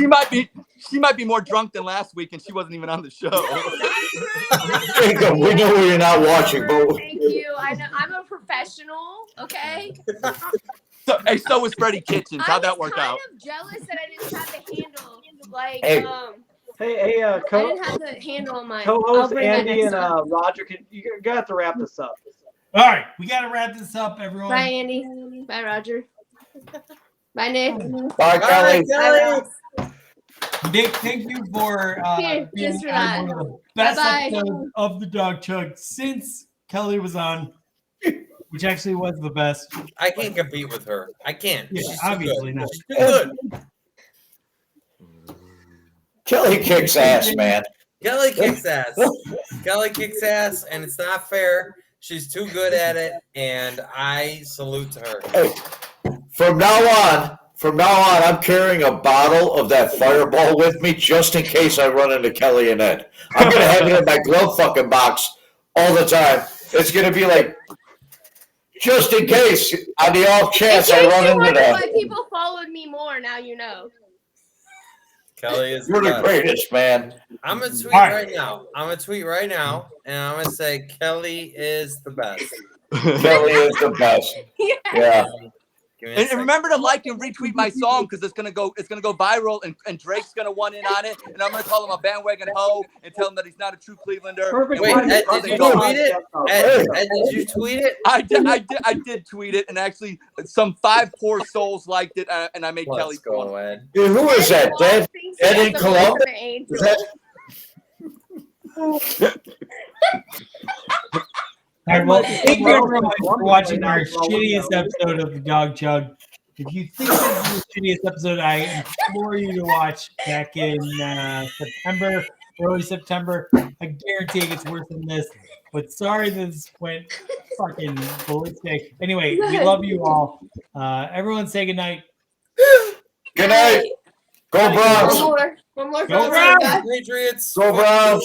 She might be more drunk than last week, and she wasn't even on the show. Jacob, we know you're not watching, but Thank you. I know I'm a professional, okay? So was Freddie Kitchens. How'd that work out? I'm kind of jealous that I didn't have the handle. Like, Hey. Hey, I didn't have the handle on my. I'll co-host bring that Andy next and time. Roger, you're gonna have to wrap this up. All right, we got to wrap this up, everyone. Bye, Andy. Bye, Roger. Bye, Nick. Bye, Kelly. Bye, Ross. Nick, thank you for Here, being just for on that. one of the best Bye-bye. episodes of the Dawg Chug since Kelly was on, which actually was the best. I can't compete with her. I can't. Yeah, She's too obviously good. not. She's too good. Kelly kicks ass, man. Kelly kicks ass. Kelly kicks ass, and it's not fair. She's too good at it, and I salute to her. Hey, from now on, I'm carrying a bottle of that Fireball with me just in case I run into Kelly and Ed. I'm gonna have it in my glove fucking box all the time. It's gonna be like, just in case, on the off chance I run into wonder that. why people followed me more. Now you know. Kelly is You're the greatest, man. I'm gonna tweet All right now. I'm gonna tweet right now, and I'm gonna say Kelly is the best. Kelly is the best. Yeah. Give me a And second. remember to like and retweet my song because it's gonna go viral and Drake's gonna want in on it and I'm gonna call him a bandwagon hoe and tell him that he's not a true Clevelander. Perfect. Wait, timing. Ed, did you tweet it? Ed, did you tweet it? I did tweet it and actually some 5 poor souls liked it and I made Kelly Let's go, Ed. Dude, who is that? Ed in Columbus? Is that? All right, well, thank you everyone for watching our shittiest episode of the Dawg Chug. If you think this is the shittiest episode, I implore you to watch back in September, early September. I guarantee it gets worse than this. But sorry this went fucking ballistic. Anyway, we love you all. Everyone say goodnight. Good night. Go Browns. One more. Go Browns. Patriots. Go Browns.